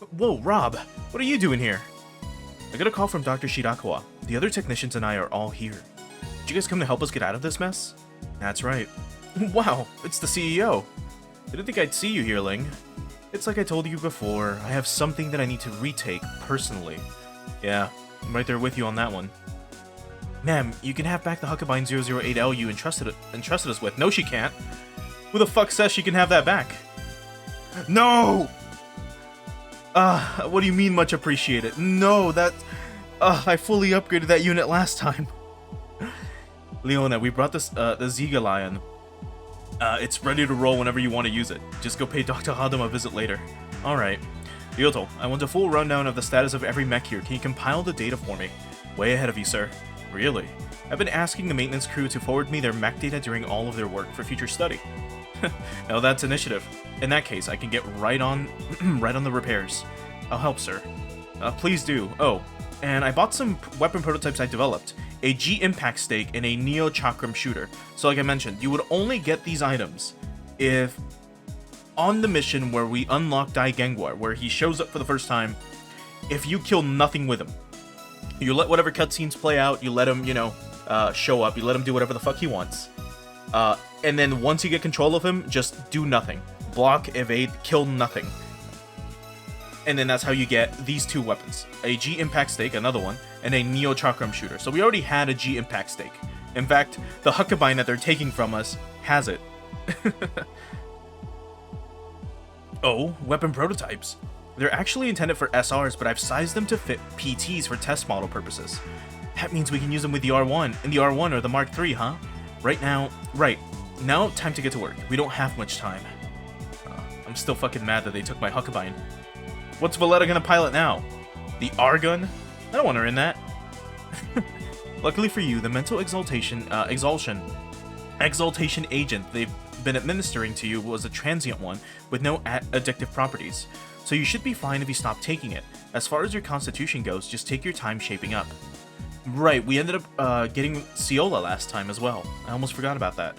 Whoa, Rob, what are you doing here? I got a call from Dr. Shirakawa. The other technicians and I are all here. Did you guys come to help us get out of this mess? That's right. Wow, it's the CEO. Didn't think I'd see you here, Ling. It's like I told you before, I have something that I need to retake personally. Yeah, I'm right there with you on that one. Ma'am, you can have back the Huckabine 008L you entrusted us with. No, she can't. Who the fuck says she can have that back? No! What do you mean much appreciated? No, that... I fully upgraded that unit last time. Leona, we brought this, the Ziga Lion. It's ready to roll whenever you want to use it. Just go pay Dr. Hadam a visit later. Alright. Ryoto, I want a full rundown of the status of every mech here. Can you compile the data for me? Way ahead of you, sir. Really? I've been asking the maintenance crew to forward me their mech data during all of their work for future study. Now that's initiative. In that case, I can get right on right on the repairs. I'll help, sir. Please do. Oh, and I bought some weapon prototypes I developed. A G-Impact stake and a Neo Chakram shooter. So like I mentioned, you would only get these items if on the mission where we unlock Dai Gengwar, where he shows up for the first time, if you kill nothing with him. You let whatever cutscenes play out, you let him, show up, you let him do whatever the fuck he wants. And then once you get control of him, just do nothing. Block, evade, kill nothing. And then that's how you get these two weapons. A G-Impact stake, another one, and a Neo Chakram shooter. So we already had a G-Impact stake. In fact, the Huckabine that they're taking from us has it. Oh, weapon prototypes. They're actually intended for SRs, but I've sized them to fit PTs for test model purposes. That means we can use them with the R1, in the R1 or the Mark III, huh? Right, now time to get to work. We don't have much time. I'm still fucking mad that they took my Huckabine. What's Valletta gonna pilot now? The R-gun? I don't want her in that. Luckily for you, the mental exaltation agent they've been administering to you was a transient one with no addictive properties. So you should be fine if you stop taking it. As far as your constitution goes, just take your time shaping up. Right, we ended up getting Ciola last time as well. I almost forgot about that.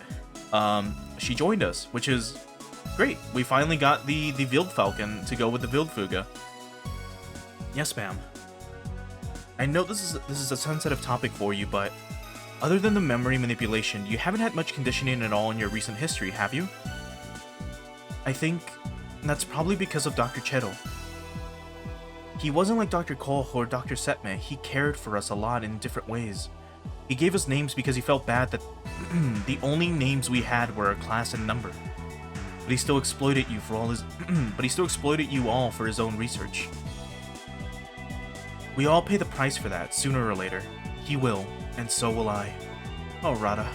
She joined us, which is great. We finally got the Wildfalcon to go with the Wildfuga. Yes, ma'am. I know this is a sensitive topic for you, but other than the memory manipulation, you haven't had much conditioning at all in your recent history, have you? I think that's probably because of Dr. Cheto. He wasn't like Dr. Koh or Dr. Setme. He cared for us a lot in different ways. He gave us names because he felt bad that the only names we had were a class and number. But he still exploited you for all his you all for his own research. We all pay the price for that, sooner or later. He will, and so will I. Oh, Rada.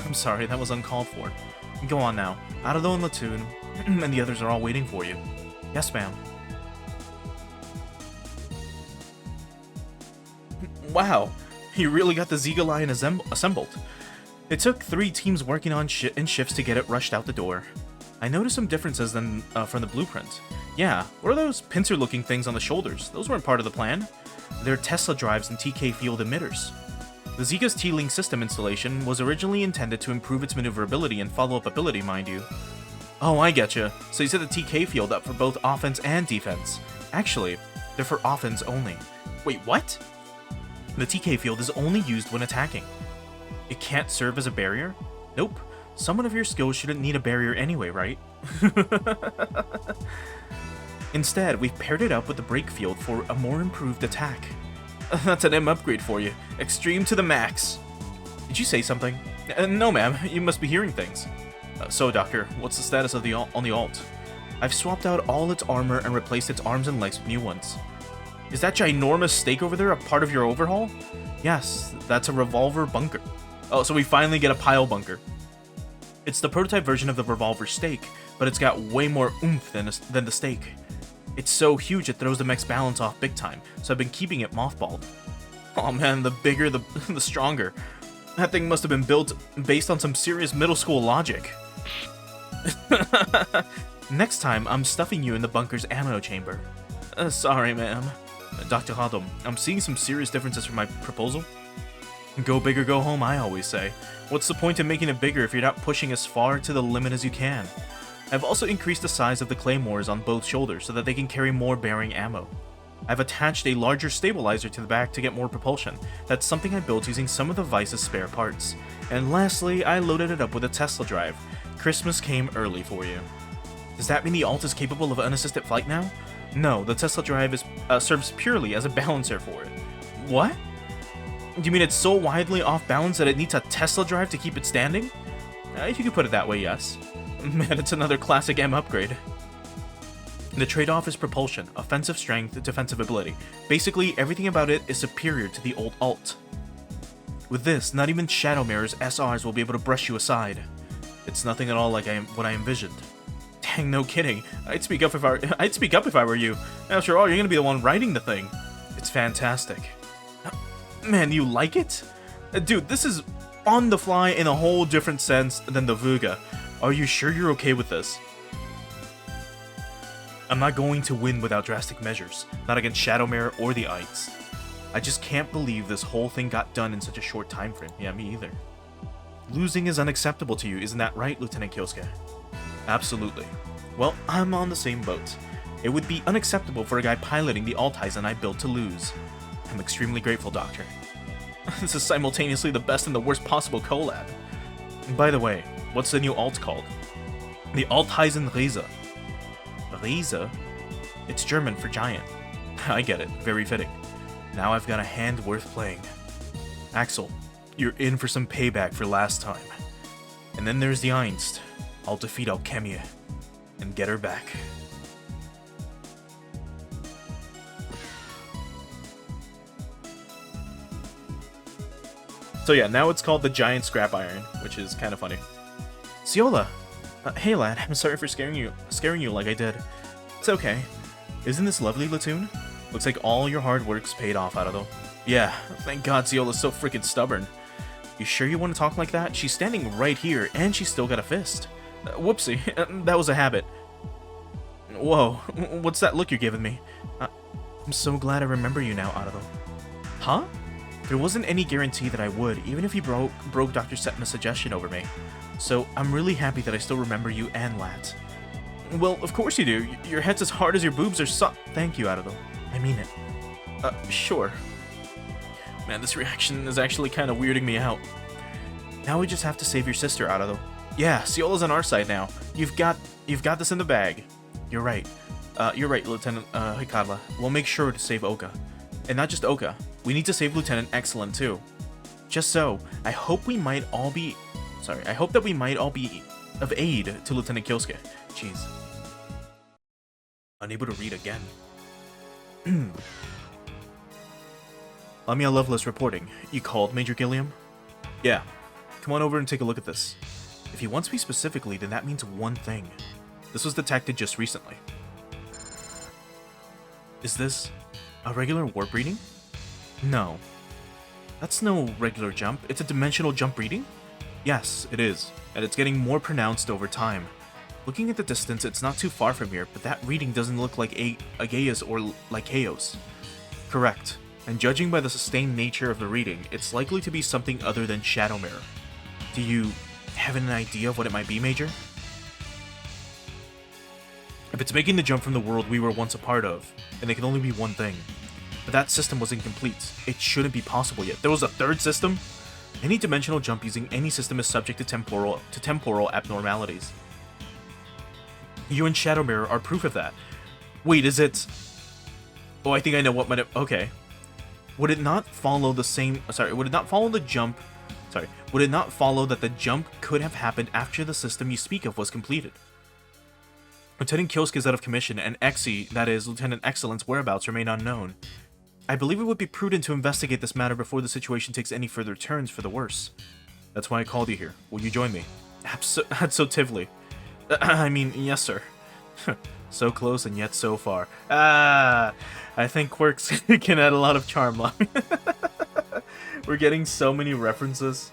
I'm sorry, that was uncalled for. Go on now. Arado and Latoon, and the others are all waiting for you. Yes, ma'am. Wow, he really got the Ziga Lion assembled. It took 3 teams working on in shifts to get it rushed out the door. I noticed some differences from the blueprint. Yeah, what are those pincer-looking things on the shoulders? Those weren't part of the plan. They're Tesla drives and TK field emitters. The Ziga's T-Link system installation was originally intended to improve its maneuverability and follow-up ability, mind you. Oh, I getcha. So you set the TK field up for both offense and defense. Actually, they're for offense only. Wait, what? The TK field is only used when attacking. It can't serve as a barrier? Nope. Someone of your skills shouldn't need a barrier anyway, right? Instead, we've paired it up with the break field for a more improved attack. That's an M upgrade for you. Extreme to the max. Did you say something? No, ma'am. You must be hearing things. So, Doctor, what's the status of on the alt? I've swapped out all its armor and replaced its arms and legs with new ones. Is that ginormous stake over there a part of your overhaul? Yes, that's a revolver bunker. Oh, so we finally get a pile bunker. It's the prototype version of the revolver stake, but it's got way more oomph than the stake. It's so huge it throws the mech's balance off big time, so I've been keeping it mothballed. Oh man, the bigger the stronger. That thing must have been built based on some serious middle school logic. Next time, I'm stuffing you in the bunker's ammo chamber. Sorry, ma'am. Dr. Hadam, I'm seeing some serious differences from my proposal. Go big or go home, I always say. What's the point in making it bigger if you're not pushing as far to the limit as you can? I've also increased the size of the claymores on both shoulders so that they can carry more bearing ammo. I've attached a larger stabilizer to the back to get more propulsion. That's something I built using some of the Vice's spare parts. And lastly, I loaded it up with a Tesla drive. Christmas came early for you. Does that mean the Alt is capable of unassisted flight now? No, the Tesla drive serves purely as a balancer for it. What? Do you mean it's so widely off balance that it needs a Tesla drive to keep it standing? If you could put it that way, yes. Man, it's another classic M upgrade. The trade-off is propulsion, offensive strength, defensive ability. Basically, everything about it is superior to the old Alt. With this, not even Shadow Mirror's SRs will be able to brush you aside. It's nothing at all like what I envisioned. Dang, no kidding. I'd speak up if I were you. After all, you're gonna be the one writing the thing. It's fantastic. Man, you like it? Dude, this is on the fly in a whole different sense than the Vuga. Are you sure you're okay with this? I'm not going to win without drastic measures, not against Shadow Mirror or the Eights. I just can't believe this whole thing got done in such a short time frame. Yeah, me either. Losing is unacceptable to you, isn't that right, Lieutenant Kyosuke? Absolutely. Well, I'm on the same boat. It would be unacceptable for a guy piloting the Altizen I built to lose. I'm extremely grateful, Doctor. This is simultaneously the best and the worst possible collab. And by the way, what's the new alt called? The Altizen Riese. Riese? It's German for giant. I get it, very fitting. Now I've got a hand worth playing. Axel, you're in for some payback for last time. And then there's the Einst. I'll defeat Alchemia and get her back. So yeah, now it's called the Giant Scrap Iron, which is kind of funny. Ciola! Hey lad, I'm sorry for scaring you like I did. It's okay. Isn't this lovely, Latoon? Looks like all your hard work's paid off, Arado. Yeah, thank God Ciola's so freaking stubborn. You sure you want to talk like that? She's standing right here, and she's still got a fist. Whoopsie, that was a habit. Whoa, what's that look you're giving me? I'm so glad I remember you now, Arado. Huh? There wasn't any guarantee that I would, even if you broke Dr. Setma's suggestion over me. So I'm really happy that I still remember you and Lat. Well, of course you do. Your head's as hard as your boobs are Thank you, Arado. I mean it. Sure. Man, this reaction is actually kind of weirding me out. Now we just have to save your sister, Arado. Yeah, Ciola's on our side now. You've got this in the bag. You're right, Lieutenant Hikadla. We'll make sure to save Oka. And not just Oka. We need to save Lieutenant Excellent too. Just so, I hope that we might all be of aid to Lieutenant Kyosuke. Jeez. Unable to read again. Lamia Lovelace reporting. You called, Major Gilliam? Yeah. Come on over and take a look at this. If he wants me specifically, then that means one thing. This was detected just recently. Is this a regular warp reading? No. That's no regular jump. It's a dimensional jump reading? Yes, it is. And it's getting more pronounced over time. Looking at the distance, it's not too far from here, but that reading doesn't look like Aegeus or Lycaeus. Correct. And judging by the sustained nature of the reading, it's likely to be something other than Shadow Mirror. Do you have an idea of what it might be, Major? If it's making the jump from the world we were once a part of, then it can only be one thing. But that system was incomplete. It shouldn't be possible yet. There was a third system? Any dimensional jump using any system is subject to temporal abnormalities. You and Shadow Mirror are proof of that. Wait, is it... Oh, I think I know what might have... Okay. Would it not follow the same... Sorry, would it not follow the jump... Sorry. Would it not follow that the jump could have happened after the system you speak of was completed? Lieutenant Kyosuke is out of commission, and Exi, that is, Lieutenant Excellent's whereabouts remain unknown. I believe it would be prudent to investigate this matter before the situation takes any further turns for the worse. That's why I called you here. Will you join me? Absolutely. I mean, yes, sir. So close and yet so far. I think Quirks can add a lot of charm. We're getting so many references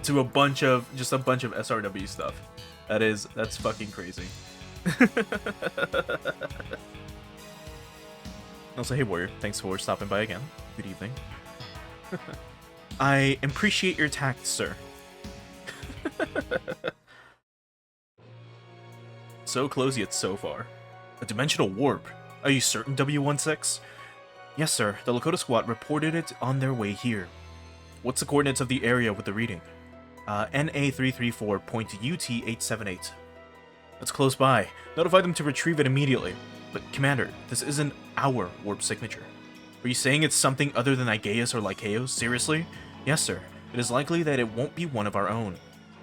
to a bunch of SRW stuff. That's fucking crazy. Also, hey Warrior, thanks for stopping by again. Good evening. I appreciate your tact, sir. So close yet so far. A dimensional warp. Are you certain, W16? Yes, sir. The Lakota squad reported it on their way here. What's the coordinates of the area with the reading? NA334.UT878. That's close by. Notify them to retrieve it immediately. But, Commander, this isn't our warp signature. Are you saying it's something other than Aegeus or Lycaos? Seriously? Yes, sir. It is likely that it won't be one of our own.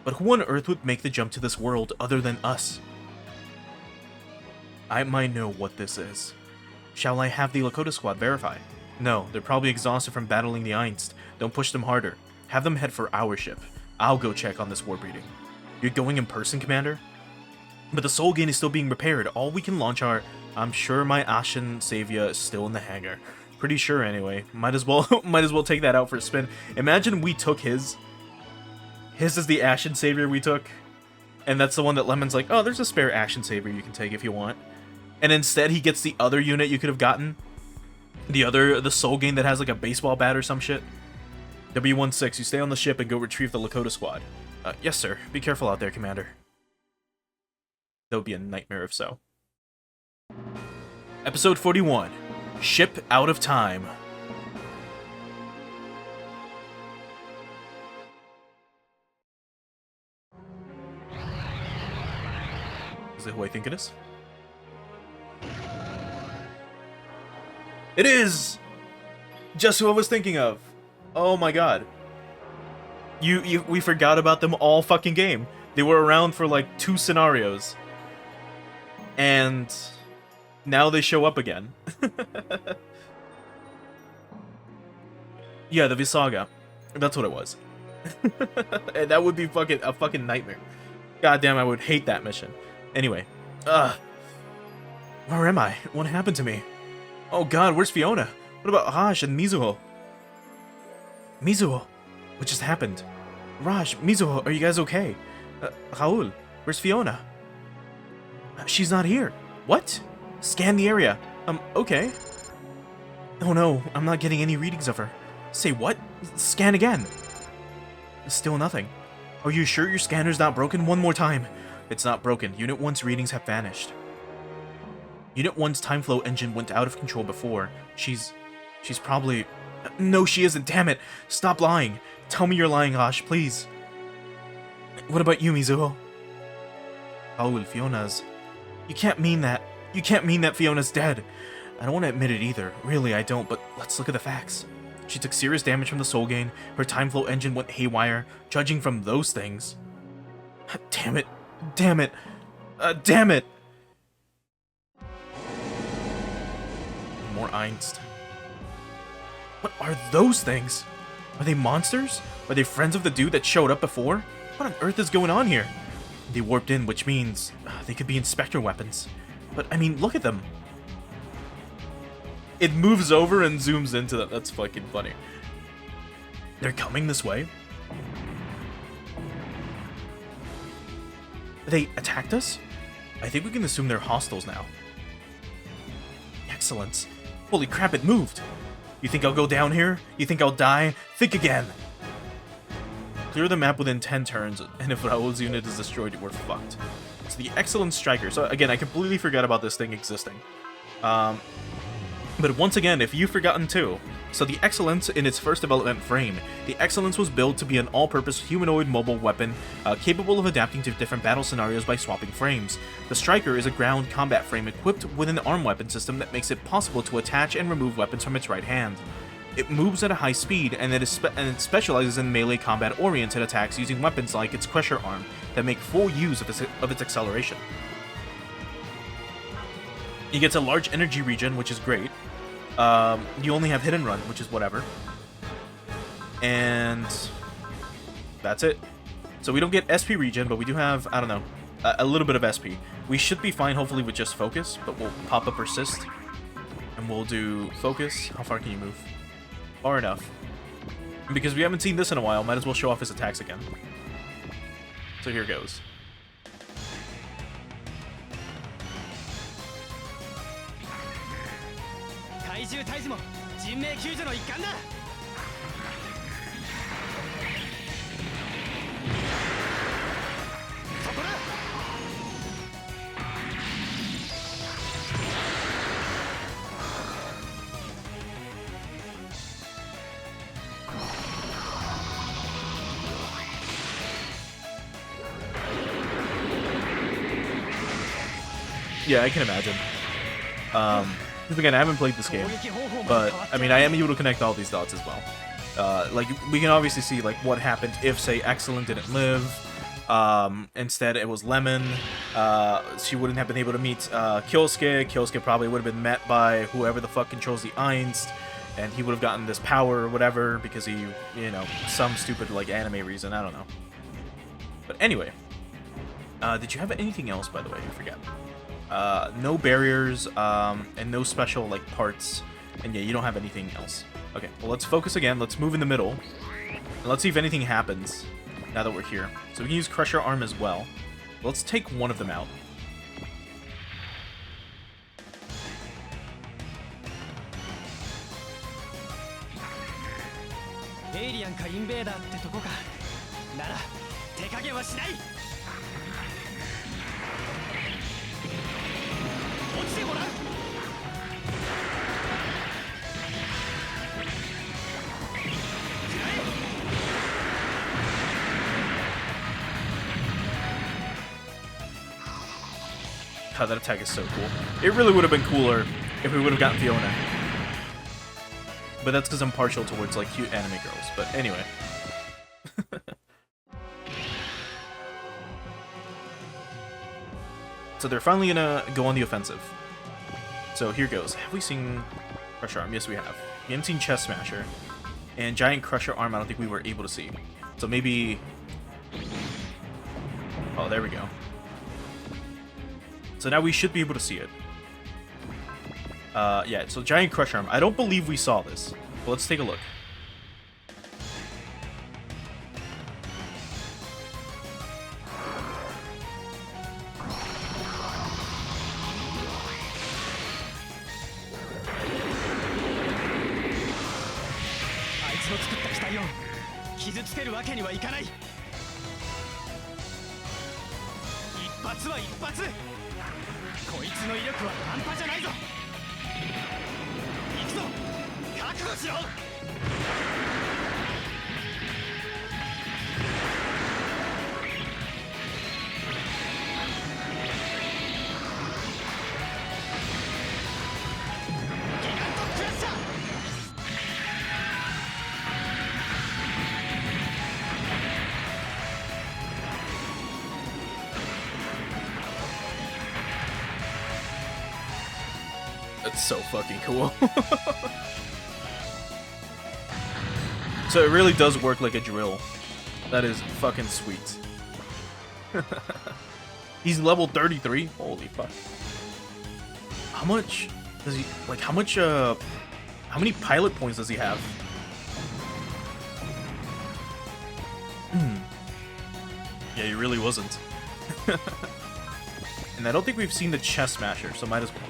But who on Earth would make the jump to this world other than us? I might know what this is. Shall I have the Lakota squad verify? No, they're probably exhausted from battling the Einst. Don't push them harder. Have them head for our ship. I'll go check on this warp reading. You're going in person, Commander? But the Soul Gain is still being repaired. All we can launch are... I'm sure my Ashen Savior is still in the hangar. Pretty sure anyway. Might as well take that out for a spin. Imagine we took his. His is the Ashen Savior we took. And that's the one that Lemon's like, oh, there's a spare Ashen Savior you can take if you want. And instead he gets the other unit you could have gotten. The Soul Gain that has like a baseball bat or some shit. W16, you stay on the ship and go retrieve the Lakota squad. Yes, sir. Be careful out there, Commander. That would be a nightmare if so. Episode 41. Ship Out of Time. Is it who I think it is? It is! Just who I was thinking of. Oh my god. We forgot about them all fucking game. They were around for like 2 scenarios. And now they show up again. Yeah, the Visaga. That's what it was. And that would be a fucking nightmare. Goddamn, I would hate that mission. Anyway. Where am I? What happened to me? Oh god, where's Fiona? What about Raj and Mizuho? Mizuho? What just happened? Raj, Mizuho, are you guys okay? Raul, where's Fiona? She's not here. What? Scan the area. Okay. Oh no, I'm not getting any readings of her. Say what? Scan again. Still nothing. Are you sure your scanner's not broken? One more time. It's not broken. Unit 1's readings have vanished. Unit 1's time flow engine went out of control before. She's probably... No, she isn't. Damn it. Stop lying. Tell me you're lying, Ash, please. What about you, Mizuho? Raul, Fiona's... You can't mean that. You can't mean that Fiona's dead. I don't want to admit it either. Really, I don't, but let's look at the facts. She took serious damage from the Soul Gain. Her time flow engine went haywire. Judging from those things... Damn it. Damn it. Damn it. More Einst. What are those things? Are they monsters? Are they friends of the dude that showed up before? What on earth is going on here? They warped in, which means they could be Inspector weapons. But, I mean, look at them. It moves over and zooms into them. That's fucking funny. They're coming this way? They attacked us? I think we can assume they're hostiles now. Excellent. Holy crap, it moved. You think I'll go down here? You think I'll die? Think again. Clear the map within 10 turns, and if Raul's unit is destroyed, we're fucked. So the Excellent Striker. So again, I completely forgot about this thing existing. But once again, if you've forgotten too, so the Excellence in its first development frame, the Excellence was built to be an all-purpose humanoid mobile weapon capable of adapting to different battle scenarios by swapping frames. The Striker is a ground combat frame equipped with an arm weapon system that makes it possible to attach and remove weapons from its right hand. It moves at a high speed, and it specializes in melee combat-oriented attacks using weapons like its Crusher arm that make full use of its acceleration. It gets a large energy regen, which is great. You only have hit and run, which is whatever. And that's it. So we don't get SP regen, but we do have, I don't know, a little bit of SP. We should be fine, hopefully, with just focus, but we'll pop up persist. And we'll do focus. How far can you move? Far enough. And because we haven't seen this in a while, might as well show off his attacks again. So here goes. Yeah, I can imagine. Because again, I haven't played this game, but I mean, I am able to connect all these dots as well. Like, we can obviously see like what happened if, say, Excellent didn't live. Instead, it was Lemon. She wouldn't have been able to meet Kyosuke. Kyosuke probably would have been met by whoever the fuck controls the Einst, and he would have gotten this power or whatever because he, you know, some stupid like anime reason. I don't know. But anyway, did you have anything else, by the way? I forget. No barriers, and no special, like, parts. And yeah, you don't have anything else. Okay, well, let's focus again. Let's move in the middle. And let's see if anything happens now that we're here. So we can use Crusher Arm as well. Let's take one of them out. God, that attack is so cool. It really would have been cooler if we would have gotten Fiona. But that's because I'm partial towards, like, cute anime girls. But anyway. So they're finally gonna go on the offensive. So here goes. Have we seen Crusher Arm? Yes, we have. We haven't seen Chest Smasher. And Giant Crusher Arm, I don't think we were able to see. So maybe... Oh, there we go. So now we should be able to see it. Yeah, so Giant Crush Arm. I don't believe we saw this. But let's take a look. That's so fucking cool. So it really does work like a drill. That is fucking sweet. He's level 33? Holy fuck. How much does he, like, how many pilot points does he have? Yeah, he really wasn't. And I don't think we've seen the Chest Smasher, so might as well.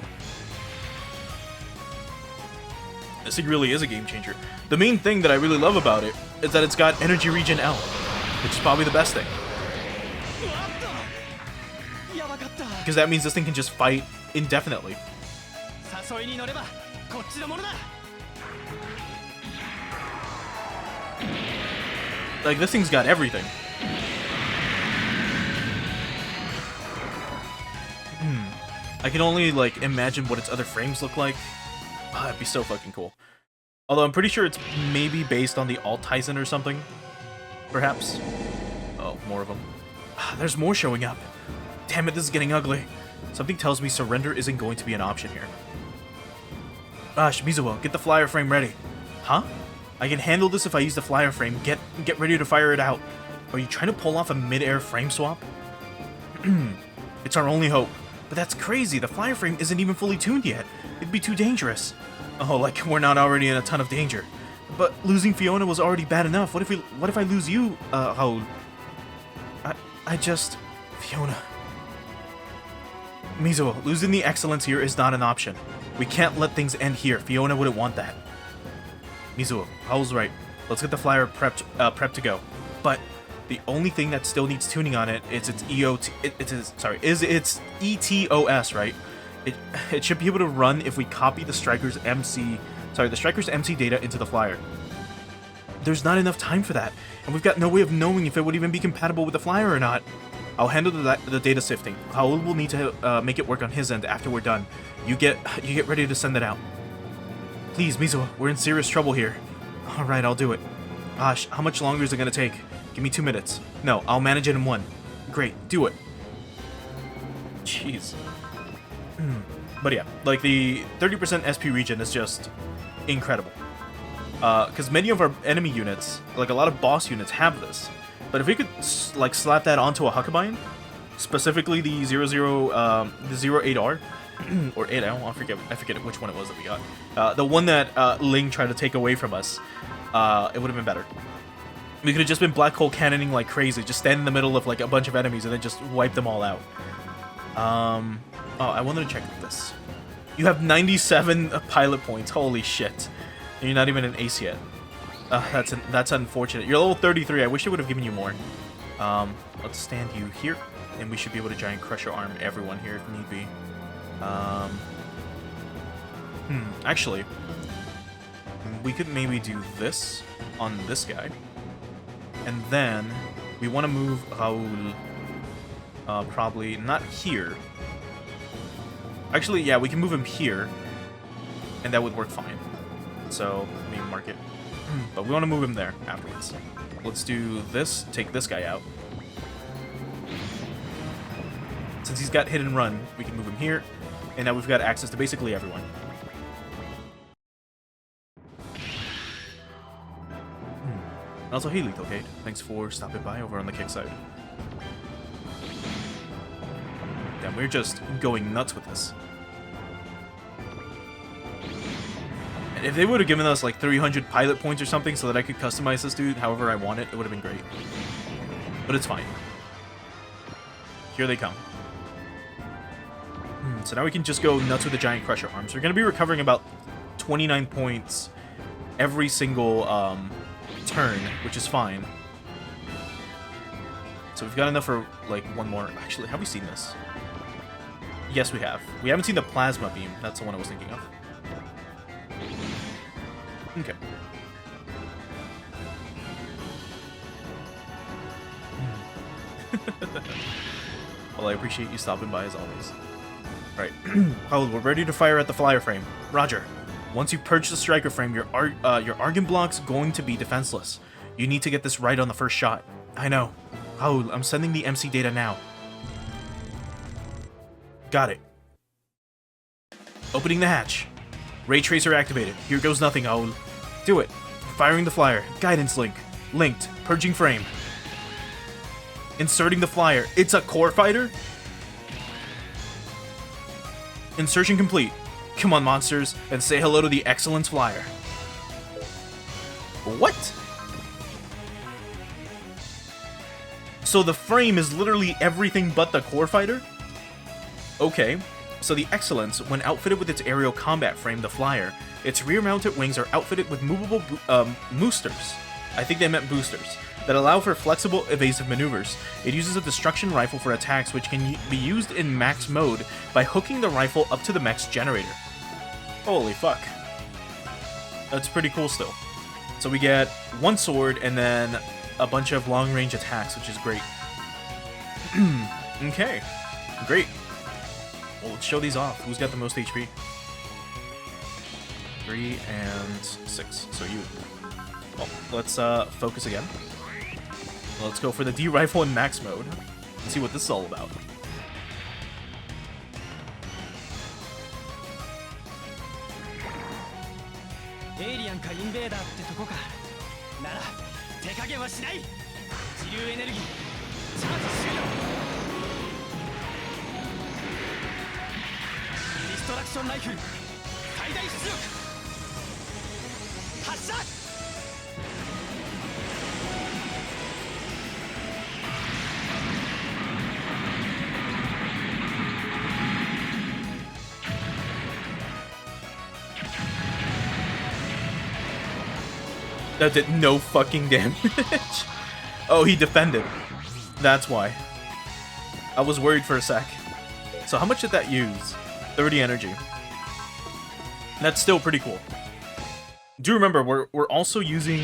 This thing really is a game changer. The main thing that I really love about it is that it's got Energy Regen L, which is probably the best thing. Because that means this thing can just fight indefinitely. Like, this thing's got everything. I can only, like, imagine what its other frames look like. Oh, that'd be so fucking cool. Although I'm pretty sure it's maybe based on the Alt Tyson or something. Perhaps. Oh, more of them. There's more showing up. Damn it, this is getting ugly. Something tells me surrender isn't going to be an option here. Shimizuo, get the flyer frame ready. Huh? I can handle this if I use the flyer frame. Get ready to fire it out. Are you trying to pull off a mid-air frame swap? It's our only hope. But that's crazy. The flyer frame isn't even fully tuned yet. It'd be too dangerous. Oh, like we're not already in a ton of danger. But losing Fiona was already bad enough. What if I lose you, Raoul? Fiona. Mizuo, losing the excellence here is not an option. We can't let things end here. Fiona wouldn't want that. Mizuo, Raoul's right. Let's get the flyer prepped to go. But the only thing that still needs tuning on it is its its ETOS, right? It should be able to run if we copy the Striker's MC data into the flyer. There's not enough time for that, and we've got no way of knowing if it would even be compatible with the flyer or not. I'll handle the data sifting. Raul will need to make it work on his end after we're done. You get ready to send it out. Please, Mizuha, we're in serious trouble here. Alright, I'll do it. Gosh, how much longer is it gonna take? Give me 2 minutes. No, I'll manage it in 1. Great, do it. Jeez. But yeah, like the 30% SP regen is just incredible. Because many of our enemy units, like a lot of boss units, have this. But if we could like slap that onto a Huckabion, specifically the 08R or 8L, I forget which one it was that we got. The one that Ling tried to take away from us, it would have been better. We could have just been black hole cannoning like crazy, just stand in the middle of like a bunch of enemies and then just wipe them all out. Oh, I wanted to check this. You have 97 pilot points. Holy shit! And you're not even an ace yet. That's unfortunate. You're level 33. I wish I would have given you more. Let's stand you here, and we should be able to Giant Crusher arm everyone here if need be. Actually, we could maybe do this on this guy, and then we want to move Raul. Probably not here. Actually, yeah, we can move him here, and that would work fine. So, let me mark it. But we want to move him there afterwards. Let's do this, take this guy out. Since he's got hit and run, we can move him here, and now we've got access to basically everyone. Also, hey Lethal Kate, thanks for stopping by over on the kick side. Damn, we're just going nuts with this. And if they would have given us like 300 pilot points or something so that I could customize this dude however I want it, it would have been great. But it's fine. Here they come. So now we can just go nuts with the Giant Crusher arms. We're going to be recovering about 29 points every single turn, which is fine. So we've got enough for like one more. Actually, have we seen this? Yes, we have. We haven't seen the Plasma Beam. That's the one I was thinking of. Okay. Well, I appreciate you stopping by as always. Alright. Raul, we're ready to fire at the flyer frame. Roger. Once you purge the striker frame, your Argon block's going to be defenseless. You need to get this right on the first shot. I know. Raul, I'm sending the MC data now. Got it. Opening the hatch. Ray Tracer activated. Here goes nothing, Raul. Do it. Firing the flyer. Guidance link. Linked. Purging frame. Inserting the flyer. It's a core fighter? Insertion complete. Come on, monsters, and say hello to the Excellence Flyer. What? So the frame is literally everything but the core fighter? Okay. So the Excellence, when outfitted with its aerial combat frame, the Flyer, its rear-mounted wings are outfitted with movable boosters. I think they meant boosters. That allow for flexible, evasive maneuvers. It uses a destruction rifle for attacks, which can be used in max mode by hooking the rifle up to the max generator. Holy fuck. That's pretty cool still. So we get one sword and then a bunch of long-range attacks, which is great. Okay. Great. Well, let's show these off. Who's got the most HP? 3 and 6. So you. Well, let's focus again. Let's go for the D-Rifle in max mode. Let's see what this is all about. That did no fucking damage. Oh, he defended. That's why. I was worried for a sec. So how much did that use? 30 energy. That's still pretty cool. Do remember, we're also using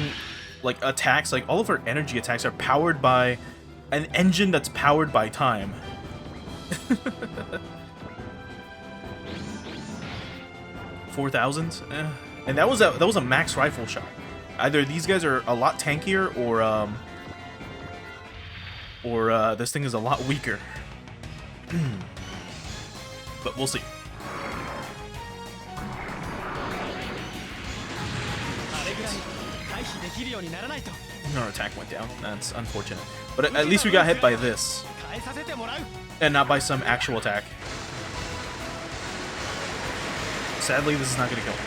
like attacks, like all of our energy attacks are powered by an engine that's powered by time. 4,000? And that was a max rifle shot. Either these guys are a lot tankier, or this thing is a lot weaker. But we'll see. Our attack went down. That's unfortunate. But at least we got hit by this. And not by some actual attack. Sadly, this is not going to kill him.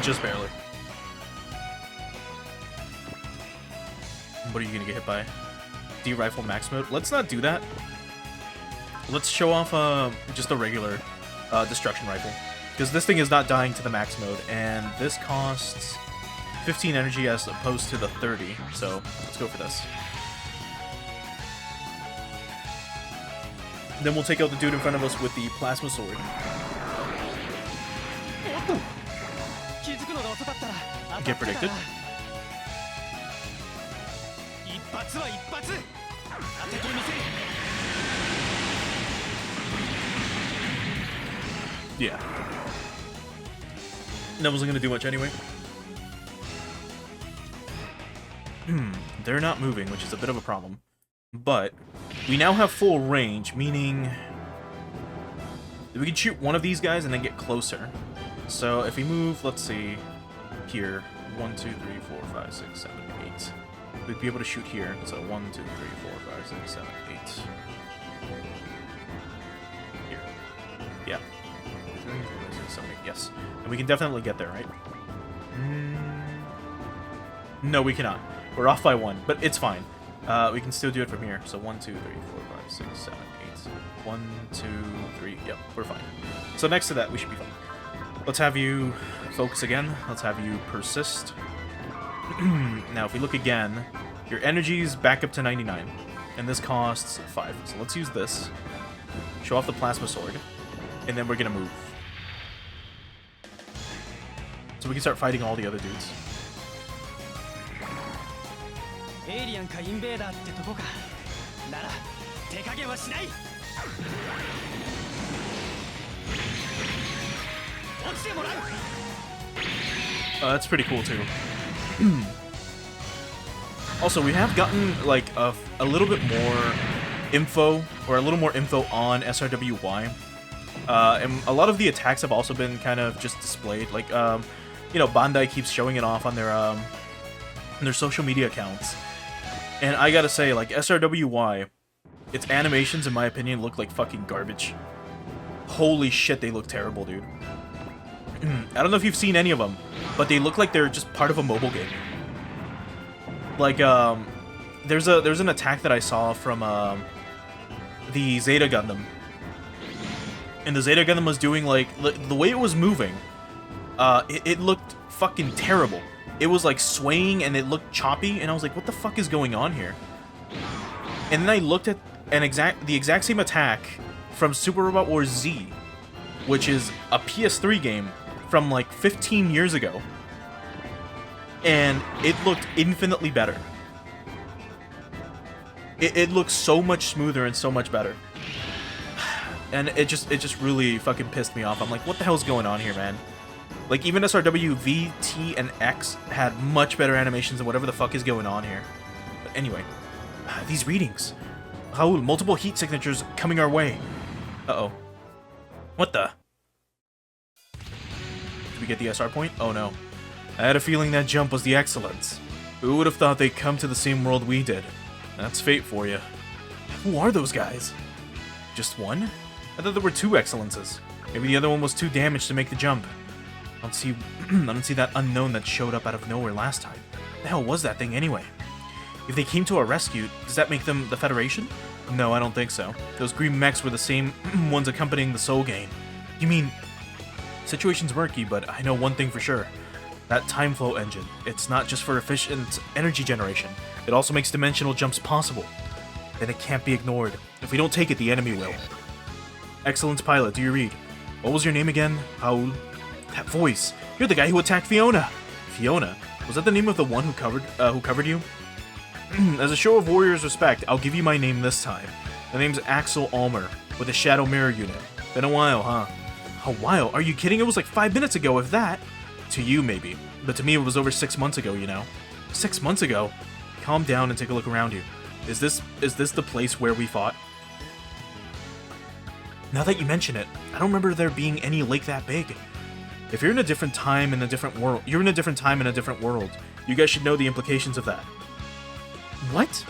Just barely. What are you going to get hit by? D-Rifle Max Mode? Let's not do that. Let's show off just a regular Destruction Rifle. Because this thing is not dying to the max mode, and this costs 15 energy as opposed to the 30, so let's go for this. Then we'll take out the dude in front of us with the Plasma Sword. Get predicted. Yeah. That wasn't gonna do much anyway. They're not moving, which is a bit of a problem. But we now have full range, meaning we can shoot one of these guys and then get closer. So if we move, let's see, here, 1, 2, 3, 4, 5, 6, 7, 8. We'd be able to shoot here. So 1, 2, 3, 4, 5, 6, 7, 8. Here. Yeah. 3, 4, 5, 6, 7, 8. Yes. And we can definitely get there, right? No, we cannot. We're off by 1, but it's fine. We can still do it from here. So 1, 2, 3, 4, 5, 6, 7, 8. 1, 2, 3. Yep, we're fine. So next to that, we should be fine. Let's have you focus again. Let's have you persist. Now, if we look again, your energy's back up to 99. And this costs 5. So let's use this. Show off the Plasma Sword. And then we're going to move. So we can start fighting all the other dudes. That's pretty cool too. Also, we have gotten like a little bit more info, or a little more info on SRWY. And a lot of the attacks have also been kind of just displayed. Like, you know, Bandai keeps showing it off on their social media accounts. And I gotta say, like, SRWY, its animations, in my opinion, look like fucking garbage. Holy shit, they look terrible, dude. I don't know if you've seen any of them, but they look like they're just part of a mobile game. Like, there's an attack that I saw from the Zeta Gundam. And the Zeta Gundam was doing, like, the way it was moving, it looked fucking terrible. It was, like, swaying, and it looked choppy, and I was like, what the fuck is going on here? And then I looked at the exact same attack from Super Robot Wars Z, which is a PS3 game from, like, 15 years ago. And it looked infinitely better. It looked so much smoother and so much better. And it just really fucking pissed me off. I'm like, what the hell's going on here, man? Like, even SRW V, T, and X had much better animations than whatever the fuck is going on here. But anyway, these readings. Raul, multiple heat signatures coming our way. Uh-oh. What the? Did we get the SR point? Oh no. I had a feeling that jump was the Excellence. Who would have thought they'd come to the same world we did? That's fate for you. Who are those guys? Just one? I thought there were 2 Excellences. Maybe the other one was too damaged to make the jump. I don't see that unknown that showed up out of nowhere last time. What the hell was that thing anyway? If they came to our rescue, does that make them the Federation? No, I don't think so. Those green mechs were the same ones accompanying the Soul Gain. You mean... Situation's murky, but I know one thing for sure. That time flow engine, it's not just for efficient energy generation. It also makes dimensional jumps possible. Then it can't be ignored. If we don't take it, the enemy will. Excellence pilot, do you read? What was your name again? Raul? That voice! You're the guy who attacked Fiona! Fiona? Was that the name of the one who covered you? As a show of warriors' respect, I'll give you my name this time. The name's Axel Almer, with the Shadow Mirror unit. Been a while, huh? A while? Are you kidding? It was like 5 minutes ago, if that. To you, maybe. But to me, it was over 6 months ago, you know? 6 months ago? Calm down and take a look around you. Is this the place where we fought? Now that you mention it, I don't remember there being any lake that big. If you're in a different time in a different world, you're in a different time in a different world. You guys should know the implications of that. What?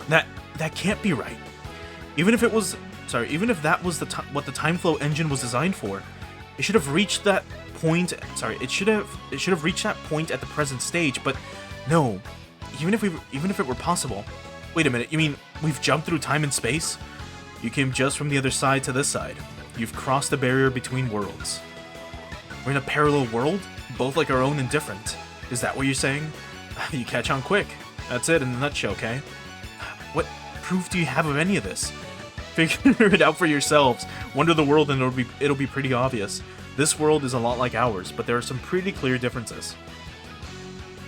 That can't be right. Even if that was what the time flow engine was designed for, it should have reached that point. It should have reached that point at the present stage. But no, even if it were possible. Wait a minute. You mean we've jumped through time and space? You came just from the other side to this side. You've crossed the barrier between worlds. We're in a parallel world, both like our own and different. Is that what you're saying? You catch on quick. That's it in a nutshell, okay? What proof do you have of any of this? Figure it out for yourselves. Wonder the world and it'll be pretty obvious. This world is a lot like ours, but there are some pretty clear differences.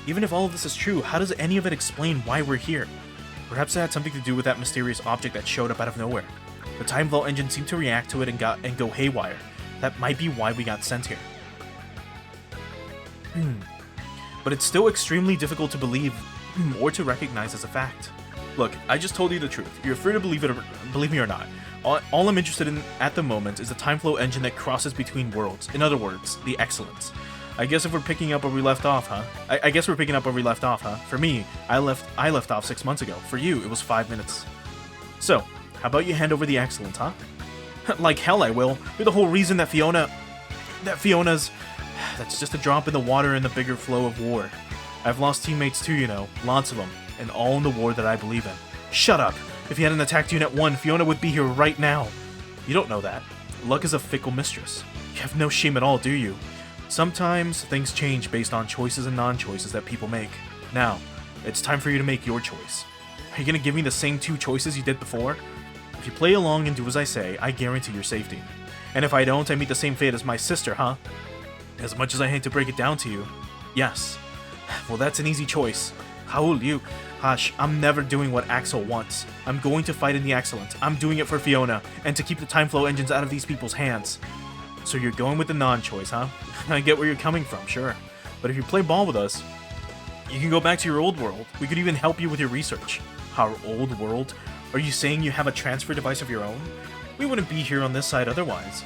Even if all of this is true, how does any of it explain why we're here? Perhaps it had something to do with that mysterious object that showed up out of nowhere. The time vault engine seemed to react to it and go haywire. That might be why we got sent here. But it's still extremely difficult to believe or to recognize as a fact. Look, I just told you the truth. You're free to believe me or not. All I'm interested in at the moment is the time flow engine that crosses between worlds. In other words, the excellence. I guess if we're picking up where we left off, huh? I guess we're picking up where we left off, huh? For me, I left off 6 months ago. For you, it was 5 minutes. So, how about you hand over the excellence, huh? Like hell I will. You're the whole reason that Fiona's... That's just a drop in the water in the bigger flow of war. I've lost teammates too, you know. Lots of them. And all in the war that I believe in. Shut up! If you hadn't attacked Unit 1, Fiona would be here right now. You don't know that. Luck is a fickle mistress. You have no shame at all, do you? Sometimes things change based on choices and non-choices that people make. Now, it's time for you to make your choice. Are you gonna give me the same 2 choices you did before? If you play along and do as I say, I guarantee your safety. And if I don't, I meet the same fate as my sister, huh? As much as I hate to break it down to you, yes. Well, that's an easy choice. Raul, Hush, I'm never doing what Axel wants. I'm going to fight in the excellence. I'm doing it for Fiona, and to keep the time flow engines out of these people's hands. So you're going with the non-choice, huh? I get where you're coming from, sure. But if you play ball with us, you can go back to your old world. We could even help you with your research. Our old world? Are you saying you have a transfer device of your own? We wouldn't be here on this side otherwise.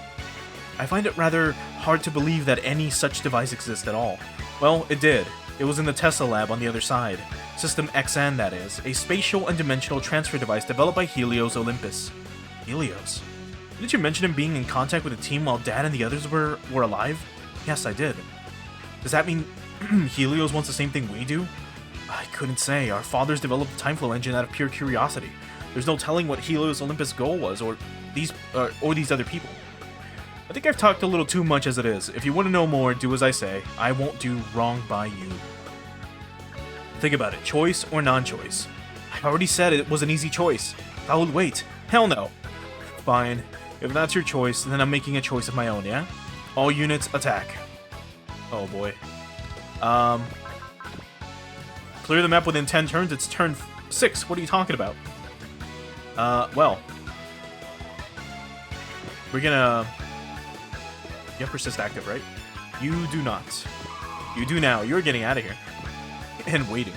I find it rather hard to believe that any such device exists at all. Well, it did. It was in the Tesla lab on the other side. System XN, that is. A spatial and dimensional transfer device developed by Helios Olympus. Helios? Didn't you mention him being in contact with the team while Dad and the others were alive? Yes, I did. Does that mean Helios wants the same thing we do? I couldn't say. Our fathers developed the time flow engine out of pure curiosity. There's no telling what Helios Olympus' goal was, or these other people. I think I've talked a little too much as it is. If you want to know more, do as I say. I won't do wrong by you. Think about it. Choice or non-choice? I already said it was an easy choice. I would wait. Hell no. Fine. If that's your choice, then I'm making a choice of my own, yeah? All units, attack. Oh boy. Clear the map within 10 turns. It's turn 6. What are you talking about? Well. We're gonna... You have persist active, right? You do not. You do now. You're getting out of here. And waiting.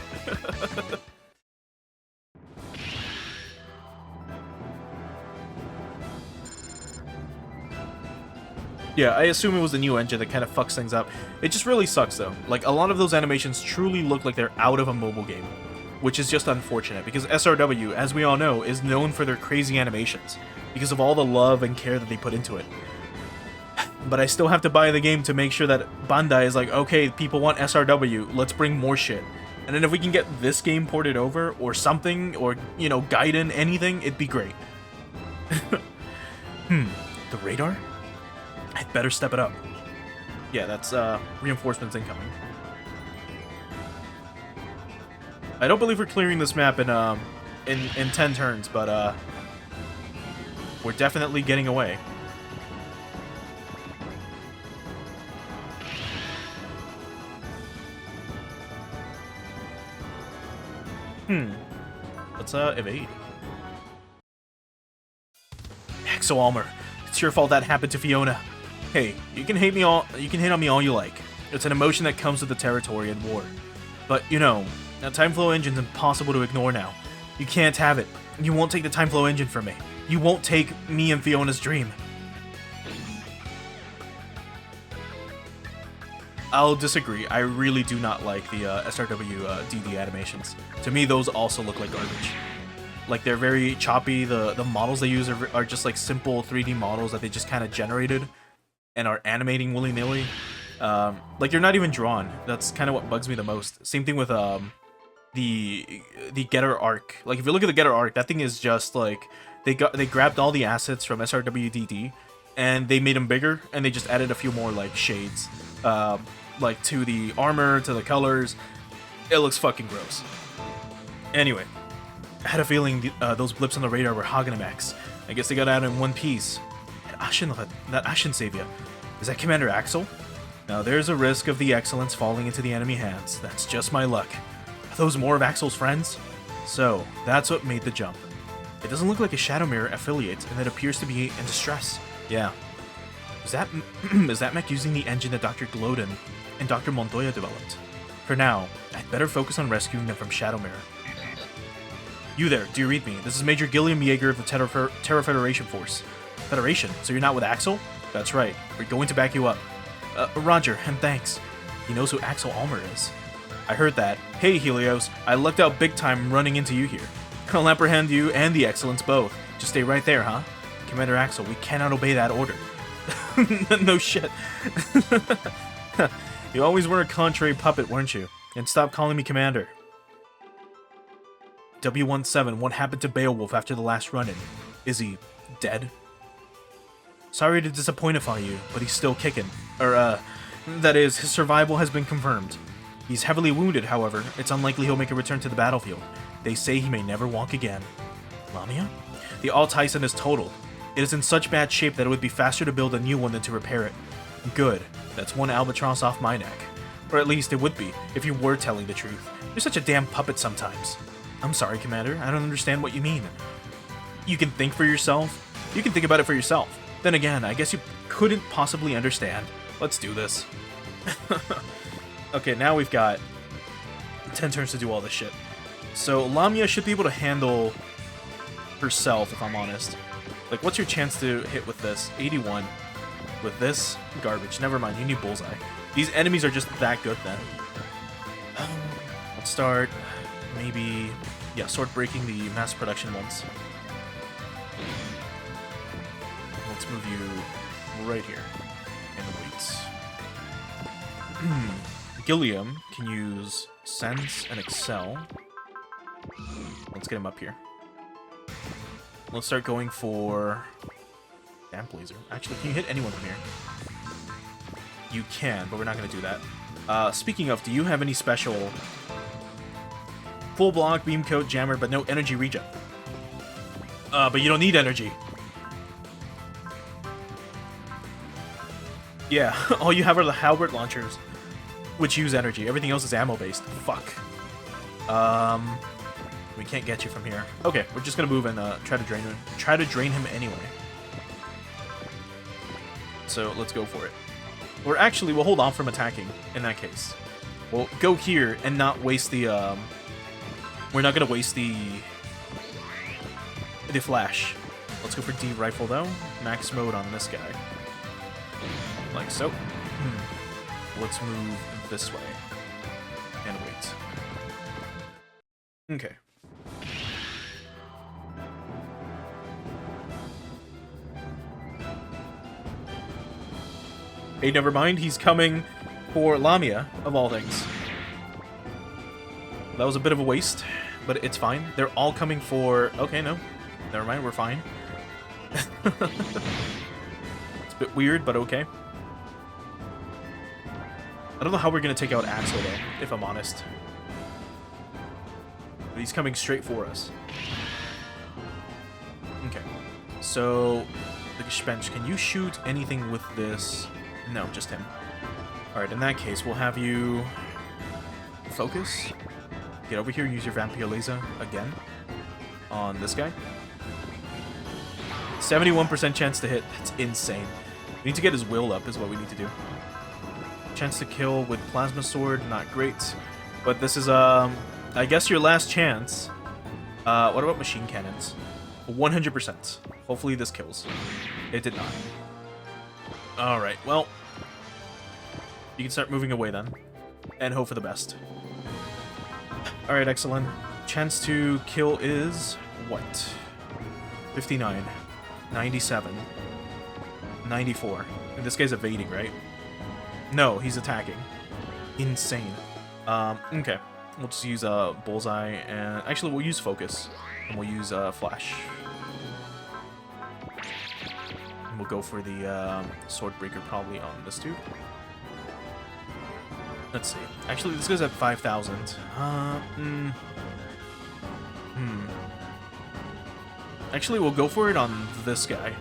Yeah, I assume it was the new engine that kind of fucks things up. It just really sucks, though. Like, a lot of those animations truly look like they're out of a mobile game. Which is just unfortunate, because SRW, as we all know, is known for their crazy animations. Because of all the love and care that they put into it. But I still have to buy the game to make sure that Bandai is like, okay, people want SRW, let's bring more shit. And then if we can get this game ported over, or something, or, you know, Gaiden, anything, it'd be great. The radar? I'd better step it up. Yeah, that's, reinforcements incoming. I don't believe we're clearing this map in 10 turns, but, we're definitely getting away. let's evade. Axel Almer, it's your fault that happened to Fiona. Hey, you can hate on me all you like. It's an emotion that comes with the territory and war. But you know, a time flow engine's impossible to ignore now. You can't have it. You won't take the time flow engine from me. You won't take me and Fiona's dream. I'll disagree. I really do not like the SRW DD animations. To me, those also look like garbage. Like, they're very choppy. The models they use are just like simple 3D models that they just kind of generated and are animating willy-nilly. Like, they're not even drawn. That's kind of what bugs me the most. Same thing with the Getter arc. Like, if you look at the Getter arc, that thing is just like they grabbed all the assets from SRW DD and they made them bigger, and they just added a few more like shades. Like to the armor, to the colors. It looks fucking gross. Anyway, I had a feeling those blips on the radar were Haganamex. I guess they got out in one piece. That Ashen savior. Is that Commander Axel? Now there's a risk of the excellence falling into the enemy hands. That's just my luck. Are those more of Axel's friends? So, that's what made the jump. It doesn't look like a Shadow Mirror affiliate, and it appears to be in distress. Yeah. Is that mech using the engine that Dr. Gloden and Dr. Montoya developed? For now, I'd better focus on rescuing them from Shadow Mirror. You there, do you read me? This is Major Gilliam Yeager of the Terra Federation Force. Federation? So you're not with Axel? That's right. We're going to back you up. Roger, and thanks. He knows who Axel Almer is. I heard that. Hey, Helios, I lucked out big time running into you here. I'll apprehend you and the Excellence both. Just stay right there, huh? Commander Axel, we cannot obey that order. No shit. You always were a contrary puppet, weren't you? And stop calling me Commander. W17, what happened to Beowulf after the last run-in? Is he dead? Sorry to disappointify you, but he's still kicking. That is, his survival has been confirmed. He's heavily wounded, however. It's unlikely he'll make a return to the battlefield. They say he may never walk again. Lamia? The All-Tyson is totaled. It is in such bad shape that it would be faster to build a new one than to repair it. Good. That's one albatross off my neck. Or at least it would be, if you were telling the truth. You're such a damn puppet sometimes. I'm sorry, Commander. I don't understand what you mean. You can think for yourself? You can think about it for yourself. Then again, I guess you couldn't possibly understand. Let's do this. Okay, now we've got 10 turns to do all this shit. So Lamia should be able to handle herself, if I'm honest. Like, what's your chance to hit with this? 81. With this? Garbage. Never mind, you need Bullseye. These enemies are just that good then. Let's start, maybe, yeah, sword breaking the mass production ones. Let's move you right here. And wait. Gilliam can use Sense and Excel. Let's get him up here. Let's start going for Damp Laser. Actually, can you hit anyone from here? You can, but we're not going to do that. Speaking of, do you have any special full block, beam coat, jammer, but no energy regen? But you don't need energy. Yeah, all you have are the halberd launchers, which use energy. Everything else is ammo-based. Fuck. We can't get you from here. Okay, we're just gonna move and try to drain him anyway. So let's go for it. Or actually, we'll hold off from attacking in that case. We'll go here and not waste the. We're not gonna waste the flash. Let's go for D rifle though. Max mode on this guy. Like so. Let's move this way. And wait. Okay. Hey, never mind. He's coming for Lamia, of all things. That was a bit of a waste, but it's fine. They're all coming for... Okay, no. Never mind, we're fine. It's a bit weird, but okay. I don't know how we're going to take out Axel, though, if I'm honest. But he's coming straight for us. Okay. So, the Gespenst, can you shoot anything with this? No, just him. Alright, in that case, we'll have you focus. Get over here, use your Vampire Laser again. on this guy. 71% chance to hit. That's insane. We need to get his will up is what we need to do. Chance to kill with plasma sword, not great. But this is, I guess your last chance. What about machine cannons? 100%. Hopefully this kills. It did not. Alright, well. You can start moving away then. And hope for the best. Alright, excellent. Chance to kill is... what? 59. 97. 94. And this guy's evading, right? No, he's attacking. Insane. Okay. We'll just use Bullseye, and... actually, we'll use Focus. And we'll use Flash. And we'll go for the Swordbreaker probably on this dude. Let's see. Actually, this goes at 5,000. Actually, we'll go for it on this guy.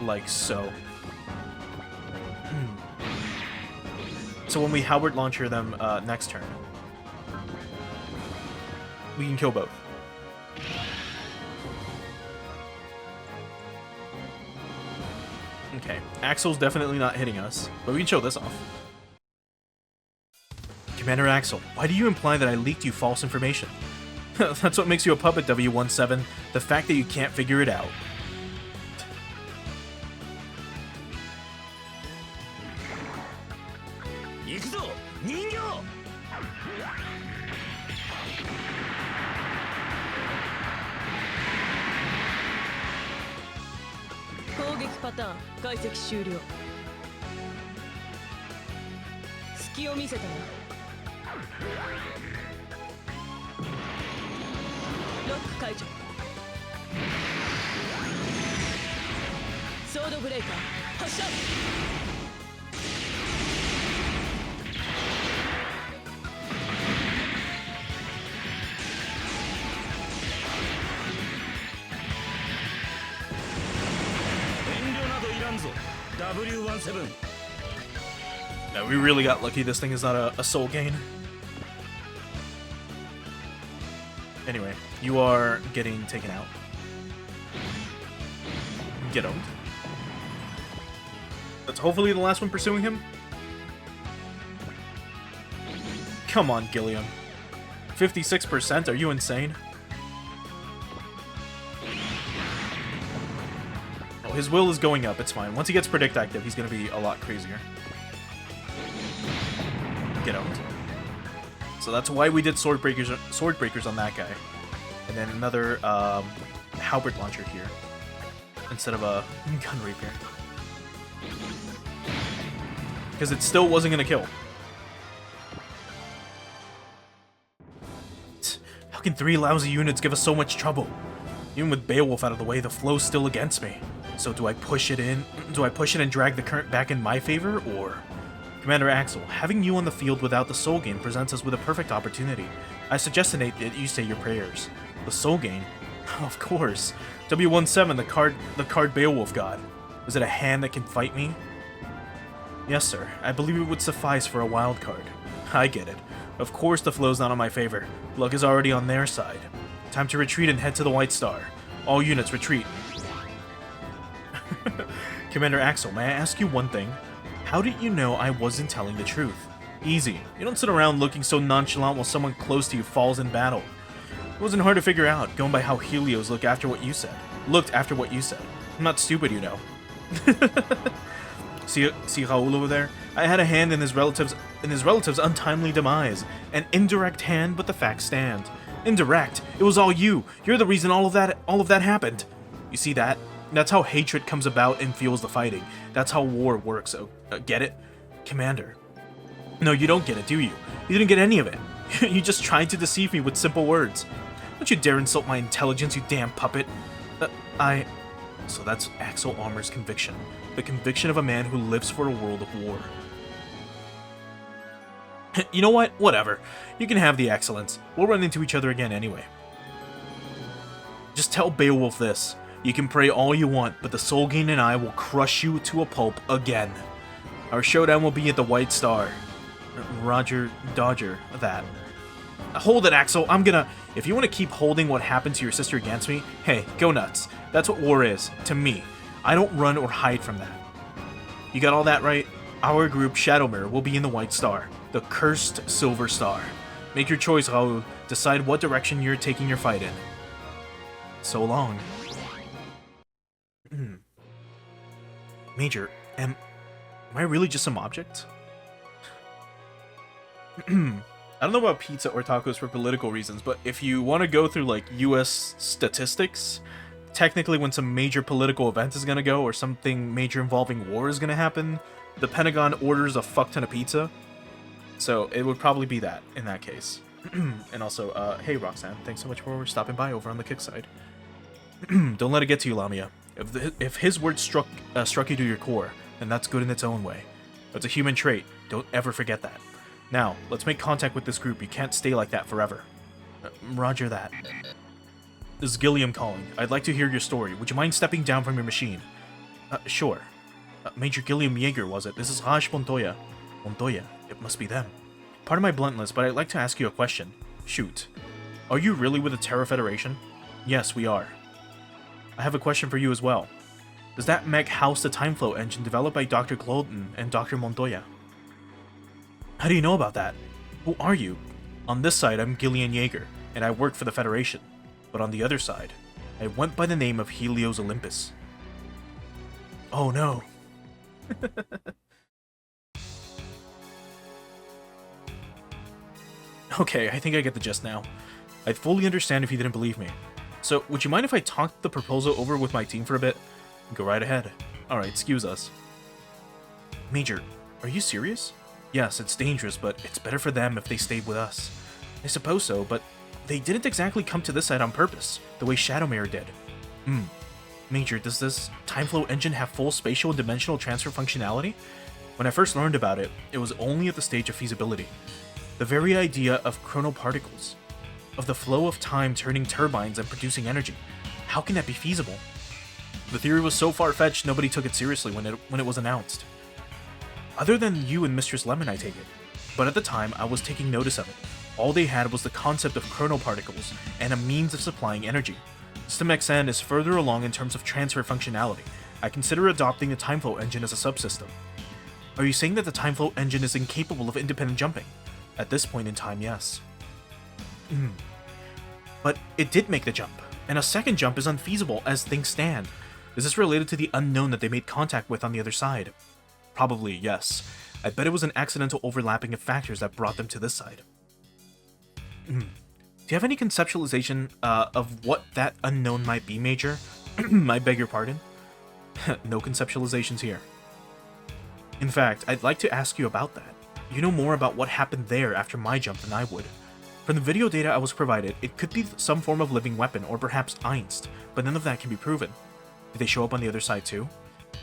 Like so. So when we Halberd Launcher them next turn, we can kill both. Okay, Axel's definitely not hitting us, but we can show this off. Commander Axel, why do you imply that I leaked you false information? That's what makes you a puppet, W17, the fact that you can't figure it out. W17. No, we really got lucky this thing is not a soul gain. Anyway, you are getting taken out. Get owned. That's hopefully the last one pursuing him. Come on, Gilliam. 56%? Are you insane? Oh, his will is going up. It's fine. Once he gets Predict active, he's going to be a lot crazier. Get owned. So that's why we did Swordbreakers on that guy. And then another Halberd Launcher here. Instead of a Gun Rapier. Because it still wasn't going to kill. How can 3 lousy units give us so much trouble? Even with Beowulf out of the way, the flow's still against me. So do I push it in? Do I push it and drag the current back in my favor, or... Commander Axel, having you on the field without the Soul Gain presents us with a perfect opportunity. I suggest that you say your prayers. The Soul Gain? Of course. W17, the card Beowulf god. Is it a hand that can fight me? Yes, sir. I believe it would suffice for a wild card. I get it. Of course the flow's not on my favor. Luck is already on their side. Time to retreat and head to the White Star. All units retreat. Commander Axel, may I ask you one thing? How did you know I wasn't telling the truth? Easy. You don't sit around looking so nonchalant while someone close to you falls in battle. It wasn't hard to figure out, going by how Helios looked after what you said. I'm not stupid, you know. See Raoul over there? I had a hand in his relative's untimely demise. An indirect hand, but the facts stand. Indirect? It was all you. You're the reason all of that happened. You see that? That's how hatred comes about and fuels the fighting. That's how war works. Get it? Commander. No, you don't get it, do you? You didn't get any of it. You just tried to deceive me with simple words. Don't you dare insult my intelligence, you damn puppet. So that's Axel Armor's conviction. The conviction of a man who lives for a world of war. You know what? Whatever. You can have the excellence. We'll run into each other again anyway. Just tell Beowulf this. You can pray all you want, but the Soul Gain and I will crush you to a pulp again. Our showdown will be at the White Star. Roger, Dodger, that. Hold it, Axel. If you want to keep holding what happened to your sister against me, hey, go nuts. That's what war is, to me. I don't run or hide from that. You got all that right? Our group, Shadowmere, will be in the White Star, the cursed Silver Star. Make your choice, Raoul. Decide what direction you're taking your fight in. So long. Major, am I really just some object? I don't know about pizza or tacos for political reasons, but if you want to go through, like, US statistics, technically when some major political event is gonna go, or something major involving war is gonna happen, the Pentagon orders a fuck ton of pizza. So it would probably be that, in that case. And also, hey Roxanne, thanks so much for stopping by over on the kick side. Don't let it get to you, Lamia. If his words struck you to your core, then that's good in its own way. That's a human trait. Don't ever forget that. Now, let's make contact with this group. You can't stay like that forever. Roger that. This is Gilliam calling. I'd like to hear your story. Would you mind stepping down from your machine? Sure. Major Gilliam Yeager, was it? This is Raj Montoya. Montoya. It must be them. Pardon my bluntness, but I'd like to ask you a question. Shoot. Are you really with the Terra Federation? Yes, we are. I have a question for you as well. Does that mech house the time flow engine developed by Dr. Cloten and Dr. Montoya? How do you know about that? Who are you? On this side, I'm Gillian Yeager, and I work for the Federation. But on the other side, I went by the name of Helios Olympus. Oh no. Okay, I think I get the gist now. I'd fully understand if you didn't believe me. So, would you mind if I talked the proposal over with my team for a bit? Go right ahead. Alright, excuse us. Major, are you serious? Yes, it's dangerous, but it's better for them if they stayed with us. I suppose so, but they didn't exactly come to this side on purpose, the way Shadowmere did. Major, does this time flow engine have full spatial and dimensional transfer functionality? When I first learned about it, it was only at the stage of feasibility. The very idea of chronoparticles, of the flow of time turning turbines and producing energy, how can that be feasible? The theory was so far-fetched nobody took it seriously when it was announced. Other than you and Mistress Lemon, I take it. But at the time, I was taking notice of it. All they had was the concept of chronoparticles and a means of supplying energy. System XN is further along in terms of transfer functionality. I consider adopting the time flow engine as a subsystem. Are you saying that the time flow engine is incapable of independent jumping? At this point in time, yes. But it did make the jump, and a second jump is unfeasible as things stand. Is this related to the unknown that they made contact with on the other side? Probably, yes. I bet it was an accidental overlapping of factors that brought them to this side. Do you have any conceptualization of what that unknown might be, Major? I beg your pardon? No conceptualizations here. In fact, I'd like to ask you about that. You know more about what happened there after my jump than I would. From the video data I was provided, it could be some form of living weapon, or perhaps Einst, but none of that can be proven. Did they show up on the other side too?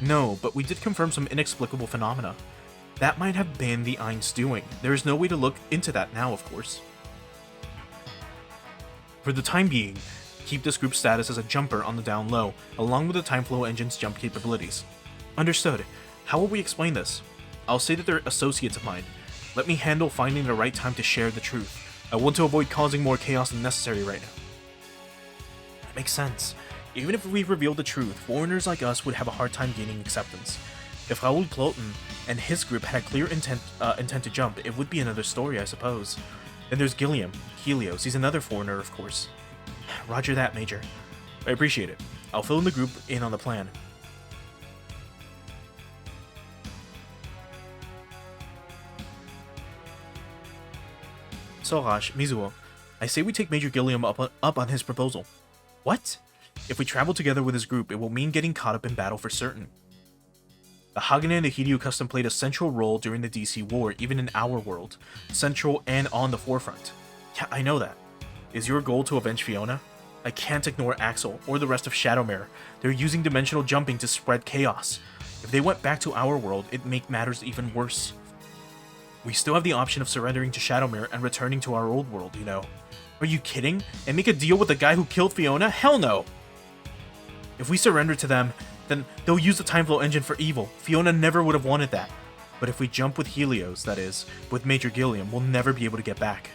No, but we did confirm some inexplicable phenomena. That might have been the Einst doing. There is no way to look into that now, of course. For the time being, keep this group's status as a jumper on the down low, along with the time flow engine's jump capabilities. Understood. How will we explain this? I'll say that they're associates of mine. Let me handle finding the right time to share the truth. I want to avoid causing more chaos than necessary right now. That makes sense. Even if we revealed the truth, foreigners like us would have a hard time gaining acceptance. If Raoul Cloten and his group had a clear intent to jump, it would be another story, I suppose. Then there's Gilliam, Helios. He's another foreigner, of course. Roger that, Major. I appreciate it. I'll fill in the group in on the plan. So, Raj, Mizuho, I say we take Major Gilliam up on his proposal. What? If we travel together with his group, it will mean getting caught up in battle for certain. The Hagane and the Hiryu Custom played a central role during the DC War, even in our world. Central and on the forefront. Yeah, I know that. Is your goal to avenge Fiona? I can't ignore Axel, or the rest of Shadowmere. They're using dimensional jumping to spread chaos. If they went back to our world, it'd make matters even worse. We still have the option of surrendering to Shadowmere and returning to our old world, you know. Are you kidding? And make a deal with the guy who killed Fiona? Hell no! If we surrender to them, then they'll use the time flow engine for evil. Fiona never would have wanted that. But if we jump with Helios, that is, with Major Gilliam, we'll never be able to get back.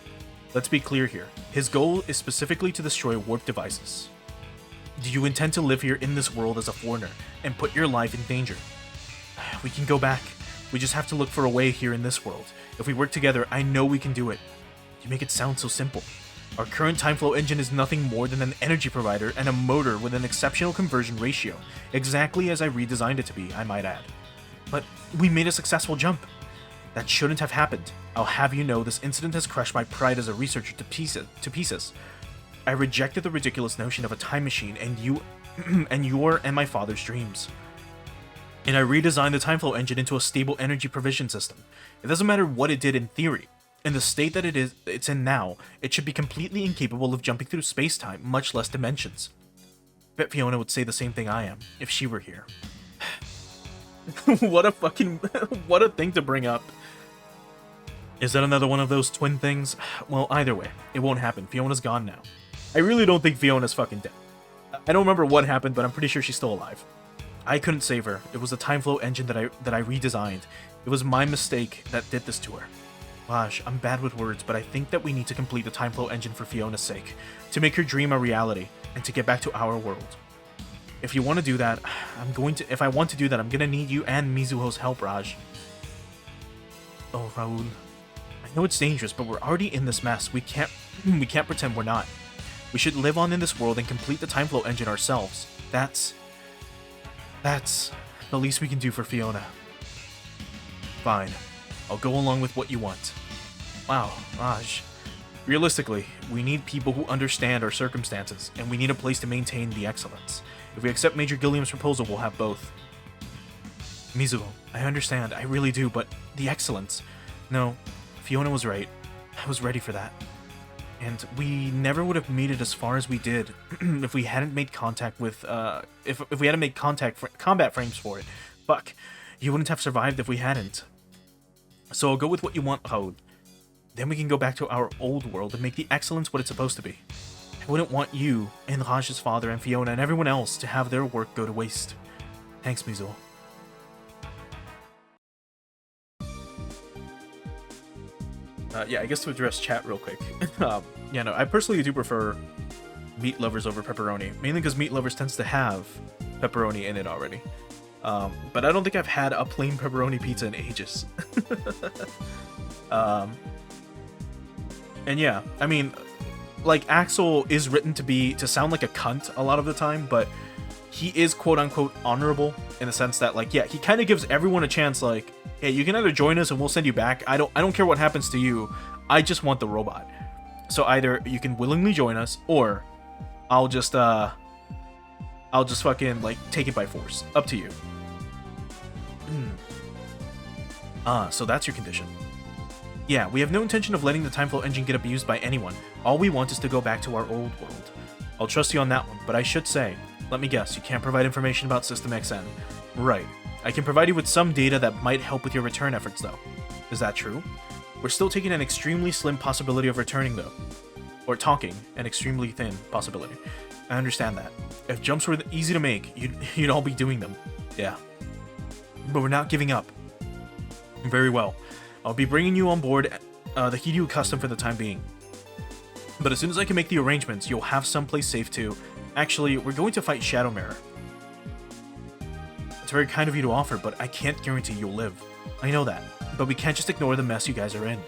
Let's be clear here. His goal is specifically to destroy warp devices. Do you intend to live here in this world as a foreigner and put your life in danger? We can go back. We just have to look for a way here in this world. If we work together, I know we can do it. You make it sound so simple. Our current time flow engine is nothing more than an energy provider and a motor with an exceptional conversion ratio, exactly as I redesigned it to be, I might add. But we made a successful jump. That shouldn't have happened. I'll have you know this incident has crushed my pride as a researcher to pieces. I rejected the ridiculous notion of a time machine and your and my father's dreams. And I redesigned the time flow engine into a stable energy provision system. It doesn't matter what it did in theory. In the state that it's in now, it should be completely incapable of jumping through space-time, much less dimensions. Bet Fiona would say the same thing I am, if she were here. What a thing to bring up. Is that another one of those twin things? Well, either way, it won't happen. Fiona's gone now. I really don't think Fiona's fucking dead. I don't remember what happened, but I'm pretty sure she's still alive. I couldn't save her. It was the time flow engine that I redesigned. It was my mistake that did this to her. Raj, I'm bad with words, but I think that we need to complete the time flow engine for Fiona's sake, to make her dream a reality, and to get back to our world. If you want to do that, if I want to do that, I'm gonna need you and Mizuho's help, Raj. Oh, Raul. I know it's dangerous, but we're already in this mess. We can't pretend we're not. We should live on in this world and complete the time flow engine ourselves. That's the least we can do for Fiona. Fine. I'll go along with what you want. Wow, Raj. Realistically, we need people who understand our circumstances, and we need a place to maintain the excellence. If we accept Major Gilliam's proposal, we'll have both. Mizuho, I understand, I really do, but the excellence... No, Fiona was right. I was ready for that. And we never would have made it as far as we did if we hadn't made contact with, if we hadn't made combat frames for it. Fuck. You wouldn't have survived if we hadn't. So I'll go with what you want, Raul. Then we can go back to our old world and make the excellence what it's supposed to be. I wouldn't want you, and Raj's father, and Fiona, and everyone else to have their work go to waste. Thanks, Mizuho. Yeah, I guess to address chat real quick. Yeah, no, I personally do prefer meat lovers over pepperoni, mainly because meat lovers tends to have pepperoni in it already. But I don't think I've had a plain pepperoni pizza in ages. And yeah, I mean, like, Axel is written to sound like a cunt a lot of the time, but he is quote-unquote honorable in the sense that, like, yeah, he kind of gives everyone a chance, like, hey, you can either join us and we'll send you back. I don't care what happens to you. I just want the robot. So either you can willingly join us, or I'll just fucking, like, take it by force. Up to you. So that's your condition. Yeah, we have no intention of letting the time flow engine get abused by anyone. All we want is to go back to our old world. I'll trust you on that one, but I should say, let me guess, you can't provide information about System XN. Right. I can provide you with some data that might help with your return efforts, though. Is that true? We're still taking an extremely slim possibility of returning, though. Or talking, an extremely thin possibility. I understand that. If jumps were easy to make, you'd all be doing them. Yeah. But we're not giving up. Very well. I'll be bringing you on board the Hiryu Custom for the time being. But as soon as I can make the arrangements, you'll have someplace safe to... Actually, we're going to fight Shadow Mirror. It's very kind of you to offer, but I can't guarantee you'll live. I know that, but we can't just ignore the mess you guys are in.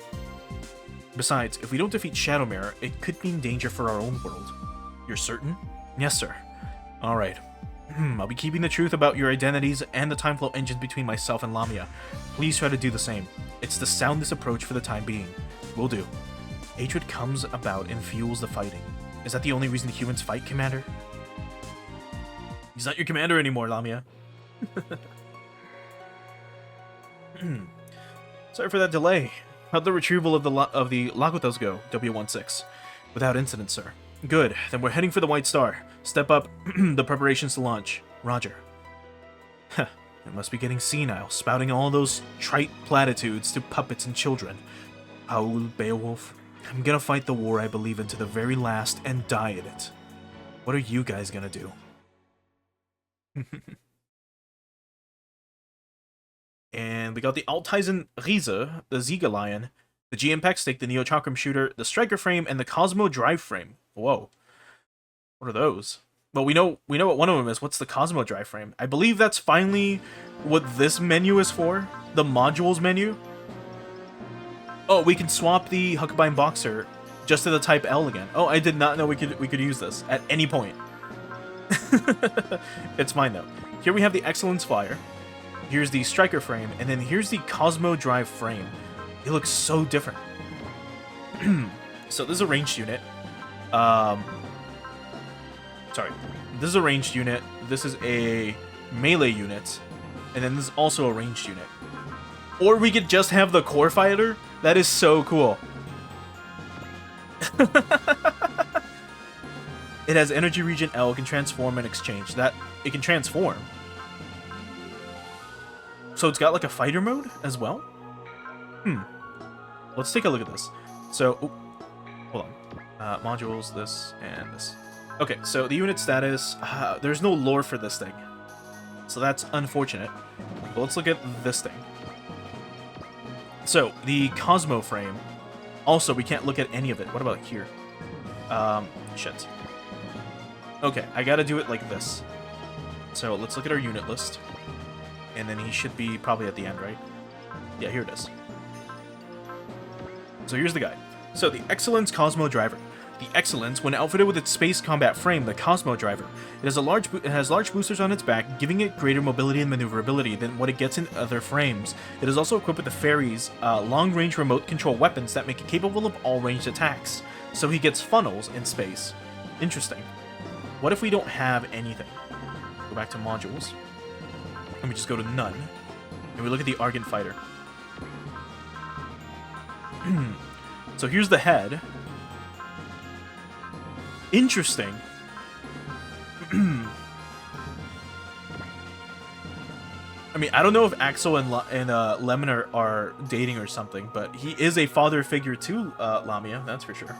Besides, if we don't defeat Shadow Mirror, it could mean danger for our own world. You're certain? Yes, sir. Alright. I'll be keeping the truth about your identities and the time flow engines between myself and Lamia. Please try to do the same. It's the soundest approach for the time being. Will do. Hatred comes about and fuels the fighting. Is that the only reason the humans fight, Commander? He's not your commander anymore, Lamia. Sorry for that delay. How'd the retrieval of the Lakutas go, W16? Without incident, sir. Good. Then we're heading for the White Star. Step up the preparations to launch. Roger. Huh. It must be getting senile, spouting all those trite platitudes to puppets and children. Raul, Beowulf, I'm gonna fight the war I believe in to the very last and die in it. What are you guys gonna do? And we got the Alteisen Riese, the Siegerlion, the G-Impact Stick, the Neo Chakram Shooter, the Striker Frame, and the Cosmo Drive Frame. Whoa. What are those? Well, we know what one of them is. What's the Cosmo Drive Frame? I believe that's finally what this menu is for. The modules menu. Oh, we can swap the Huckabine Boxer just to the Type L again. Oh, I did not know we could use this at any point. It's mine though. Here we have the Excellence Fire. Here's the Striker Frame, and then here's the Cosmo Drive Frame. It looks so different. So this is a ranged unit. Sorry, this is a ranged unit. This is a melee unit, and then this is also a ranged unit. Or we could just have the Core Fighter. That is so cool. It has Energy Regen L, can transform and exchange. That it can transform. So it's got like a fighter mode as well? Let's take a look at this. So, hold on. Modules, this, and this. Okay, so the unit status, there's no lore for this thing. So that's unfortunate. But let's look at this thing. So, the Cosmo Frame. Also, we can't look at any of it. What about here? Shit. Okay, I gotta do it like this. So, let's look at our unit list. And then he should be probably at the end, right? Yeah, here it is. So here's the guy. So the Excellence Cosmo Driver. The Excellence, when outfitted with its space combat frame, the Cosmo Driver, it has large boosters on its back, giving it greater mobility and maneuverability than what it gets in other frames. It is also equipped with the Fairy's long-range remote control weapons that make it capable of all ranged attacks. So he gets funnels in space. Interesting. What if we don't have anything? Go back to modules. And we just go to none. And we look at the Argent Fighter. So here's the head. Interesting. I mean, I don't know if Axel and Lemon are dating or something, but he is a father figure to Lamia, that's for sure.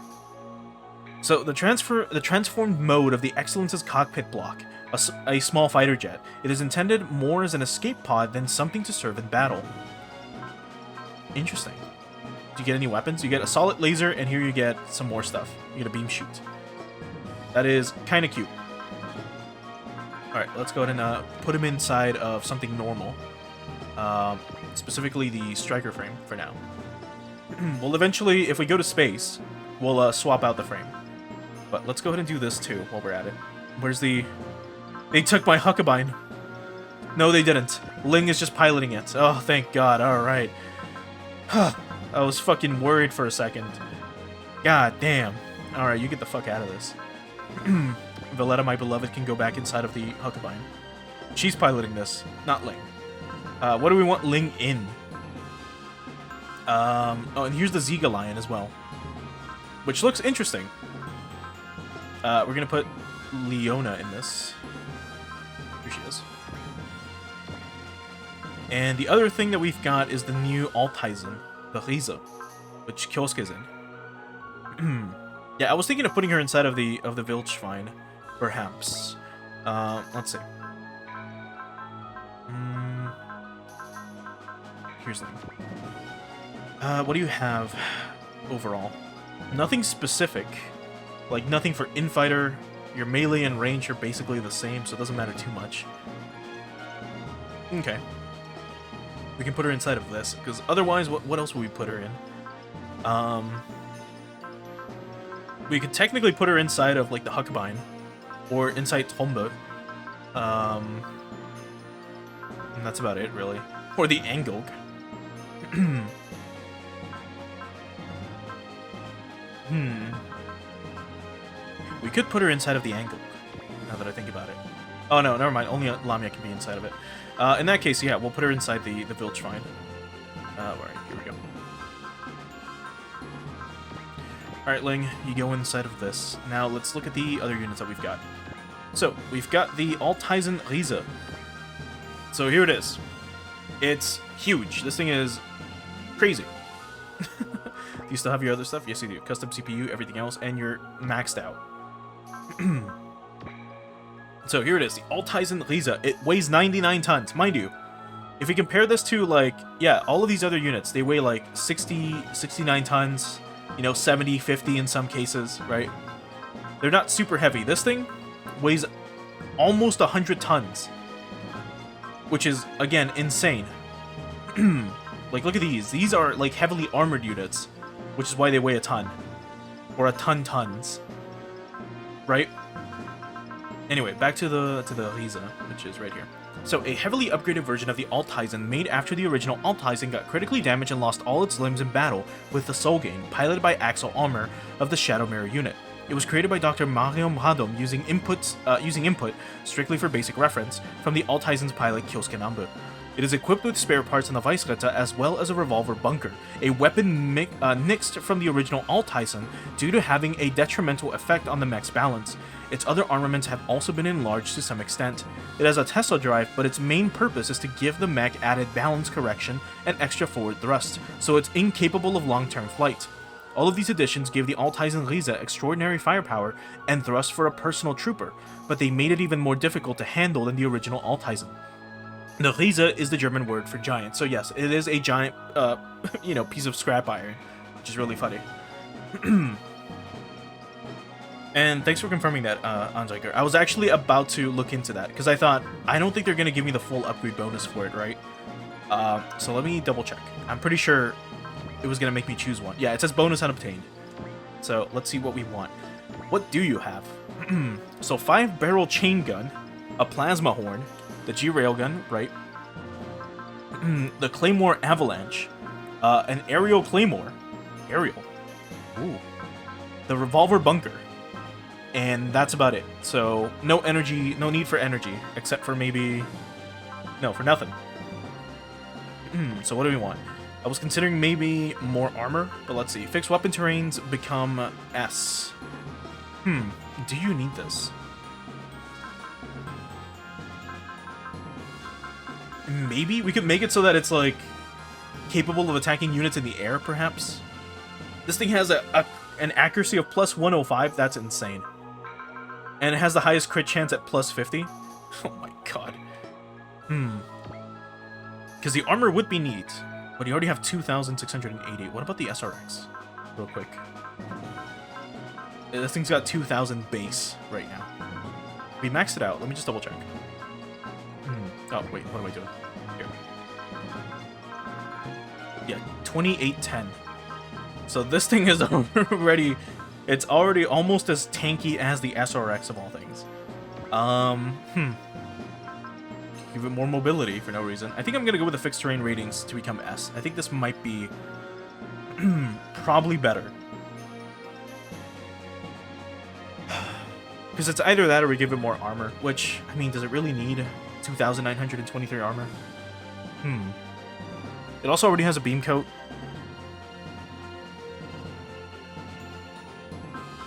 So the transformed mode of the Excellence's cockpit block, a small fighter jet. It is intended more as an escape pod than something to serve in battle. Interesting. Do you get any weapons? You get a solid laser, and here you get some more stuff. You get a beam shoot. That is kind of cute. Alright, let's go ahead and put him inside of something normal. Specifically the Striker Frame for now. Well, eventually, if we go to space, we'll swap out the frame. But let's go ahead and do this too while we're at it. Where's the... They took my Huckabine. No, they didn't. Ling is just piloting it. Oh, thank God. Alright. I was fucking worried for a second. God damn. Alright, you get the fuck out of this. Valletta, my beloved, can go back inside of the Huckabine. She's piloting this, not Ling. What do we want Ling in? Oh, and here's the Ziga Lion as well. Which looks interesting. We're gonna put Leona in this. Here she is. And the other thing that we've got is the new Altizen, the Riese, which Kyosuke's in. Yeah, I was thinking of putting her inside of the Wildschwein, perhaps. Let's see. Here's the thing. What do you have overall? Nothing specific. Like, nothing for infighter. Your melee and range are basically the same, so it doesn't matter too much. Okay. We can put her inside of this, because otherwise, what else would we put her in? We could technically put her inside of, like, the Huckabine, or inside Tomba. And that's about it, really. Or the Engulg. We could put her inside of the Engulg, now that I think about it. Oh, no, never mind. Only Lamia can be inside of it. In that case, yeah, we'll put her inside the Wildschwein. Alright, here we go. Alright, Ling, you go inside of this. Now, let's look at the other units that we've got. So, we've got the Altizen Riese. So, here it is. It's huge. This thing is crazy. Do you still have your other stuff? Yes, you do. Custom CPU, everything else, and you're maxed out. So here it is, the Altizen Riese. It weighs 99 tons. Mind you, If we compare this to, like, yeah, all of these other units, they weigh like 60, 69 tons, you know, 70, 50 in some cases, right? They're not super heavy. This thing weighs almost 100 tons, which is, again, insane. Like, look at these. These are, like, heavily armored units, which is why they weigh a ton. Or a tons. Right? Anyway, back to the Riese, which is right here. So, a heavily upgraded version of the Alteisen made after the original Alteisen got critically damaged and lost all its limbs in battle with the Solgang, piloted by Axel Almer of the Shadow Mirror unit. It was created by Dr. Marion Radom using input, strictly for basic reference, from the Alteisen's pilot Kyosuke Nambu. It is equipped with spare parts in the Weissritter as well as a revolver bunker, a weapon nixed from the original Alteisen due to having a detrimental effect on the mech's balance. Its other armaments have also been enlarged to some extent. It has a Tesla drive, but its main purpose is to give the mech added balance correction and extra forward thrust, so it's incapable of long-term flight. All of these additions gave the Alteisen Riese extraordinary firepower and thrust for a personal trooper, but they made it even more difficult to handle than the original Alteisen. The Riese is the German word for giant, so yes, it is a giant, piece of scrap iron, which is really funny. And thanks for confirming that, Anziker. I was actually about to look into that, because I don't think they're going to give me the full upgrade bonus for it, right? So let me double check. I'm pretty sure it was going to make me choose one. Yeah, it says bonus unobtained. So let's see what we want. What do you have? So 5-barrel chain gun, a plasma horn, the G-Railgun, right? The Claymore Avalanche, an aerial Claymore. Aerial. Ooh. The revolver bunker. And that's about it. So, no need for energy, except for maybe... No, for nothing. So what do we want? I was considering maybe more armor, but let's see. Fixed weapon terrains become S. Do you need this? Maybe we could make it so that it's, like, capable of attacking units in the air, perhaps? This thing has an accuracy of plus 105. That's insane. And it has the highest crit chance at plus 50. Oh my god. Because the armor would be neat, but you already have 2,680. What about the SRX? Real quick. This thing's got 2,000 base right now. We maxed it out. Let me just double check. Oh, wait. What am I doing? Here. Yeah, 2810. So this thing is already... It's already almost as tanky as the SRX of all things. Give it more mobility for no reason. I think I'm gonna go with the fixed terrain ratings to become S. I think this might be probably better. Because it's either that or we give it more armor, which, I mean, does it really need 2,923 armor? It also already has a beam coat.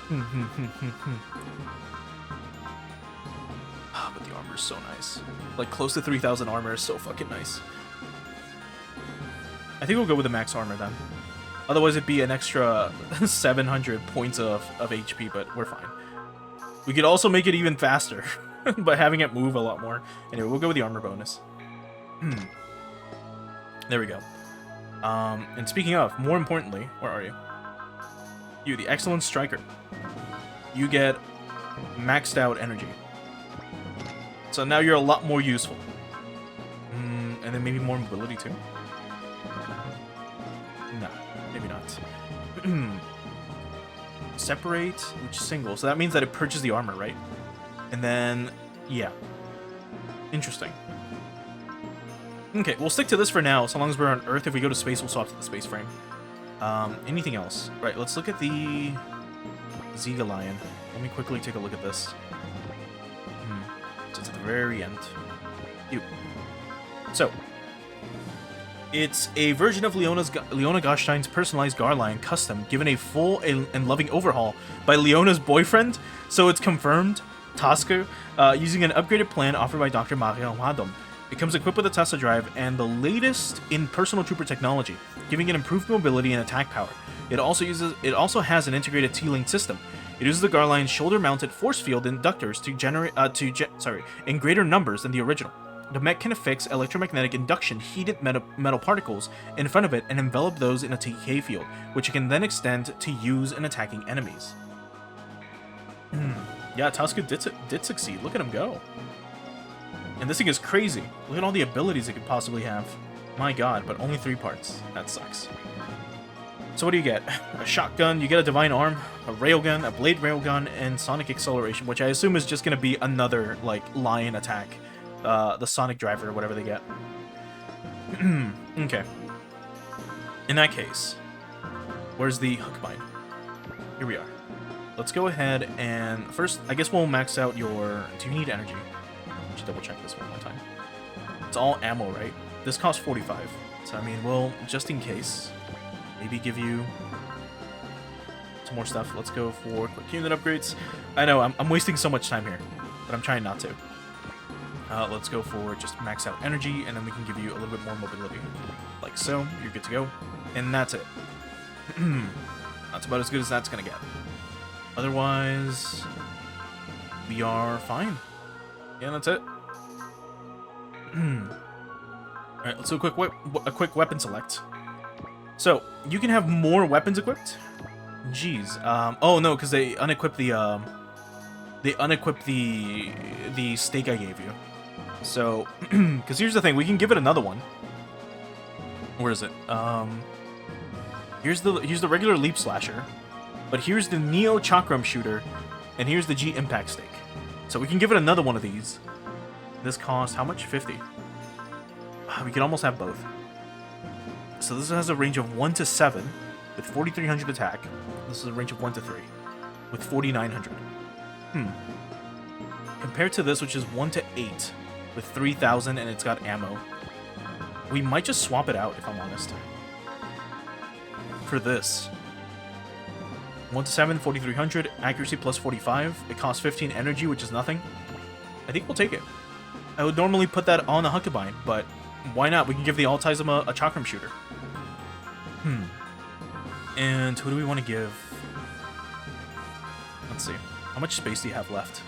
But the armor is so nice. Like, close to 3,000 armor is so fucking nice. I think we'll go with the max armor then. Otherwise it'd be an extra 700 points of HP, but we're fine. We could also make it even faster by having it move a lot more. Anyway, we'll go with the armor bonus. There we go. And speaking of, more importantly, where are you? You, the excellent striker. You get maxed out energy. So now you're a lot more useful. And then maybe more mobility too? No, maybe not. Separate, which single. So that means that it purges the armor, right? And then, yeah. Interesting. Okay, we'll stick to this for now, so long as we're on Earth. If we go to space, we'll swap to the space frame. Anything else? Right, let's look at the Ziga Lion. Let me quickly take a look at this. So it's at the very end. So, it's a version of Leona Gottstein's personalized Garlion custom, given a full and loving overhaul by Leona's boyfriend, so it's confirmed, Tasker, using an upgraded plan offered by Dr. Marion Radom. It comes equipped with a Tesla drive and the latest in personal trooper technology, giving it improved mobility and attack power. It also has an integrated T-Link system. It uses the Garlion's shoulder-mounted force field inductors to generate in greater numbers than the original. The mech can affix electromagnetic induction heated metal particles in front of it and envelop those in a TK field, which it can then extend to use in attacking enemies. Yeah, Tosca did succeed. Look at him go. And this thing is crazy. Look at all the abilities it could possibly have. My god, but only 3 parts. That sucks. So what do you get? A shotgun, you get a divine arm, a railgun, a blade railgun, and sonic acceleration, which I assume is just going to be another, like, lion attack. The sonic driver, or whatever they get. Okay. In that case, where's the hookbind? Here we are. Let's go ahead and first, I guess we'll max out your... Do you need energy? Let me double check this one more time. It's all ammo, right? This costs 45. So, I mean, we'll, just in case, maybe give you some more stuff. Let's go for quick unit upgrades. I know, I'm wasting so much time here, but I'm trying not to. Let's go for just max out energy, and then we can give you a little bit more mobility. Like so, you're good to go. And that's it. That's about as good as that's gonna get. Otherwise, we are fine. Yeah, that's it. Alright, let's do a quick weapon select. So, you can have more weapons equipped? Jeez. Oh no, because they unequip the stake I gave you. So, because here's the thing, we can give it another one. Where is it? Here's the regular leap slasher, but here's the Neo Chakram shooter, and here's the G impact stake. So we can give it another one of these. This costs how much? 50. We can almost have both. So this has a range of 1 to 7 with 4,300 attack. This is a range of 1 to 3 with 4,900. Compared to this, which is 1 to 8 with 3,000 and it's got ammo. We might just swap it out, if I'm honest. For this. 1 to 7, 4,300, accuracy plus 45. It costs 15 energy, which is nothing. I think we'll take it. I would normally put that on a Hucklebind, but why not? We can give the Altism a Chakram shooter. And who do we want to give? Let's see. How much space do you have left?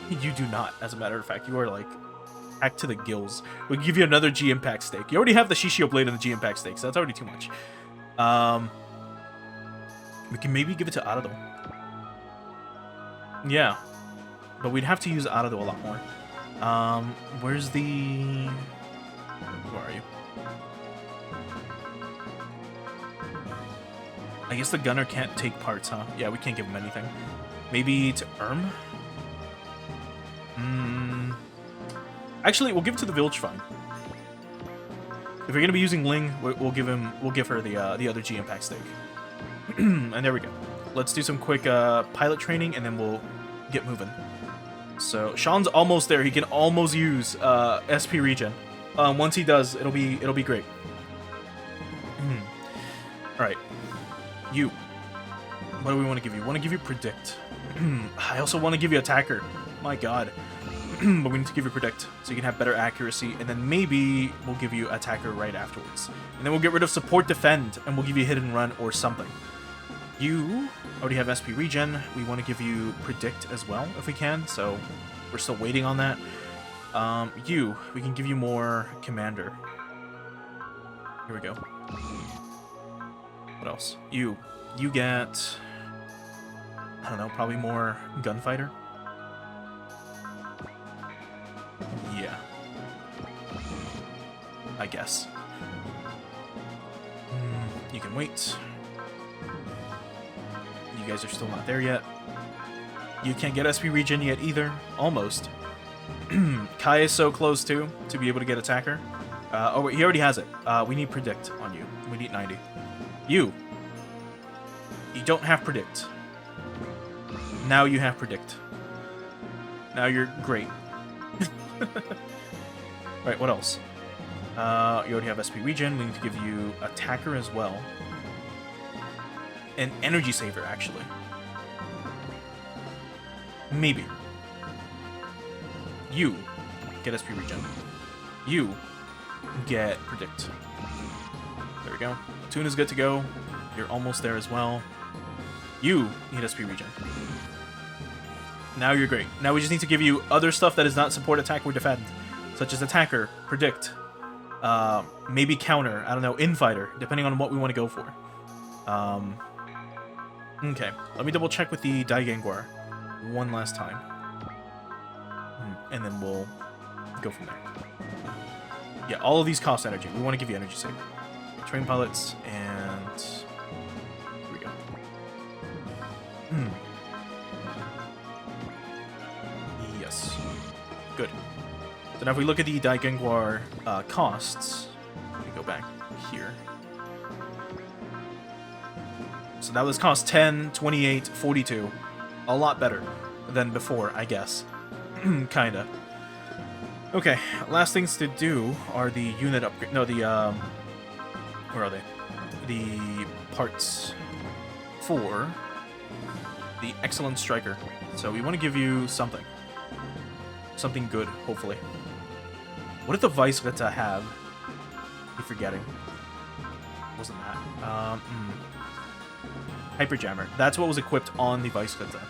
You do not, as a matter of fact. You are, like, packed to the gills. We'll give you another G-Impact stake. You already have the Shishio Blade and the G-Impact stake, so that's already too much. We can maybe give it to Arado. Yeah. But we'd have to use Arado a lot more. Where's the... Where are you? I guess the gunner can't take parts, huh? Yeah, we can't give him anything. Maybe to Erm? Actually, we'll give it to the Village Fund. If you're gonna be using Ling, we'll give her the other G Impact stake. And there we go. Let's do some quick pilot training, and then we'll get moving. So Sean's almost there. He can almost use SP regen. Once he does, it'll be great. All right, you. What do we want to give you? Want to give you Predict. I also want to give you Attacker. My God. But we need to give you Predict, so you can have better accuracy, and then maybe we'll give you Attacker right afterwards. And then we'll get rid of Support Defend, and we'll give you Hit and Run or something. You already have SP Regen. We want to give you Predict as well, if we can, so we're still waiting on that. We can give you more Commander. Here we go. What else? You get... I don't know, probably more Gunfighter. Yeah. I guess. You can wait. You guys are still not there yet. You can't get SP Regen yet either. Almost. Kai is so close too, to be able to get Attacker. Oh wait, he already has it. We need Predict on you. We need 90. You don't have Predict. Now you have Predict. Now you're great. Right, what else? You already have SP Regen. We need to give you Attacker as well. An Energy Saver, actually. Maybe. You get SP Regen. You get Predict. There we go. Tune is good to go. You're almost there as well. You need SP Regen. Now you're great. Now we just need to give you other stuff that does not support attack or defend, such as attacker, predict, maybe counter, I don't know, infighter, depending on what we want to go for. Okay, let me double check with the Daigengwar one last time. And then we'll go from there. Yeah, all of these cost energy. We want to give you energy save. Train pilots, and here we go. Yes. Good. So now if we look at the Daigengwar costs, let me go back here. So that was cost 10, 28, 42. A lot better than before, I guess. Kinda. Okay, last things to do are the unit upgrade. No, the, where are they? The parts for the Excellent Striker. So we want to give you something. Something good, hopefully. What did the Weissritter have? I'm forgetting. Wasn't that? Hyperjammer. That's what was equipped on the Weissritter.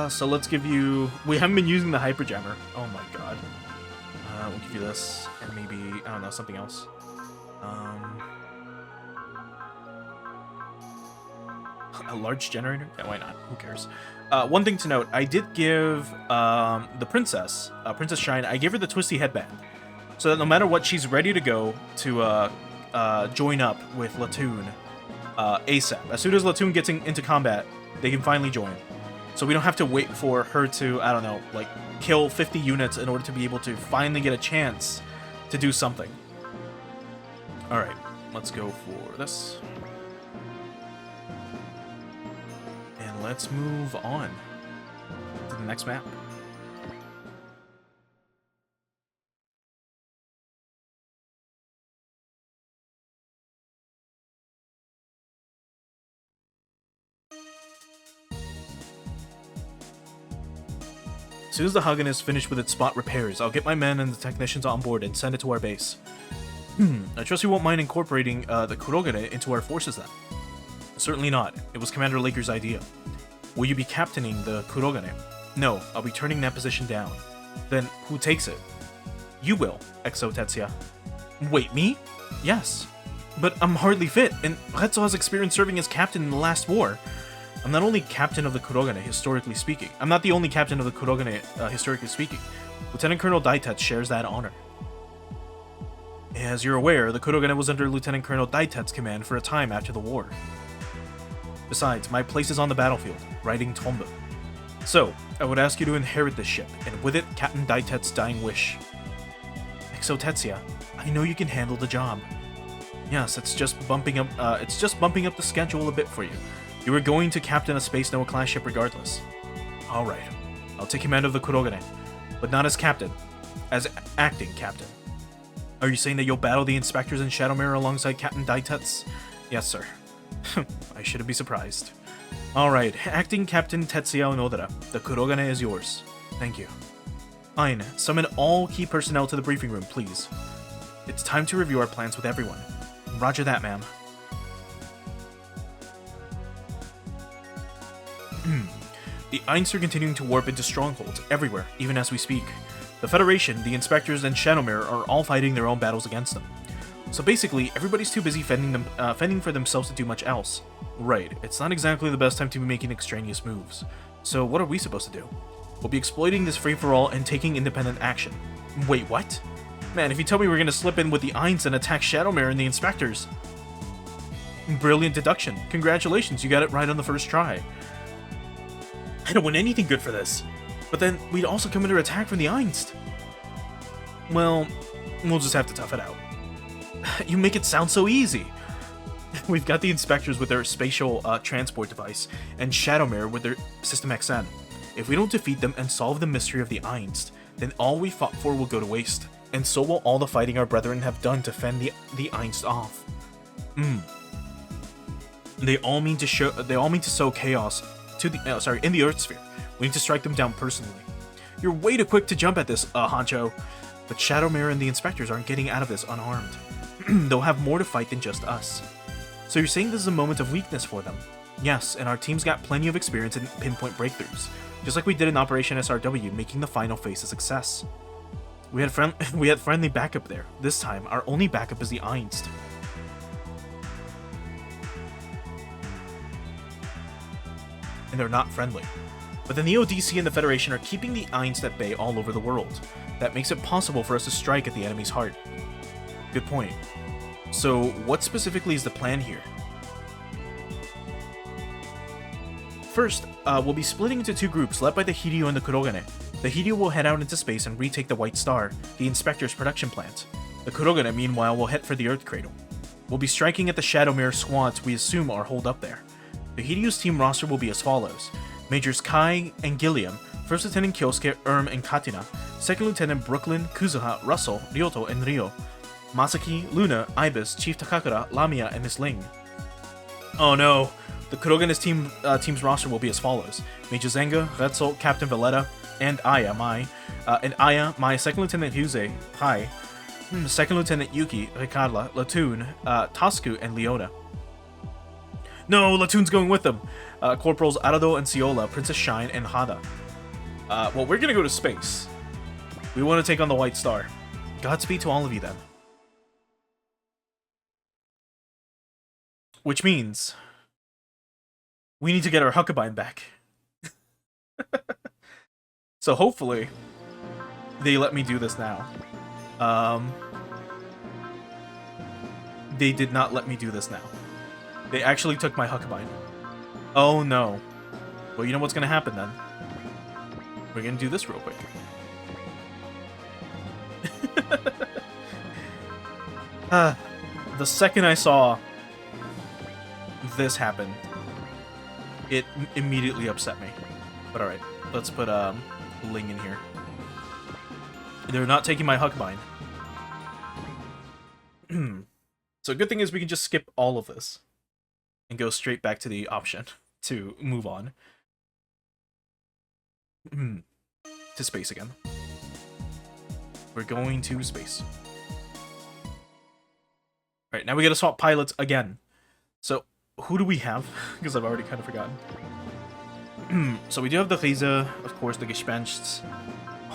So let's give you... We haven't been using the Hyperjammer. Oh my god. We'll give you this, and maybe, I don't know, something else. A large generator? Yeah, why not? Who cares? One thing to note, I did give the princess, Princess Shine, I gave her the twisty headband. So that no matter what, she's ready to go to join up with Latoon ASAP. As soon as Latoon gets into combat, they can finally join. So we don't have to wait for her to, I don't know, like, kill 50 units in order to be able to finally get a chance to do something. Alright, let's go for this. And let's move on to the next map. As soon as the Hagen is finished with its spot repairs, I'll get my men and the technicians on board and send it to our base. I trust you won't mind incorporating the Kurogane into our forces then. Certainly not. It was Commander Laker's idea. Will you be captaining the Kurogane? No, I'll be turning that position down. Then who takes it? You will, Exo Tetsuya. Wait, me? Yes. But I'm hardly fit, and Retsu has experience serving as captain in the last war. I'm not only captain of the Kurogane, historically speaking. I'm not the only captain of the Kurogane, historically speaking. Lieutenant Colonel Daitetsu shares that honor. As you're aware, the Kurogane was under Lieutenant Colonel Daitetsu's command for a time after the war. Besides, my place is on the battlefield, riding Tombu. So, I would ask you to inherit this ship, and with it, Captain Daitetsu's dying wish. Exo Tetsuya, I know you can handle the job. Yes, it's just bumping up the schedule a bit for you. You were going to captain a Space Noah class ship regardless. Alright, I'll take command of the Kurogane, but not as captain, as acting captain. Are you saying that you'll battle the inspectors in Shadowmere alongside Captain Daitetsu? Yes, sir. I shouldn't be surprised. Alright, acting Captain Tetsuya Onodera, the Kurogane is yours. Thank you. Fine, summon all key personnel to the briefing room, please. It's time to review our plans with everyone. Roger that, ma'am. The Einst are continuing to warp into strongholds everywhere, even as we speak. The Federation, the Inspectors, and Shadowmere are all fighting their own battles against them. So basically, everybody's too busy fending for themselves to do much else. Right, it's not exactly the best time to be making extraneous moves. So what are we supposed to do? We'll be exploiting this free-for-all and taking independent action. Wait, what? Man, if you tell me we're gonna slip in with the Einst and attack Shadowmere and the Inspectors... Brilliant deduction. Congratulations, you got it right on the first try. I don't want anything good for this. But then, we'd also come under attack from the Einst. Well, we'll just have to tough it out. You make it sound so easy. We've got the Inspectors with their spatial transport device, and Shadowmere with their System XN. If we don't defeat them and solve the mystery of the Einst, then all we fought for will go to waste, and so will all the fighting our brethren have done to fend the Einst off. They all mean to sow chaos to the in the Earth Sphere. We need to strike them down personally. You're way too quick to jump at this, Honcho. But Shadowmere and the Inspectors aren't getting out of this unarmed. They'll have more to fight than just us. So you're saying this is a moment of weakness for them? Yes, and our team's got plenty of experience in pinpoint breakthroughs. just like we did in Operation SRW, making the final phase a success. We had friendly backup there. This time, our only backup is the Einst. And they're not friendly. But the Neo-DC and the Federation are keeping the Einst at bay all over the world. That makes it possible for us to strike at the enemy's heart. Good point. So, what specifically is the plan here? First, we'll be splitting into 2 groups led by the Hiryu and the Kurogane. The Hiryu will head out into space and retake the White Star, the Inspector's production plant. The Kurogane, meanwhile, will head for the Earth Cradle. We'll be striking at the Shadow Mirror squads we assume are holed up there. The Hiryu's team roster will be as follows: Majors Kai and Gilliam, First Lieutenant Kyosuke, and Katina, Second Lieutenant Brooklyn, Kuzuha, Russell, Ryoto, and Ryo, Masaki, Luna, Ibis, Chief Takakura, Lamia, and Miss Ling. Oh no! The Kurogane's team's roster will be as follows: Major Zenga, Retzel, Captain Valletta, and Aya, my Second Lieutenant Hyuze, Pai, Second Lieutenant Yuki, Ricarda, Latoon, Tasku, and Leona. No, Latoon's going with them. Corporals Arado and Ciola, Princess Shine, and Hada. Well, we're gonna go to space. We want to take on the White Star. Godspeed to all of you then. Which means we need to get our Huckabine back. So hopefully they let me do this now. They did not let me do this now. They actually took my Huckabine. Oh no. Well, you know what's gonna happen then? We're gonna do this real quick. The second I saw this happen, it immediately upset me. But alright, let's put Ling in here. They're not taking my Huckabine. So good thing is we can just skip all of this and go straight back to the option to move on. To space again. We're going to space. Alright, now we gotta swap pilots again. So, who do we have? Because I've already kind of forgotten. So we do have the Riese, of course, the Gespensts.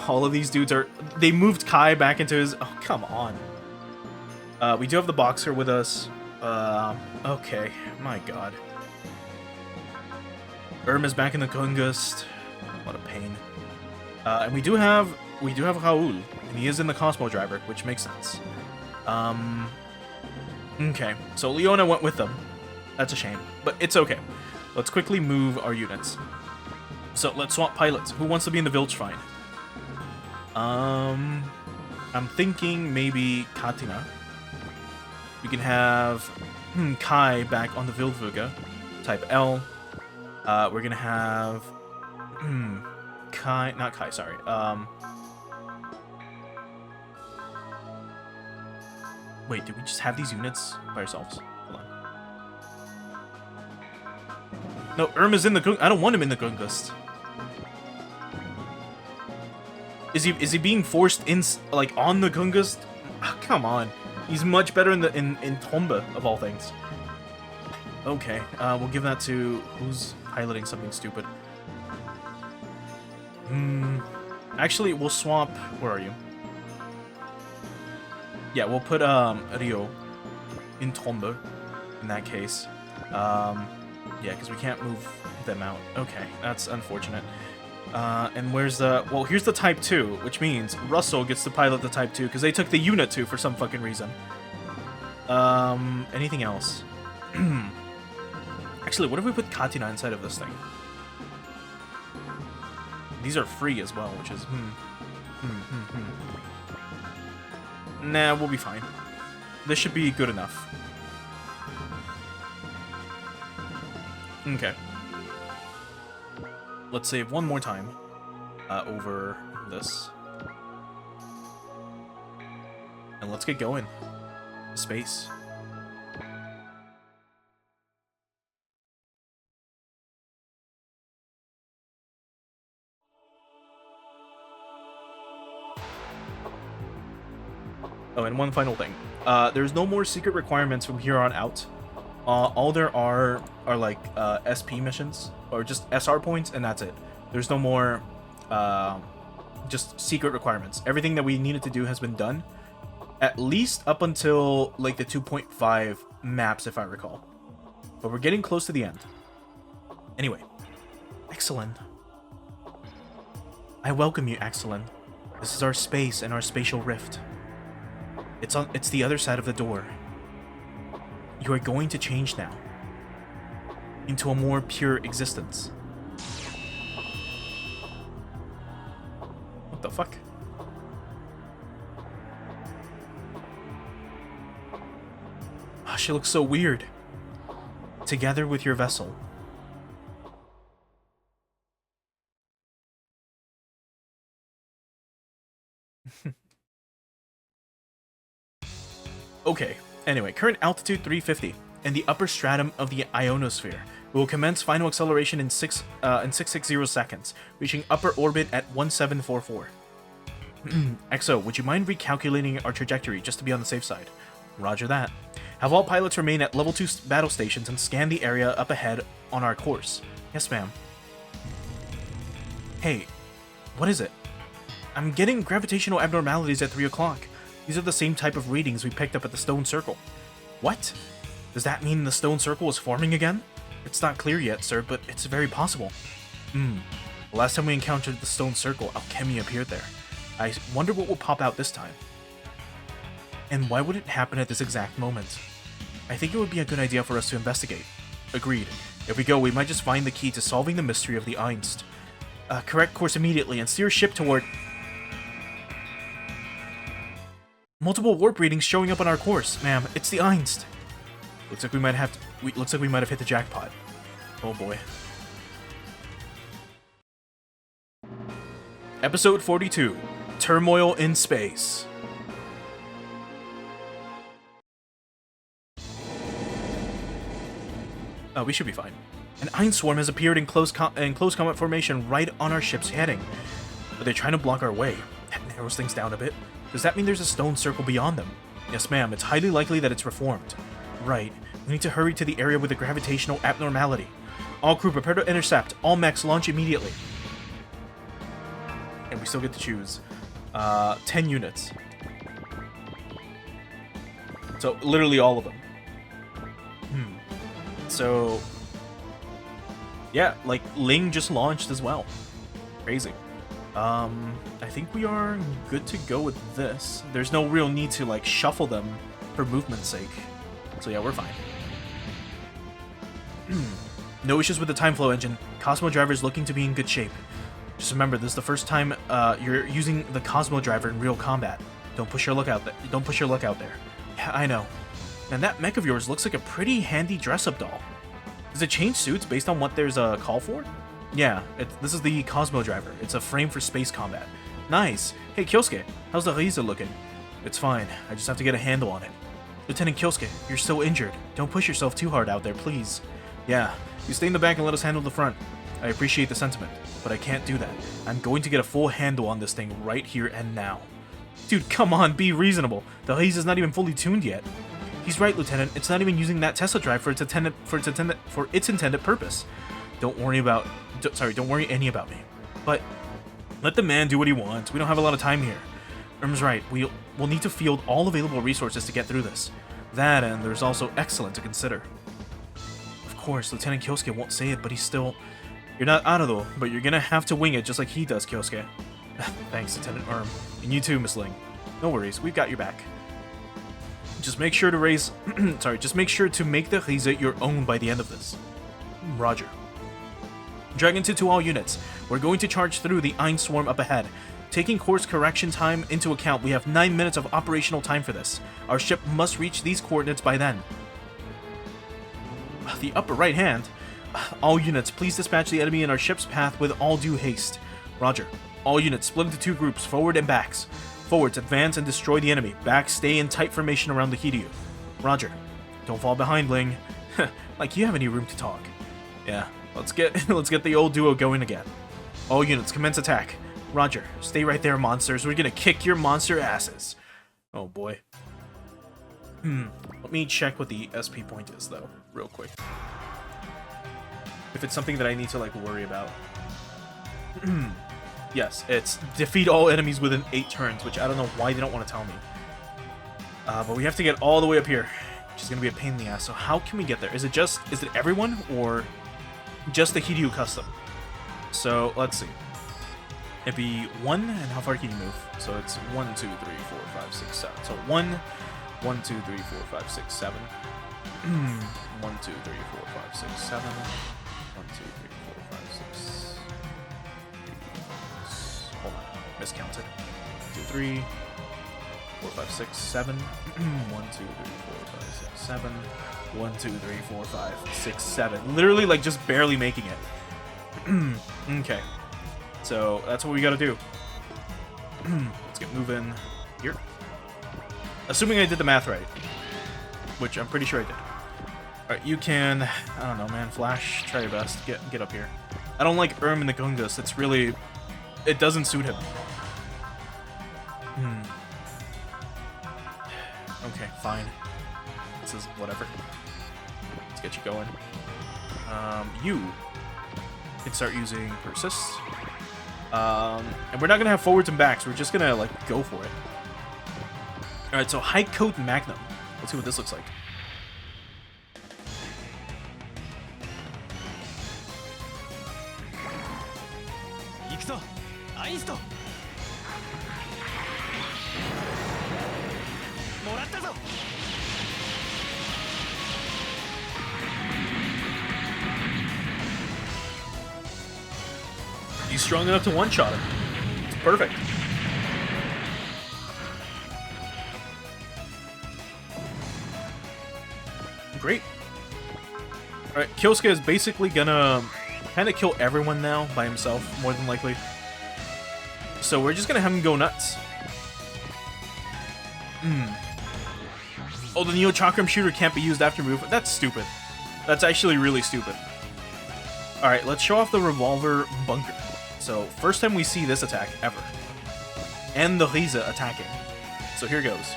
All of these dudes are... They moved Kai back into his... Oh, come on. We do have the Boxer with us. Okay, my god. Irma's back in the Gungust. What a pain. And we do have Raoul, and he is in the Cosmo Driver, which makes sense. Okay, so Leona went with them. That's a shame, but it's okay. Let's quickly move our units. So let's swap pilots. Who wants to be in the Wildschwein? I'm thinking maybe Katina. We can have Kai back on the Wildwürger, type L. We're gonna have Kai, not Kai, sorry. Wait, did we just have these units by ourselves? Hold on. No, Irma's in the Gung. I don't want him in the Gungust. Is he being forced in, like, on the Gungust? Oh, come on. He's much better in Tomba, of all things. Okay, we'll give that to... Who's piloting something stupid? Actually, we'll swap... Where are you? Yeah, we'll put Ryo in Tomba, in that case. Yeah, because we can't move them out. Okay, that's unfortunate. And where's the... Well, here's the Type 2, which means Russell gets to pilot the Type 2, because they took the Unit 2 for some fucking reason. Anything else? Actually, what if we put Katina inside of this thing? These are free as well, which is... Nah, we'll be fine. This should be good enough. Okay. Let's save one more time over this. And let's get going. Space. Oh, and one final thing. There's no more secret requirements from here on out. All there are like SP missions, or just SR points, and that's it. There's no more just secret requirements. Everything that we needed to do has been done, at least up until like the 2.5 maps, if I recall. But we're getting close to the end. Anyway, excellent. I welcome you, excellent. This is our space and our spatial rift. It's the other side of the door. You are going to change now into a more pure existence. What the fuck? Oh, she looks so weird. Together with your vessel. Okay, anyway, current altitude 350 in the upper stratum of the ionosphere. We will commence final acceleration in 660 seconds, reaching upper orbit at 1744. XO, would you mind recalculating our trajectory just to be on the safe side? Roger that. Have all pilots remain at level 2 battle stations and scan the area up ahead on our course. Yes, ma'am. Hey, what is it? I'm getting gravitational abnormalities at 3 o'clock. These are the same type of readings we picked up at the Stone Circle. What? Does that mean the Stone Circle is forming again? It's not clear yet, sir, but it's very possible. The last time we encountered the Stone Circle, alchemy appeared there. I wonder what will pop out this time. And why would it happen at this exact moment? I think it would be a good idea for us to investigate. Agreed. If we go, we might just find the key to solving the mystery of the Einst. Correct course immediately and steer ship toward... Multiple warp readings showing up on our course, ma'am. It's the Einst. Looks like we might have hit the jackpot. Oh boy. Episode 42: Turmoil in Space. We should be fine. An Einst swarm has appeared in close combat formation right on our ship's heading. But they're trying to block our way. That narrows things down a bit. Does that mean there's a stone circle beyond them? Yes, ma'am. It's highly likely that it's reformed. Right. We need to hurry to the area with the gravitational abnormality. All crew prepare to intercept. All mechs launch immediately. And we still get to choose 10 units. So, literally all of them. So, yeah, like, Ling just launched as well. Crazy. I think we are good to go with this. There's no real need to, like, shuffle them for movement's sake. So yeah, we're fine. No issues with the time flow engine. Cosmo Driver is looking to be in good shape. Just remember, this is the first time you're using the Cosmo Driver in real combat. Don't push your luck out there. Don't push your luck out there. Yeah, I know. And that mech of yours looks like a pretty handy dress-up doll. Does it change suits based on what there's a call for? Yeah, this is the Cosmo Driver. It's a frame for space combat. Nice. Hey, Kyosuke, how's the Riza looking? It's fine. I just have to get a handle on it. Lieutenant Kyosuke, you're so injured. Don't push yourself too hard out there, please. Yeah, you stay in the back and let us handle the front. I appreciate the sentiment, but I can't do that. I'm going to get a full handle on this thing right here and now. Dude, come on, be reasonable. The Riza is not even fully tuned yet. He's right, Lieutenant. It's not even using that Tesla drive for its intended purpose. Don't worry any about me. But let the man do what he wants. We don't have a lot of time here. Irm's right. We'll need to field all available resources to get through this. That, and there's also excellent to consider. Of course, Lieutenant Kyosuke won't say it, but he's still... You're not Arado, but you're gonna have to wing it just like he does, Kyosuke. Thanks, Lieutenant Irm. And you too, Miss Ling. No worries, we've got your back. Just make sure to raise... just make sure to make the Riza your own by the end of this. Roger. Dragon 2 to all units. We're going to charge through the Einst swarm up ahead. Taking course correction time into account, we have 9 minutes of operational time for this. Our ship must reach these coordinates by then. The upper right hand. All units, please dispatch the enemy in our ship's path with all due haste. Roger. All units, split into 2 groups, forward and backs. Forwards, advance and destroy the enemy. Backs, stay in tight formation around the Hiryu. Roger. Don't fall behind, Ling. Like you have any room to talk. Yeah, let's get the old duo going again. All units, commence attack. Roger. Stay right there, monsters. We're gonna kick your monster asses. Oh boy. Let me check what the SP point is, though, real quick. If it's something that I need to, like, worry about. Yes, it's defeat all enemies within 8 turns, which I don't know why they don't want to tell me. But we have to get all the way up here, which is going to be a pain in the ass. So how can we get there? Is it everyone, or just the Hiryu custom? So let's see. It'd be 1, and how far can you move? So it's 1, 2, 3, 4, 5, 6, 7. So 1, 1, 2, 3, 4, 5, 6, 7. 1, 2, 3, 4, 5, 6, 7. 1, 2, 3, 4, 5, 6. Hold on, miscounted. 2, 3, 4, 5, 6, 7. 1, 2, 3, 4, 5, 6, 7. 1, 2, 3, 4, 5, 6, 7. Literally, like, just barely making it. Okay. So that's what we gotta do. Let's get moving here. Assuming I did the math right, which I'm pretty sure I did. Alright, you can, I don't know, man, Flash, try your best. Get up here. I don't like Erm in the Gungus. It's really, it doesn't suit him. Okay, fine. This is whatever. Let's get you going. You can start using Persis. And we're not gonna have forwards and backs. We're just gonna like go for it. All right, so High Coat Magnum. Let's see what this looks like. He's strong enough to one-shot him. It's perfect. Great. Alright, Kyosuke is basically gonna kind of kill everyone now by himself, more than likely. So we're just gonna have him go nuts. Oh, the Neo Chakram shooter can't be used after move. That's stupid. That's actually really stupid. Alright, let's show off the revolver bunker. So, first time we see this attack ever. And the Riza attacking. So here goes.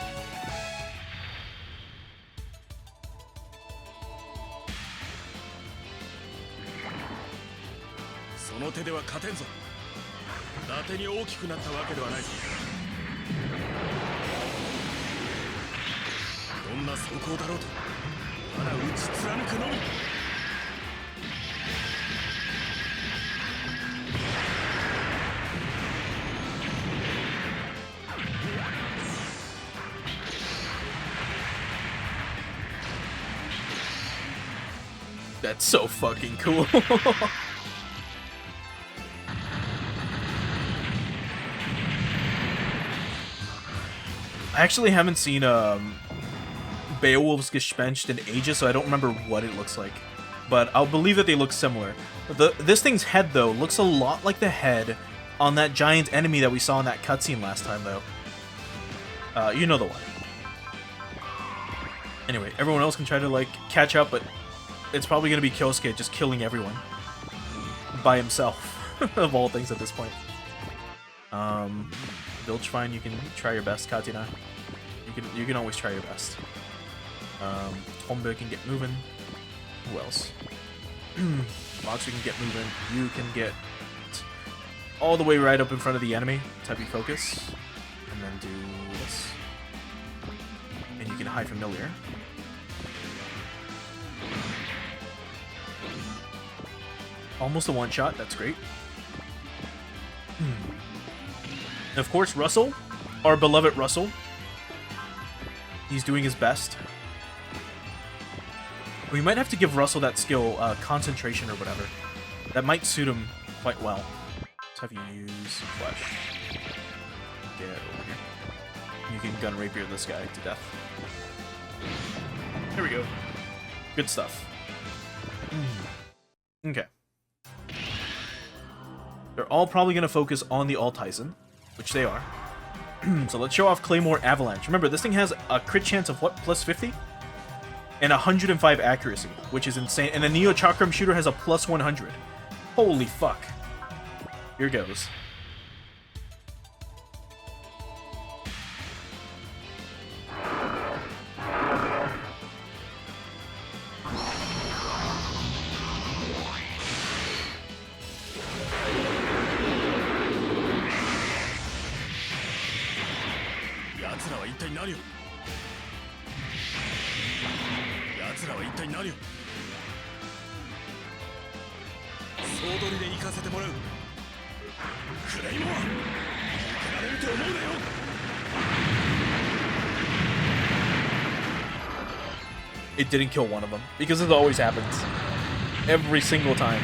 That's so fucking cool. I actually haven't seen Beowulf's Gespenst in ages, so I don't remember what it looks like. But I'll believe that they look similar. This thing's head, though, looks a lot like the head on that giant enemy that we saw in that cutscene last time, though. You know the one. Anyway, everyone else can try to, like, catch up, but it's probably going to be Kyosuke just killing everyone. By himself. Of all things at this point. Vilchfine, you can try your best, Katina. You can always try your best. Tomba can get moving. Who else? Moxie can get moving. You can get all the way right up in front of the enemy. Type focus. And then do this. And you can high familiar. Almost a one-shot, that's great. And of course, Russell, our beloved Russell. He's doing his best. We might have to give Russell that skill, concentration or whatever. That might suit him quite well. Let's have you use Flesh. Get over here. You can gun rapier this guy to death. There we go. Good stuff. Okay. They're all probably going to focus on the Altizen, which they are. So let's show off Claymore Avalanche. Remember, this thing has a crit chance of what? Plus 50? And 105 accuracy, which is insane. And the Neo Chakram shooter has a plus 100. Holy fuck. Here goes. 何を奴らは一体何を総取りで行かせてもらうクレイモア受けられると思うなよ It didn't kill one of them, because it always happens. Every single time.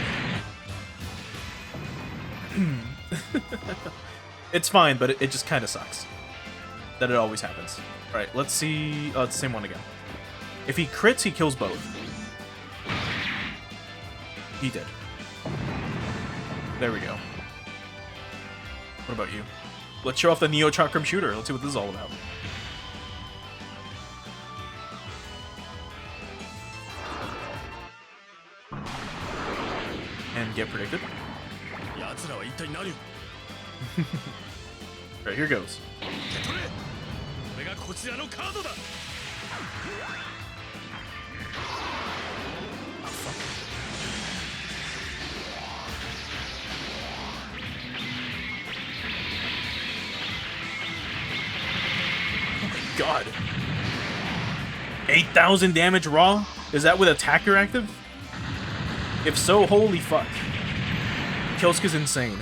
It's fine, but it just kind of sucks that it always happens. Alright, let's see. Oh, it's the same one again. If he crits, he kills both. He did. There we go. What about you? Let's show off the Neo Chakram shooter. Let's see what this is all about. And get predicted. Right, here goes. God. 8,000 damage raw? Is that with attacker active? If so, holy fuck. Kyosuke's insane.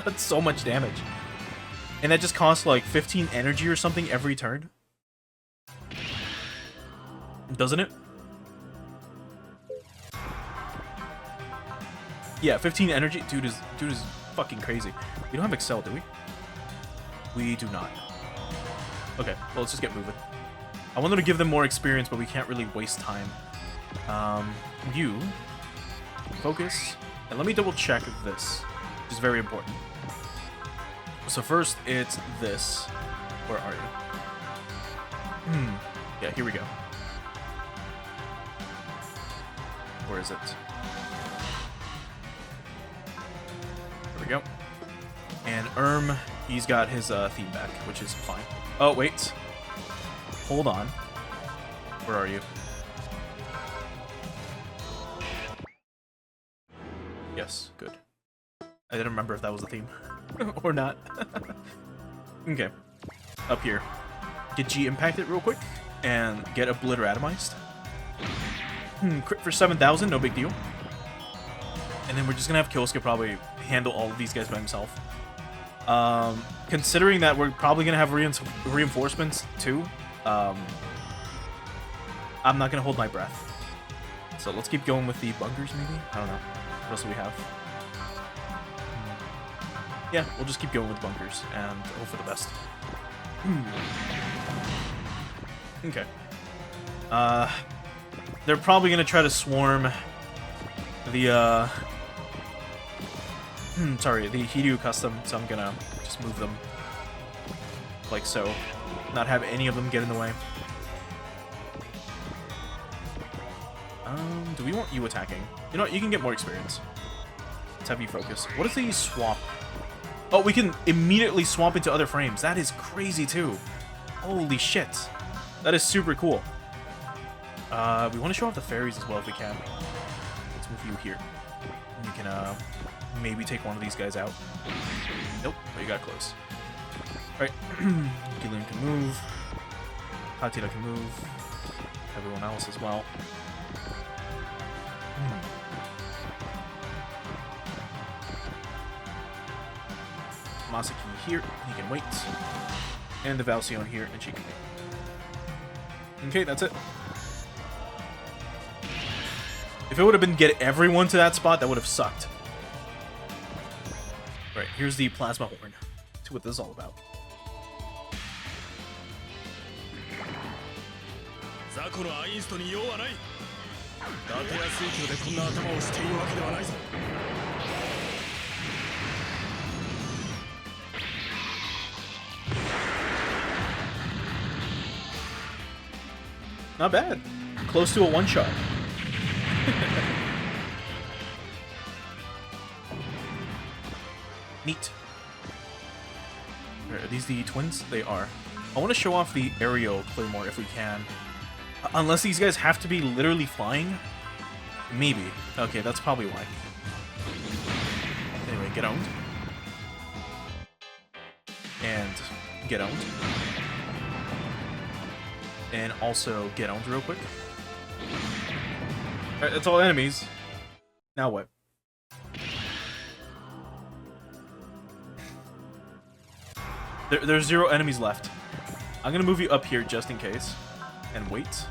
That's so much damage. And that just costs like 15 energy or something every turn? Doesn't it? Yeah, 15 energy. Dude is fucking crazy. We don't have Excel, do we? We do not. Okay, well, let's just get moving. I wanted to give them more experience, but we can't really waste time. You focus, and let me double check this, which is very important. So first, it's this. Where are you? Yeah, here we go. Where is it? There we go. And he's got his theme back, which is fine. Oh, wait. Hold on. Where are you? Yes, good. I didn't remember if that was a theme or not. Okay. Up here. Get G impacted real quick and get obliteratomized. Crit for 7,000, no big deal. And then we're just gonna have Kyosuke probably handle all of these guys by himself. Considering that we're probably gonna have reinforcements too, I'm not gonna hold my breath. So let's keep going with the bunkers, maybe? I don't know. What else do we have? Yeah, we'll just keep going with bunkers and hope for the best. Okay. They're probably gonna try to swarm the sorry, the Hiryu custom, so I'm gonna just move them like so. Not have any of them get in the way. Do we want you attacking? You know what, you can get more experience. Let's have you focus. What if they swap? Oh, we can immediately swap into other frames. That is crazy too. Holy shit. That is super cool. We want to show off the fairies as well if we can. Let's move you here. You can maybe take one of these guys out. Nope, but you got close. Alright. Gillian can move. Hatira can move. Everyone else as well. Masaki here, he can wait. And the Valcion here, and she can wait. Okay, that's it. If it would have been get everyone to that spot, that would have sucked. Right, here's the Plasma Horn. Let's see what this is all about. Not bad. Close to a one-shot. Neat. Are these the twins? They are. I want to show off the aerial Claymore if we can. Unless these guys have to be literally flying? Maybe. Okay, that's probably why. Anyway, get owned. And get owned. And also get owned real quick. Alright, that's all enemies. Now what? There's 0 enemies left. I'm gonna move you up here just in case. And wait.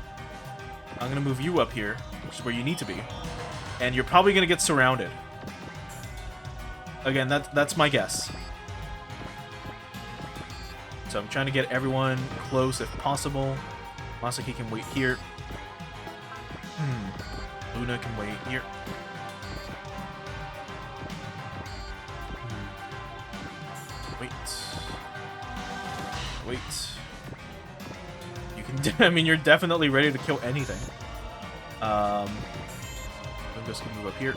I'm gonna move you up here, which is where you need to be. And you're probably gonna get surrounded. Again, that's my guess. So I'm trying to get everyone close if possible. Masaki can wait here. Luna can wait here. Wait. Wait. You can. I mean, you're definitely ready to kill anything. I'm just gonna move up here.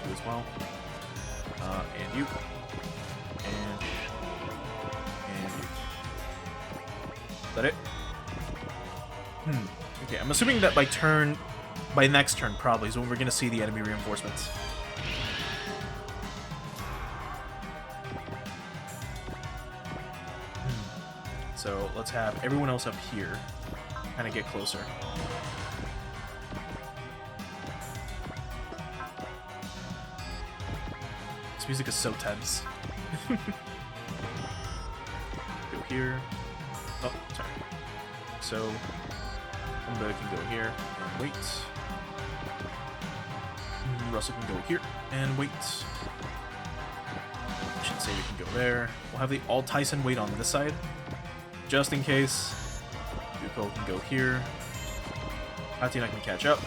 You as well. And you. And you. Is that it? Okay, I'm assuming that by next turn probably is when we're gonna see the enemy reinforcements. So let's have everyone else up here kind of get closer. This music is so tense. Go here. Oh, sorry. So Umba can go here and wait. Russell can go here and wait. I should say we can go there. We'll have the All Tyson wait on this side, just in case. Yuko can go here. Hatina can catch up.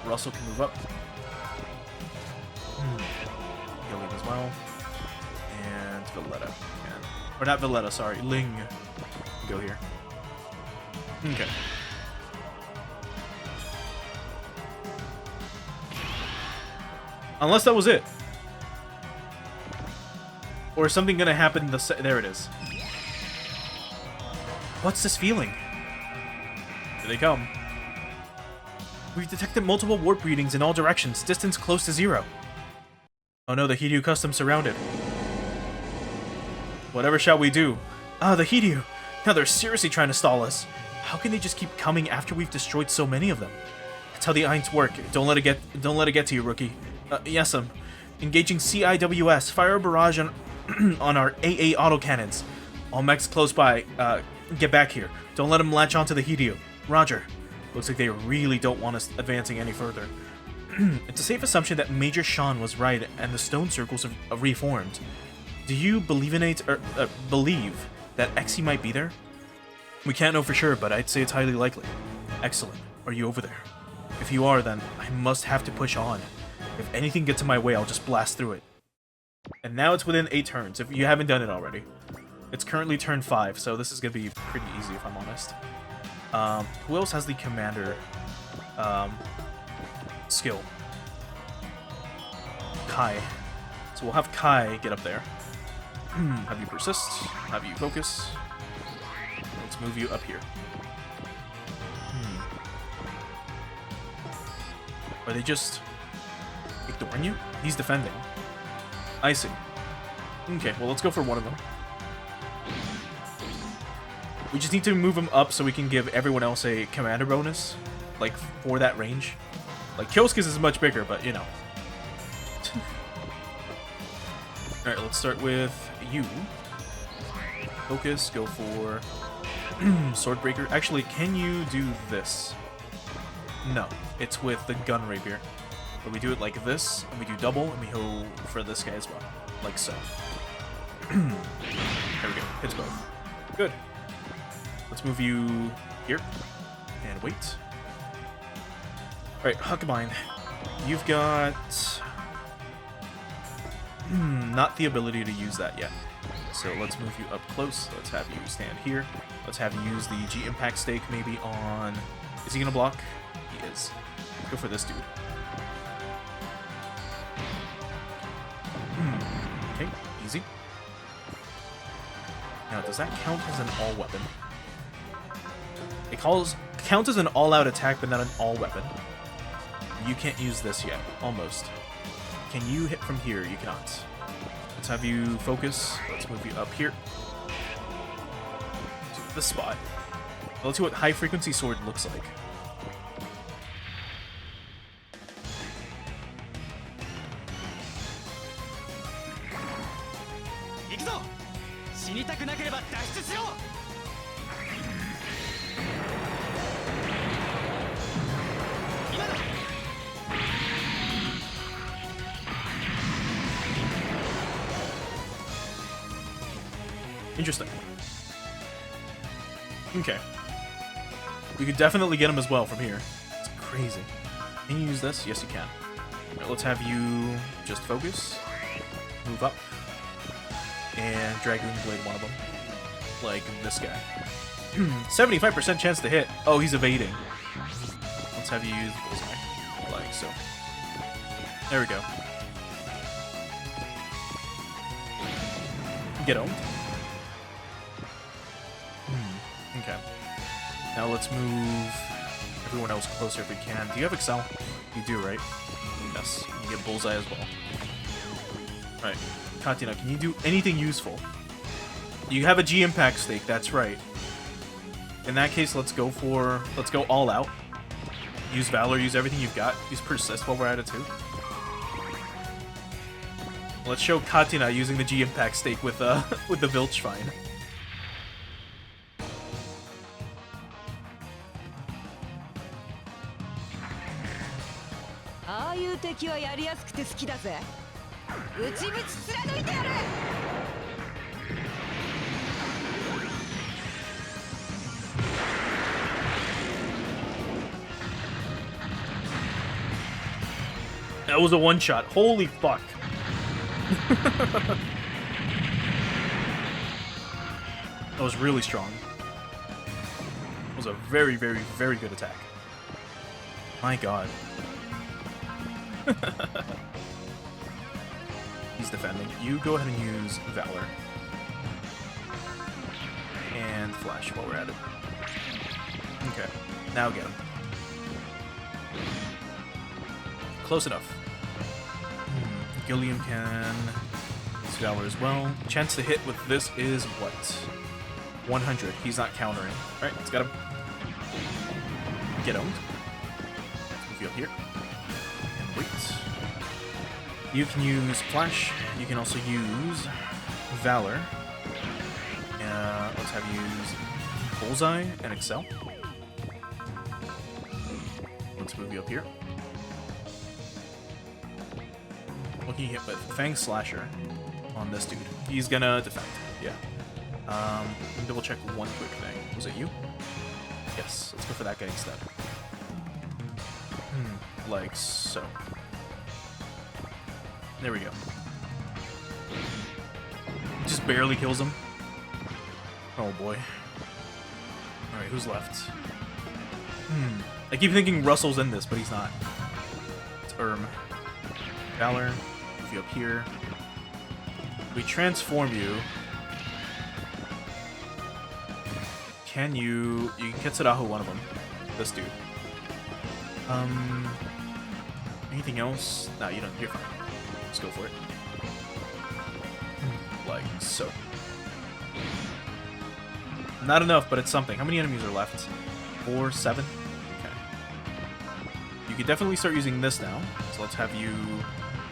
Russell can move up. Gillian as well. And Valletta. Or not Valletta, sorry. Ling can go here. Okay. Unless that was it. Or is something gonna happen there it is. What's this feeling? Here they come. We've detected multiple warp readings in all directions, distance close to 0. Oh no, the Hideo Custom surrounded. Whatever shall we do? Ah, the Hideo! Now they're seriously trying to stall us. How can they just keep coming after we've destroyed so many of them? That's how the Aints work. Don't let it get to you, rookie. Yes, engaging CIWS. Fire a barrage on on our AA autocannons. All mechs close by. Get back here. Don't let them latch onto the Hideo. Roger. Looks like they really don't want us advancing any further. It's a safe assumption that Major Sean was right and the stone circles have reformed. Do you believe that Exi might be there? We can't know for sure, but I'd say it's highly likely. Excellent. Are you over there? If you are, then I must have to push on. If anything gets in my way, I'll just blast through it. And now it's within 8 turns, if you haven't done it already. It's currently turn 5, so this is going to be pretty easy if I'm honest. Who else has the commander skill? Kai. So we'll have Kai get up there. Have you persist, have you focus. Let's move you up here. Are they just ignoring you? He's defending. I see. Okay, well let's go for one of them. We just need to move him up so we can give everyone else a commander bonus, like, for that range. Like, Kyosuke's is much bigger, but, you know. Alright, let's start with you. Focus, go for Swordbreaker. Actually, can you do this? No, it's with the gun rapier. But we do it like this, and we do double, and we go for this guy as well. Like so. There we go, hits both. Good. Let's move you here, and wait. Alright, Huckabine. You've got... not the ability to use that yet. So let's move you up close. Let's have you stand here. Let's have you use the G-Impact stake maybe on... Is he gonna block? He is. Let's go for this dude. Okay, easy. Now, does that count as an all-weapon? It counts as an all-out attack, but not an all-weapon. You can't use this yet. Almost. Can you hit from here? You cannot. Let's have you focus. Let's move you up here to this spot. Let's see what high frequency sword looks like. Interesting. Okay. You could definitely get him as well from here. It's crazy. Can you use this? Yes, you can. Right, let's have you just focus. Move up. And Dragoon Blade one of them. Like this guy. 75% chance to hit. Oh, he's evading. Let's have you use Bullseye. Like so. There we go. Get owned. Okay. Now let's move everyone else closer if we can. Do you have Excel? You do, right? Yes. You get Bullseye as well. Right. Katina, can you do anything useful? You have a G impact stake, that's right. In that case, let's go all out. Use Valor, use everything you've got. Use Persist while we're at it too. Let's show Katina using the G impact stake with the Vilchfine. That was a one-shot. Holy fuck. That was really strong. It was a very, very, very good attack. My god. He's defending. You go ahead and use Valor. And Flash while we're at it. Okay. Now get him. Close enough. Gilliam can use Valor as well. Chance to hit with this is what? 100. He's not countering. Alright, let's get him. Get owned. Let's move you up here. And wait. You can use Flash. You can also use Valor. Let's have you use Bullseye and Excel. Let's move you up here. Looking hit with Fang Slasher on this dude. He's gonna defend. Yeah. Let me double check one quick thing. Was it you? Yes. Let's go for that guy instead. Like so. There we go. Just barely kills him. Oh boy. Alright, who's left? I keep thinking Russell's in this, but he's not. It's Valor. Move you up here. We transform you. Can you can Ketsurahu one of them. This dude. Anything else? No, you don't. You're fine. Let's go for it. Like so. Not enough, but it's something. How many enemies are left? 4, 7? Okay. You could definitely start using this now. So let's have you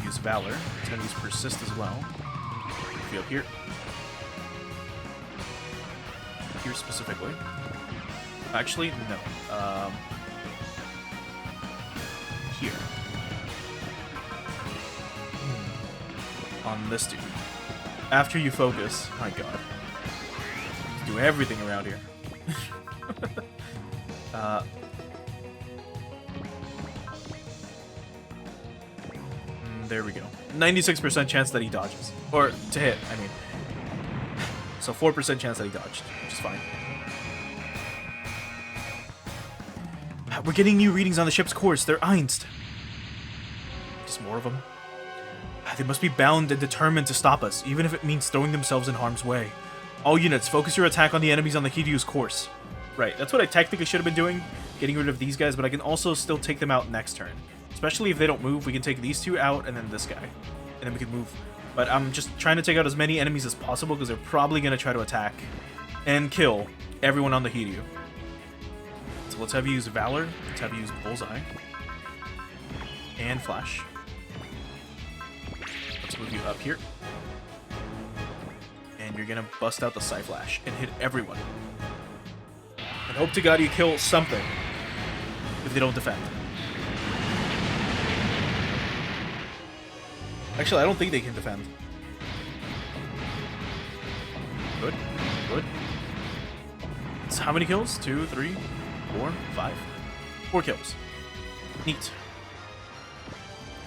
use Valor. It's gonna use Persist as well. Be up here. Here specifically. Actually, no. Here. On this dude. After you focus, my god. Do everything around here. There we go. 96% chance that he dodges. Or to hit, I mean. So 4% chance that he dodged, which is fine. We're getting new readings on the ship's course. They're Einst. Just more of them. They must be bound and determined to stop us, even if it means throwing themselves in harm's way. All units, focus your attack on the enemies on the Kiryu's course. Right, that's what I technically should have been doing, getting rid of these guys, but I can also still take them out next turn. Especially if they don't move, we can take these two out and then this guy. And then we can move But I'm just trying to take out as many enemies as possible because they're probably going to try to attack and kill everyone on the Hiryu. So let's have you use Valor. Let's have you use Bullseye. And Flash. Let's move you up here. And you're going to bust out the Psy-Flash and hit everyone. And hope to God you kill something if they don't defend. Actually, I don't think they can defend. Good. Good. So how many kills? 2, 3, 4, 5. 4 kills. Neat.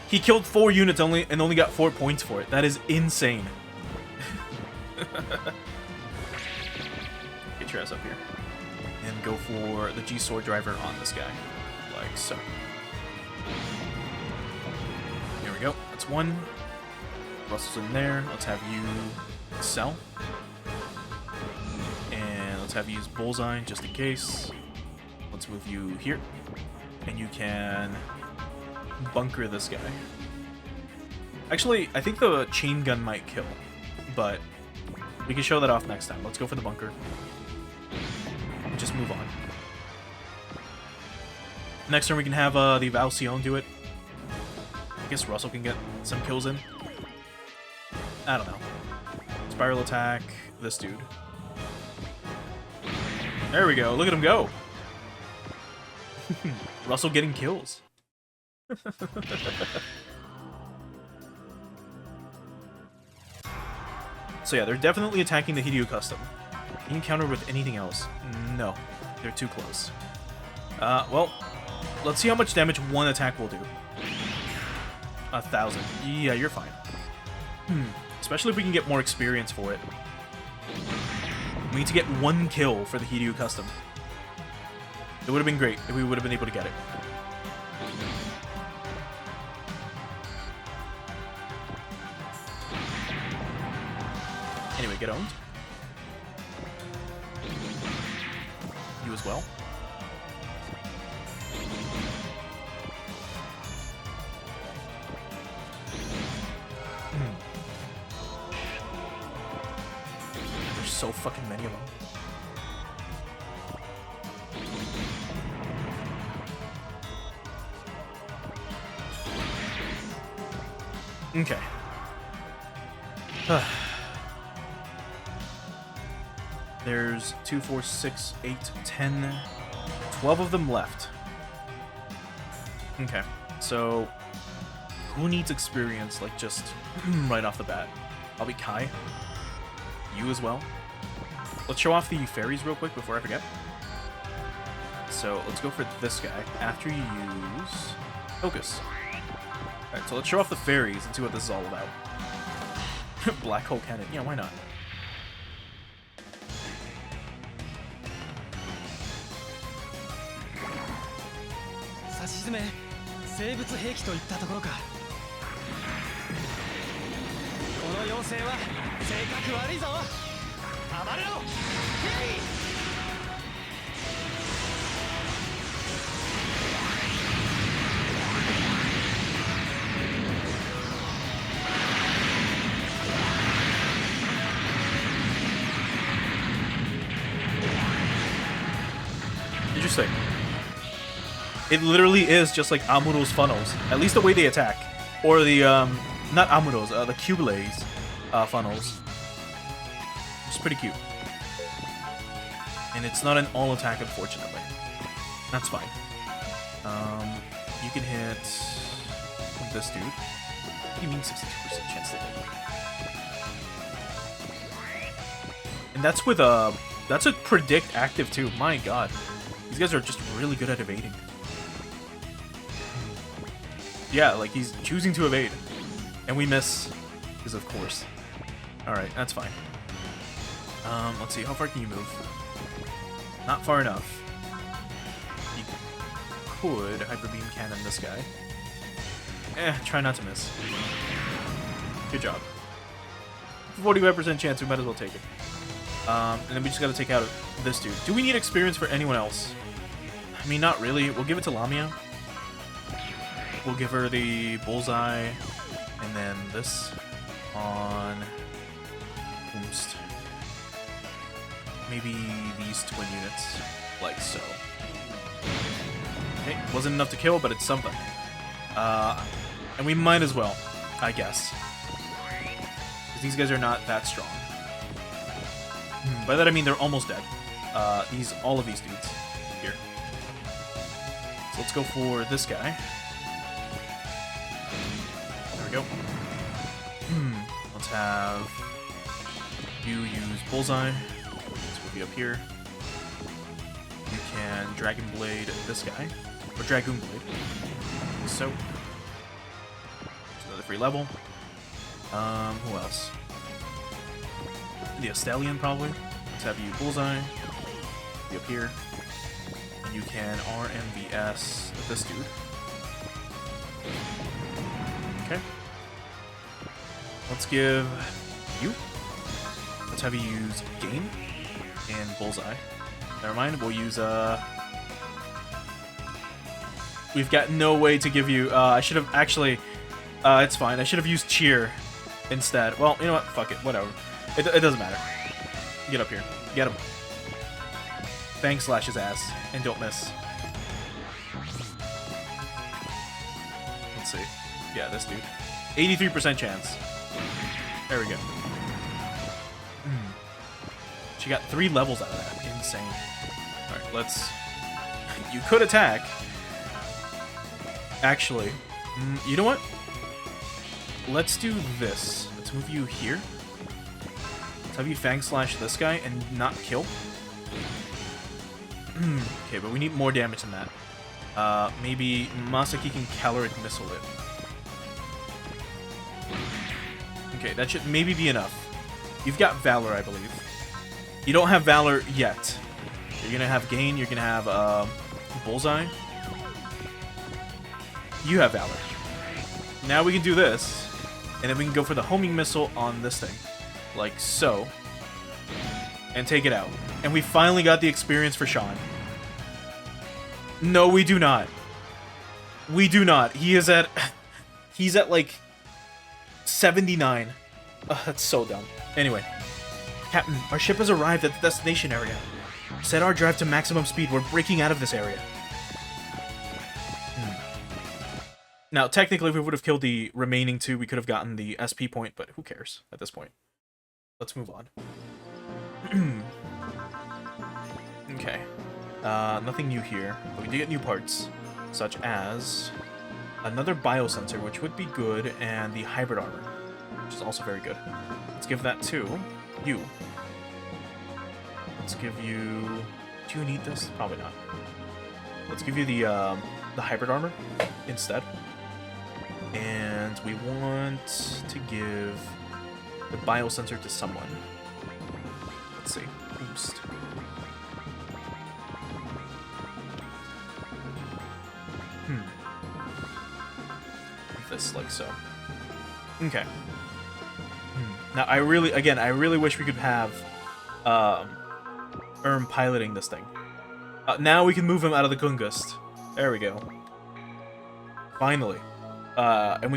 He killed 4 units and only got 4 points for it. That is insane. Get your ass up here. And go for the G-Sword Driver on this guy. Like so. Here we go. That's 1. Russell's in there. Let's have you sell. And let's have you use Bullseye just in case. Let's move you here. And you can bunker this guy. Actually, I think the chain gun might kill. But we can show that off next time. Let's go for the bunker. And just move on. Next turn we can have the Valcion do it. I guess Russell can get some kills in. I don't know. Spiral attack, this dude. There we go. Look at him go. Russell getting kills. So yeah, they're definitely attacking the Hiryu Custom. Can you counter with anything else? No. They're too close. Well, let's see how much damage one attack will do. 1,000. Yeah, you're fine. Especially if we can get more experience for it. We need to get 1 kill for the Hiryu Custom. It would have been great if we would have been able to get it. Anyway, get owned. You as well. There's so fucking many of them. Okay. There's 2, 4, 6, 8, 10, 12 of them left. Okay, so who needs experience, like, just right off the bat? Probably Kai. You as well. Let's show off the fairies real quick before I forget. So let's go for this guy after you use Focus. Alright, so let's show off the fairies and see what this is all about. Black hole cannon. Yeah, why not? Interesting. It literally is just like Amuro's funnels. At least the way they attack. Or the, not Amuro's, the Cubelays funnels. It's pretty cute. And it's not an all attack, unfortunately. That's fine. You can hit this dude. What do you mean 62% chance to hit? And that's with that's a predict active too. My god. These guys are just really good at evading. Yeah, like he's choosing to evade. And we miss. Because of course. Alright, that's fine. Let's see, how far can you move? Not far enough. You could Hyper Beam Cannon this guy. Try not to miss. Good job. 45% chance, we might as well take it. And then we just gotta take out this dude. Do we need experience for anyone else? I mean, not really. We'll give it to Lamia. We'll give her the Bullseye, and then this. on Boomst. Maybe these twin units, like so. Okay, wasn't enough to kill, but it's something. And we might as well, I guess. Because these guys are not that strong. By that I mean they're almost dead. All of these dudes here. So let's go for this guy. There we go. Let's have you use Bullseye. This will be up here. You can Dragon Blade this guy, or Dragoon Blade. So, another free level. Who else? The Estelian probably. Let's have you Bullseye. Be up here. And you can RMVS this dude. Okay. Let's give you. Let's have you use Gain and Bullseye. Never mind, we'll use we've got no way to give you I should have actually it's fine. I should have used Cheer instead. Well, you know what? Fuck it. Whatever. It doesn't matter. Get up here. Get him. Fang slash his ass and don't miss. Let's see. Yeah, this dude. 83% chance. There we go. She got 3 levels out of that. Insane. Alright, let's... You could attack. Actually, you know what? Let's do this. Let's move you here. Let's have you Fang Slash this guy and not kill. Okay, but we need more damage than that. Maybe Masaki can Caloric Missile it. Okay, that should maybe be enough. You've got Valor, I believe. You don't have Valor yet. You're gonna have Gain, you're gonna have Bullseye. You have Valor. Now we can do this, and then we can go for the homing missile on this thing. Like so. And take it out. And we finally got the experience for Sean. No, we do not. We do not. He is at... He's at, like, 79. Ugh, that's so dumb. Anyway. Captain, our ship has arrived at the destination area. Set our drive to maximum speed. We're breaking out of this area. Now, technically, if we would have killed the remaining 2, we could have gotten the SP point, but who cares at this point? Let's move on. Okay. Nothing new here, but we do get new parts, such as another biosensor, which would be good, and the hybrid armor, which is also very good. Let's give that to you. Let's give you... Do you need this? Probably not. Let's give you the hybrid armor instead. And we want to give the biosensor to someone. Let's see. Boost. This like so. Okay. Now I really wish we could have piloting this thing. Now we can move him out of the Gungust. There we go. Finally. And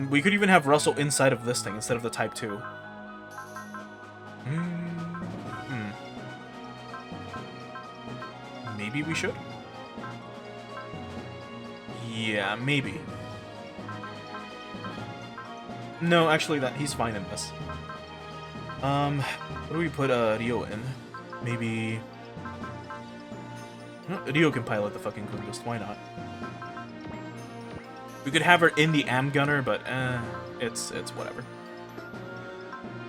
we could even have Russell inside of this thing instead of the Type 2. Maybe we should? Yeah, maybe. No, actually, he's fine in this. What do we put Rio in? Maybe... No, Rio can pilot the fucking Gungust, why not? We could have her in the Am Gunner, but it's whatever.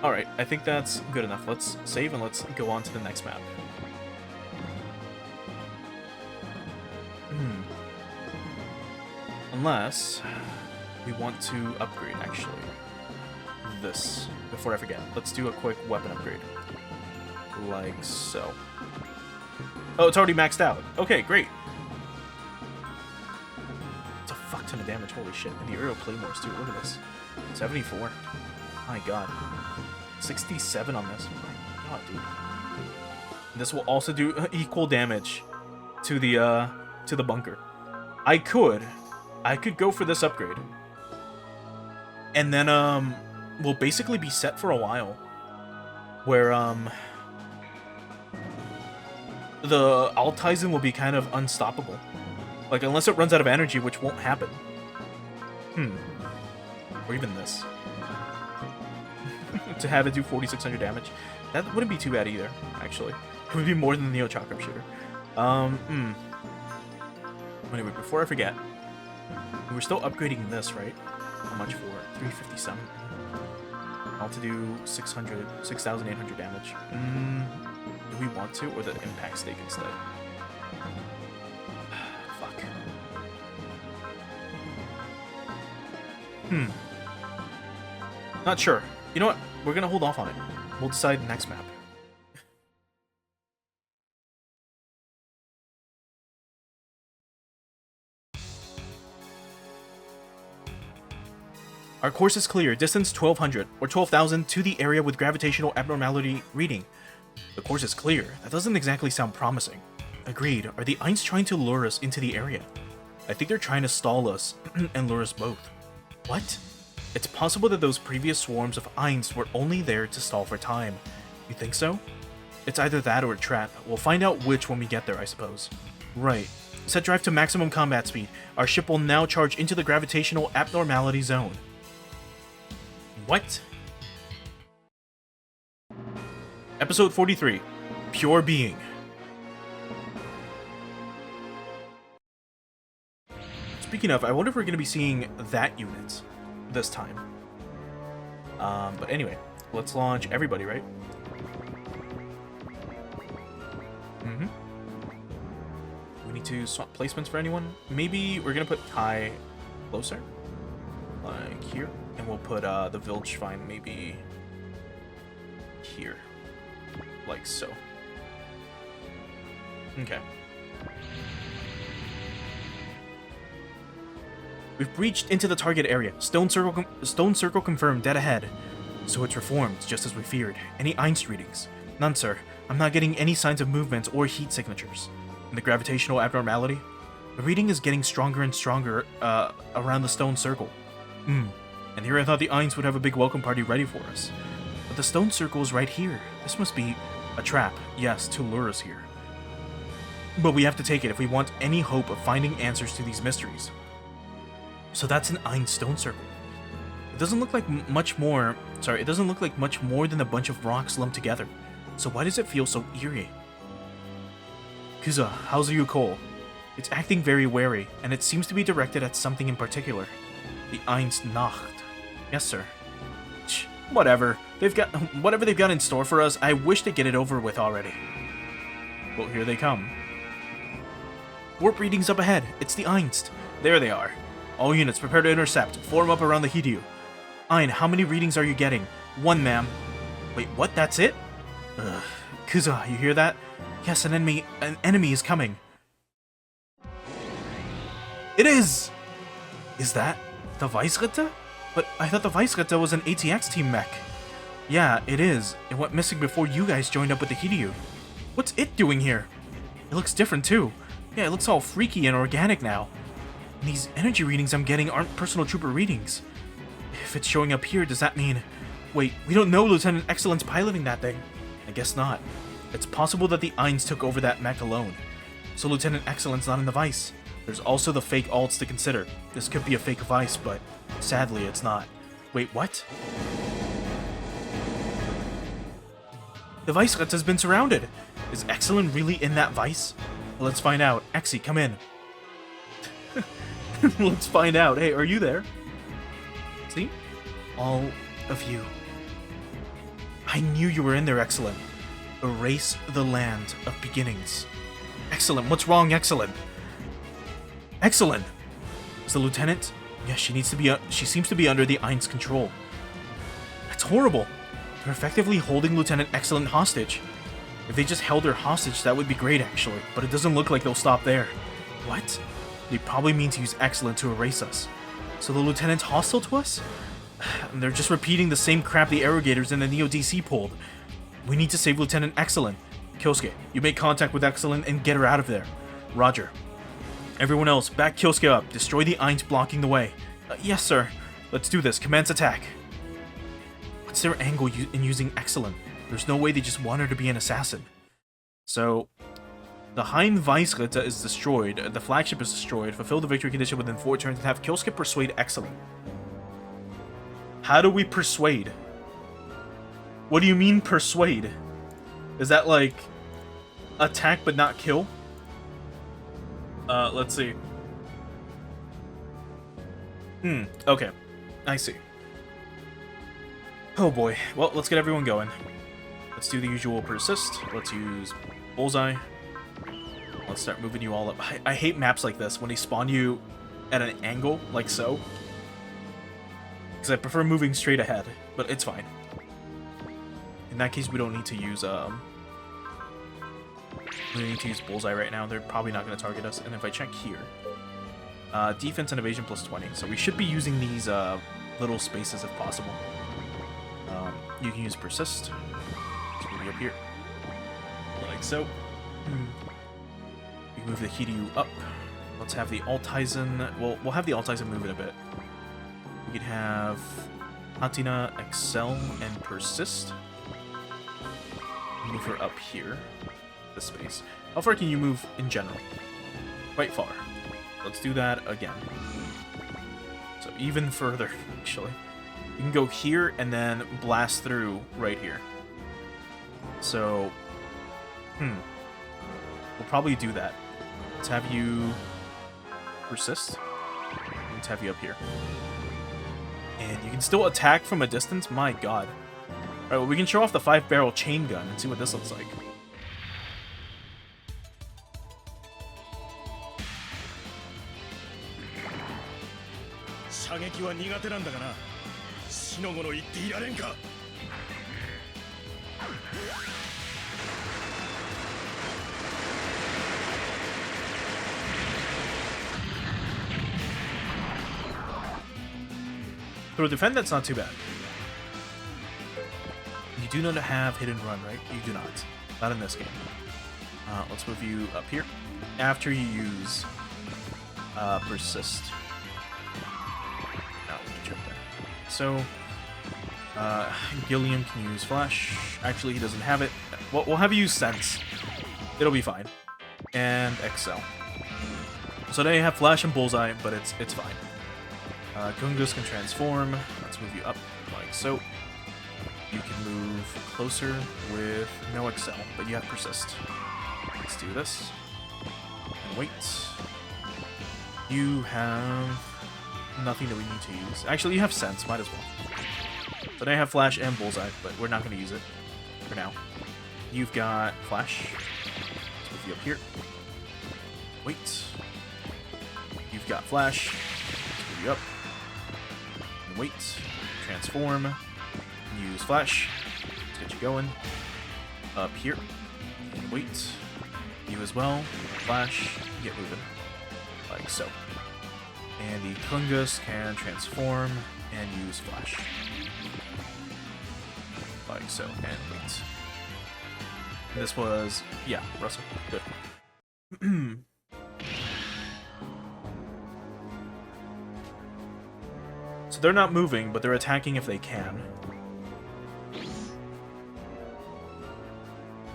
Alright, I think that's good enough. Let's save and let's go on to the next map. Unless we want to upgrade, actually. This, before I forget. Let's do a quick weapon upgrade. Like so. Oh, it's already maxed out. Okay, great. It's a fuck ton of damage, holy shit. And the aerial claymores too, look at this. 74. My god. 67 on this. My god, dude. This will also do equal damage to the bunker. I could go for this upgrade. And then will basically be set for a while. Where, the Altizen will be kind of unstoppable. Like, unless it runs out of energy, which won't happen. Or even this. To have it do 4,600 damage. That wouldn't be too bad either, actually. It would be more than the Neo Chakram Shooter. Anyway, before I forget, we're still upgrading this, right? How much for? 357. All to do 6,800 damage. Do we want to, or the impact stake instead? Fuck. Not sure. You know what? We're gonna hold off on it. We'll decide next map. Our course is clear. Distance 1,200 or 12,000 to the area with gravitational abnormality reading. The course is clear. That doesn't exactly sound promising. Agreed. Are the Aints trying to lure us into the area? I think they're trying to stall us and lure us both. What? It's possible that those previous swarms of Aints were only there to stall for time. You think so? It's either that or a trap. We'll find out which when we get there, I suppose. Right. Set drive to maximum combat speed. Our ship will now charge into the gravitational abnormality zone. What? Episode 43. Pure Being. Speaking of, I wonder if we're going to be seeing that unit this time. But anyway, let's launch everybody, right? We need to swap placements for anyone. Maybe we're going to put Kai closer. Like here. And we'll put the Wildschwein maybe here. Like so. Okay. We've breached into the target area. Stone circle confirmed, dead ahead. So it's reformed, just as we feared. Any Ainst readings? None, sir. I'm not getting any signs of movements or heat signatures. And the gravitational abnormality? The reading is getting stronger and stronger around the stone circle. And here I thought the Aints would have a big welcome party ready for us. But the stone circle is right here. This must be a trap, yes, to lure us here. But we have to take it if we want any hope of finding answers to these mysteries. So that's an Ainst stone circle. It doesn't look like much more than a bunch of rocks lumped together. So why does it feel so eerie? Kuza, how's your Cole? It's acting very wary, and it seems to be directed at something in particular. The Ainst Nacht. Yes, sir. Whatever. Whatever they've got in store for us, I wish to get it over with already. Well, here they come. Warp readings up ahead. It's the Ainst. There they are. All units, prepare to intercept. Form up around the Hideo. Ein, how many readings are you getting? 1, ma'am. Wait, what? That's it? Ugh. Kuza, you hear that? Yes, an enemy is coming. It is! Is that the Weissritter? But I thought the Weissritter was an ATX team mech. Yeah, it is. It went missing before you guys joined up with the Hideo. What's it doing here? It looks different too. Yeah, it looks all freaky and organic now. And these energy readings I'm getting aren't personal trooper readings. If it's showing up here, does that mean... Wait, we don't know Lieutenant Excellent's piloting that thing. I guess not. It's possible that the Aints took over that mech alone. So Lieutenant Excellent's not in the Vice. There's also the fake alts to consider. This could be a fake Vice, but sadly it's not. Wait, what? The Weissritter has been surrounded. Is Excellent really in that Vice? Well, let's find out. Exy, come in. Let's find out. Hey, are you there? See? All of you. I knew you were in there, Excellent. Erase the land of beginnings. Excellent. What's wrong, Excellent? Excellent. Is the lieutenant? Yes, she seems to be under the Aints control. That's horrible. They're effectively holding Lieutenant Excellent hostage. If they just held her hostage, that would be great, actually. But it doesn't look like they'll stop there. What? They probably mean to use Excellent to erase us. So the lieutenant's hostile to us? They're just repeating the same crap the Arrogators and the Neo DC pulled. We need to save Lieutenant Excellent. Kyosuke, you make contact with Excellent and get her out of there. Roger. Everyone else, back Kyosuke up. Destroy the Aints blocking the way. Yes, sir. Let's do this. Commence attack. What's their angle in using Excellent? There's no way they just want her to be an assassin. So, the Hein Weisritter is destroyed, the flagship is destroyed, fulfill the victory condition within 4 turns, and have Killskip persuade Excellent. How do we persuade? What do you mean persuade? Is that like attack but not kill? Let's see. Okay. I see. Oh boy. Well, let's get everyone going. Let's do the usual persist. Let's use Bullseye. Let's start moving you all up. I hate maps like this, when they spawn you at an angle, like so. Because I prefer moving straight ahead, but it's fine. In that case, we don't need to use, we need to use Bullseye right now. They're probably not going to target us. And if I check here, defense and evasion plus 20. So we should be using these little spaces if possible. You can use persist. Let's move you up here. Like so. We move the Hiryu up. Let's have the Altizen. Well, we'll have the Altizen move it a bit. We could have Hatina, Excel, and Persist. Move her up here. This space. How far can you move in general? Quite far. Let's do that again. So even further, actually. You can go here and then blast through right here. So, we'll probably do that. Let's have you persist. Let's have you up here. And you can still attack from a distance? My god. Alright, well, we can show off the 5-barrel chain gun and see what this looks like. For a defend, that's not too bad. You do not have hit and run, right? You do not. Not in this game. Let's move you up here. After you use persist. Now we can check that. So, Gilliam can use flash. Actually, he doesn't have it. Well, we'll have you use sense. It'll be fine. And excel. So now you have flash and bullseye, but it's fine. Gungus can transform. Let's move you up like so. You can move closer with no excel, but you have persist. Let's do this. And wait. You have nothing that we need to use. Actually, you have sense. Might as well. So now I have flash and bullseye, but we're not going to use it for now. You've got flash. Let's move you up here. Wait. You've got flash. Let's move you up. And wait. Transform. Use flash. Let's get you going. Up here. And wait. You as well. Flash. Get moving. Like so. And the Kungus can transform and use flash. Like so. And wait. This was... yeah, Russell. Good. So they're not moving, but they're attacking if they can.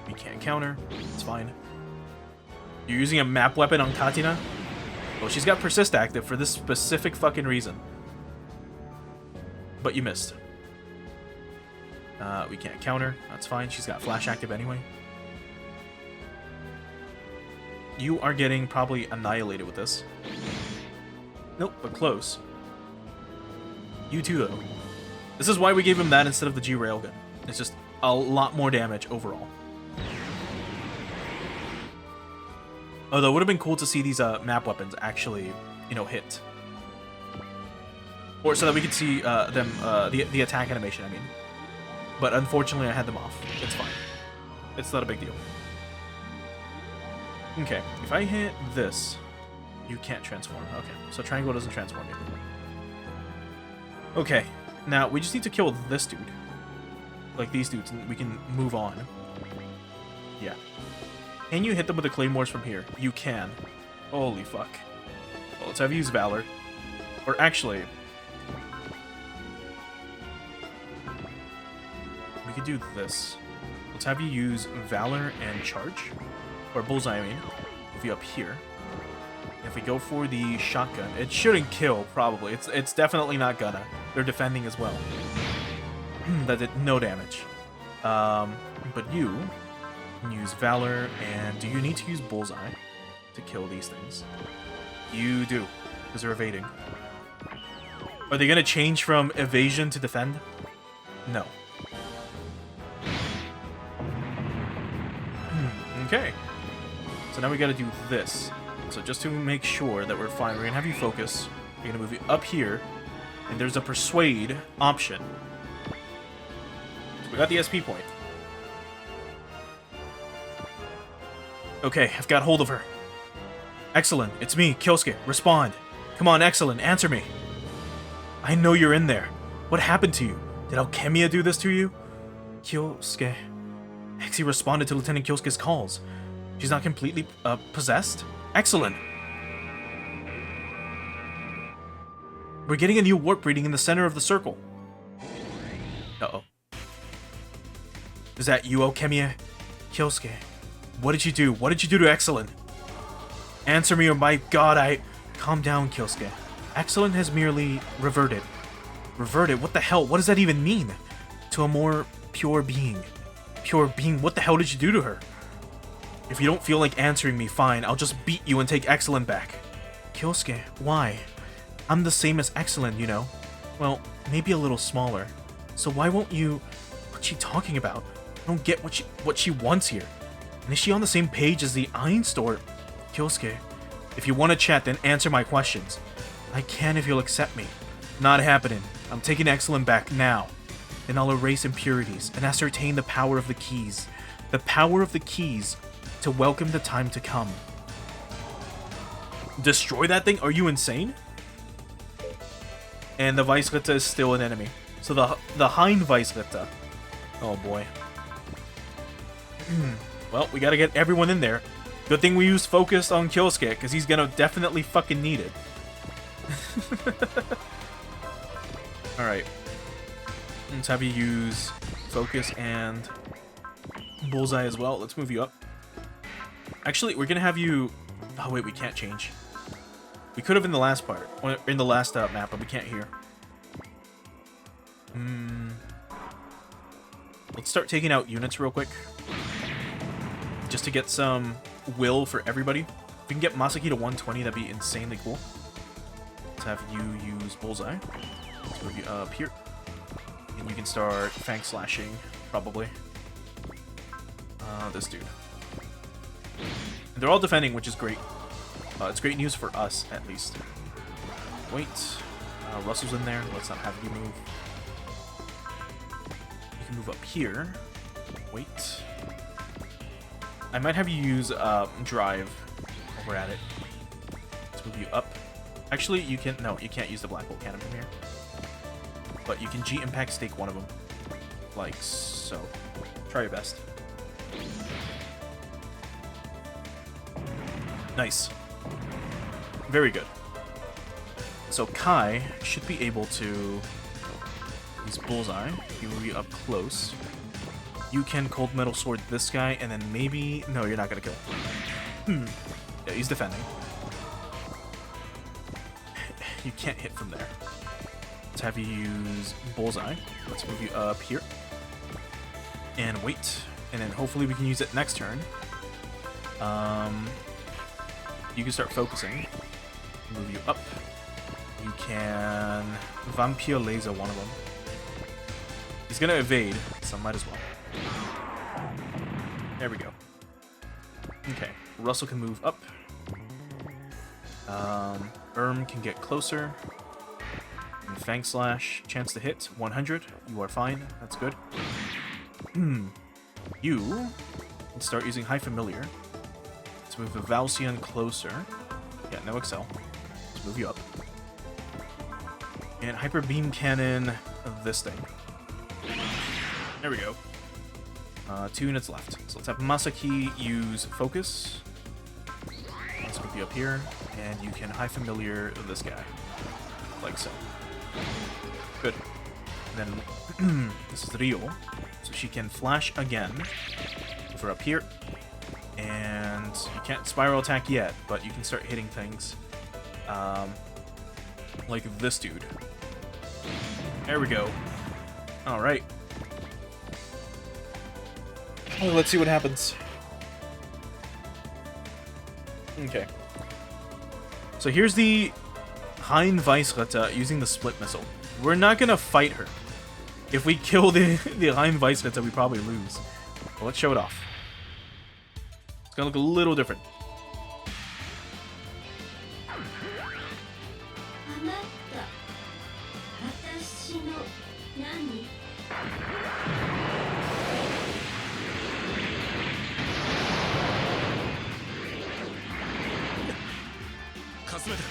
We can't counter. It's fine. You're using a map weapon on Katina? Well, she's got persist active for this specific fucking reason. But you missed. We can't counter. That's fine. She's got flash active anyway. You are getting probably annihilated with this. Nope, but close. You too, though. This is why we gave him that instead of the G railgun. It's just a lot more damage overall. Although it would have been cool to see these map weapons actually, you know, hit. Or so that we could see them, the attack animation, I mean. But unfortunately I had them off. It's fine. It's not a big deal. Okay, if I hit this, you can't transform. Okay, so triangle doesn't transform you. Okay, now we just need to kill this dude. Like these dudes, and we can move on. Yeah. Can you hit them with the claymores from here? You can. Holy fuck. Well, let's have you use Valor. Or actually... could do this. Let's have you use Valor and Charge. Or Bullseye, I mean. If you up here. If we go for the shotgun, it shouldn't kill, probably. It's definitely not gonna. They're defending as well. That did no damage. But you can use Valor, and do you need to use Bullseye to kill these things? You do, because they're evading. Are they gonna change from evasion to defend? No. Okay. So now we gotta do this. So just to make sure that we're fine, we're gonna have you focus. We're gonna move you up here, and there's a persuade option. So we got the SP point. Okay, I've got hold of her. Excellent, it's me, Kyosuke. Respond. Come on, Excellent, answer me. I know you're in there. What happened to you? Did Alchemia do this to you? Kyosuke. Hexy responded to Lieutenant Kyosuke's calls. She's not completely possessed? Excellent. We're getting a new warp reading in the center of the circle. Uh-oh. Is that you, Alchemia? Kyosuke, what did you do? What did you do to Excellent? Answer me or my god, I... Calm down, Kyosuke. Excellent has merely reverted. Reverted? What the hell? What does that even mean? To a more pure being. Pure being? What the hell did you do to her? If you don't feel like answering me, fine. I'll just beat you and take Excellent back. Kyosuke, why? I'm the same as Excellent, you know. Well, maybe a little smaller. So why won't you... What's she talking about? I don't get what she wants here. And is she on the same page as the Einstore? Kyosuke, if you want to chat, then answer my questions. I can if you'll accept me. Not happening. I'm taking Excellent back now. And I'll erase impurities and ascertain the power of the keys. The power of the keys to welcome the time to come. Destroy that thing? Are you insane? And the Weissritter is still an enemy. So the Hind Weissritter. Oh boy. Well, we gotta get everyone in there. Good thing we used focus on Kyosuke, because he's gonna definitely fucking need it. Alright. Let's have you use focus and bullseye as well. Let's move you up. Actually, we're gonna have you... Oh wait, we can't change. We could have in the last part, or in the last map, but we can't here. Let's start taking out units real quick. Just to get some will for everybody. If we can get Masaki to 120, that'd be insanely cool. Let's have you use bullseye. Let's move you up here. And you can start fang slashing, probably. This dude. And they're all defending, which is great. It's great news for us, at least. Wait. Russell's in there. Let's not have you move. You can move up here. Wait. I might have you use drive while we're at it. Let's move you up. Actually, you can... No, you can't use the black hole cannon from here. But you can G-impact stake one of them. Like so. Try your best. Nice. Very good. So Kai should be able to use bullseye. He will be up close. You can cold metal sword this guy, and then maybe... No, you're not gonna kill him. Yeah, he's defending. You can't hit from there. Let's have you use bullseye. Let's move you up here. And wait. And then hopefully we can use it next turn. You can start focusing. Move you up. You can Vampire Laser one of them. He's gonna evade, so might as well. There we go. Okay, Russell can move up. Can get closer. And Fang Slash, chance to hit, 100. You are fine, that's good. You can start using High Familiar. Let's move the Valsian closer. Yeah, no Excel. Let's move you up. And Hyper Beam Cannon this thing. There we go. 2 units left. So let's have Masaki use Focus. Let's move you up here. And you can High Familiar this guy. Like so. Good. And then this is Ryo. So she can flash again. Move her up here. And you can't spiral attack yet, but you can start hitting things. Like this dude. There we go. Alright. Oh, let's see what happens. Okay. So here's the Hein Weisritter using the split missile. We're not gonna fight her. If we kill the Hein Weisritter, we probably lose. But let's show it off. It's gonna look a little different. あなた、私の何？かすめて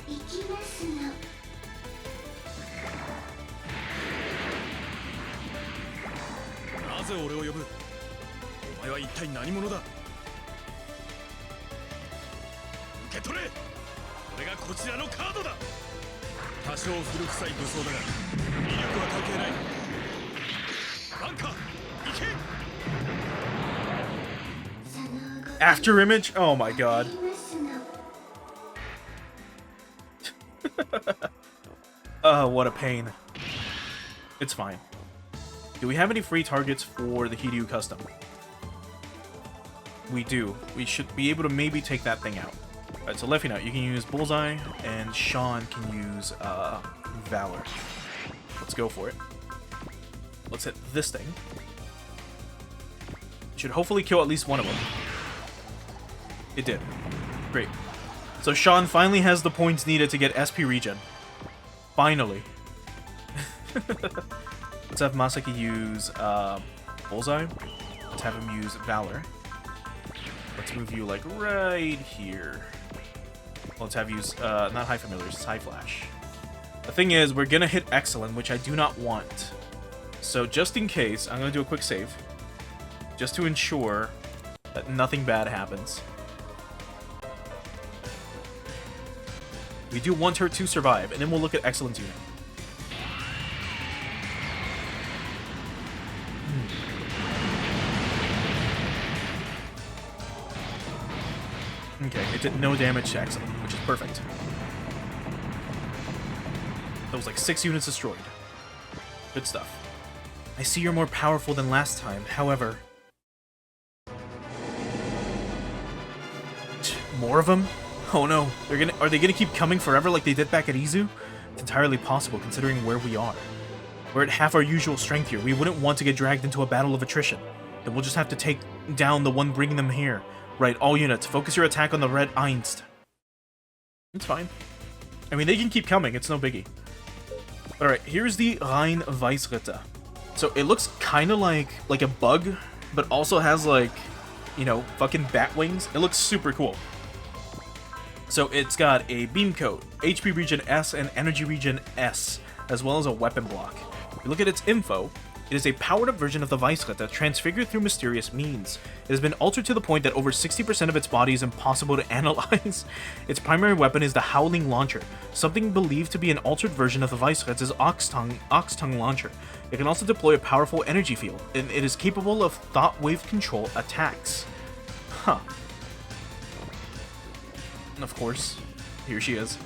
行きますの。なぜ俺を呼ぶお前は一体何者だ受け取れこれがこちらのカードだ多少古臭い武装だが威力は関係ないバンカー行け After image? Oh my god. 行きますの。 What a pain. It's fine. Do we have any free targets for the Hiryu custom? We do. We should be able to maybe take that thing out. Alright, so Leffy now, you can use Bullseye, and Sean can use Valor. Let's go for it. Let's hit this thing. Should hopefully kill at least one of them. It did. Great. So Sean finally has the points needed to get SP regen. Finally. Let's have Masaki use Bullseye. Let's have him use Valor. Let's move you like right here. Let's have you use not High Familiars, it's High Flash. The thing is, we're gonna hit Excellent, which I do not want. So just in case, I'm gonna do a quick save. Just to ensure that nothing bad happens. We do want her to survive, and then we'll look at Excellence unit. did no damage to Excellent, which is perfect. That was like 6 units destroyed. Good stuff. I see you're more powerful than last time, however... More of them? Oh no, are they gonna keep coming forever like they did back at Izu? It's entirely possible considering where we are. We're at half our usual strength here. We wouldn't want to get dragged into a battle of attrition. Then we'll just have to take down the one bringing them here. Right, all units, focus your attack on the red Einst. It's fine. I mean, they can keep coming, it's no biggie. Alright, here's the Rhein Weissritter. So it looks kind of like a bug, but also has like, you know, fucking bat wings. It looks super cool. So it's got a beam coat, HP region S and energy region S, as well as a weapon block. If you look at its info, it is a powered-up version of the Weissritter transfigured through mysterious means. It has been altered to the point that over 60% of its body is impossible to analyze. Its primary weapon is the Howling Launcher, something believed to be an altered version of the Weissritter's Ox Tongue Launcher. It can also deploy a powerful energy field, and it is capable of thought wave control attacks. Huh. And of course, here she is.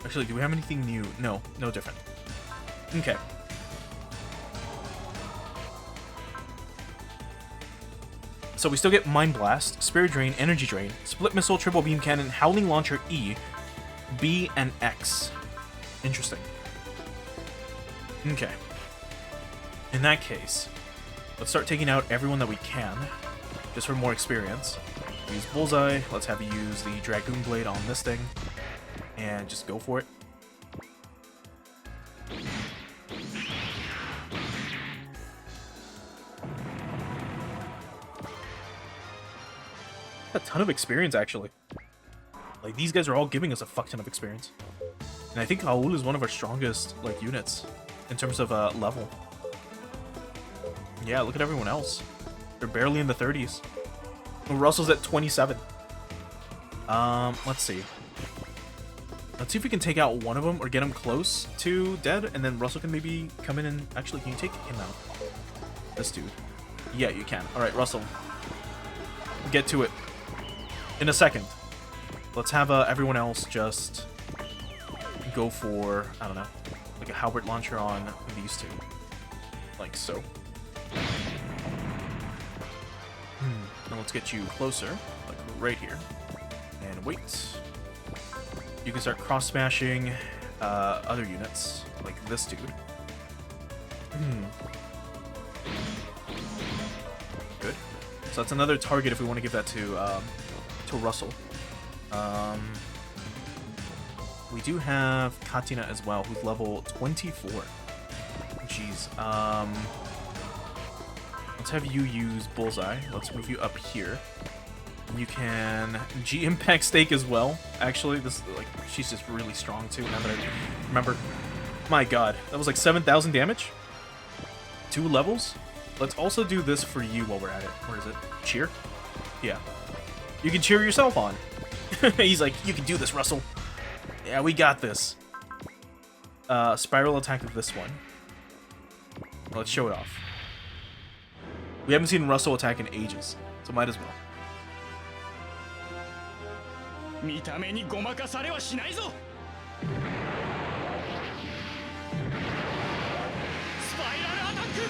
Actually, do we have anything new? No, no different. Okay. So we still get Mind Blast, Spirit Drain, Energy Drain, Split Missile, Triple Beam Cannon, Howling Launcher E, B, and X. Interesting. Okay. In that case, let's start taking out everyone that we can, just for more experience. Use Bullseye, let's have you use the Dragoon Blade on this thing, and just go for it. A ton of experience, actually. Like, these guys are all giving us a fuck ton of experience. And I think Raoul is one of our strongest, like, units in terms of level. Yeah, look at everyone else. They're barely in the 30s. Russell's at 27. Let's see. Let's see if we can take out one of them or get him close to dead, and then Russell can maybe come in and... Actually, can you take him out? This dude. Yeah, you can. Alright, Russell. Get to it. In a second. Let's have everyone else just go for, I don't know, like a Halberd launcher on these two. Like so. Now let's get you closer, like right here. And wait. You can start cross-smashing other units, like this dude. Good. So that's another target if we want to give that to Russell. We do have Katina as well, who's level 24. Jeez. Let's have you use Bullseye. Let's move you up here. You can G-Impact Stake as well. Actually, this like she's just really strong too, now that I remember. My god, that was like 7,000 damage? 2 levels? Let's also do this for you while we're at it. Where is it? Cheer? Yeah. You can cheer yourself on. He's like, you can do this, Russell. Yeah, we got this. Spiral attack of this one. Let's show it off. We haven't seen Russell attack in ages, so might as well. 見た目にごまかされはしないぞ。スパイラルアタック。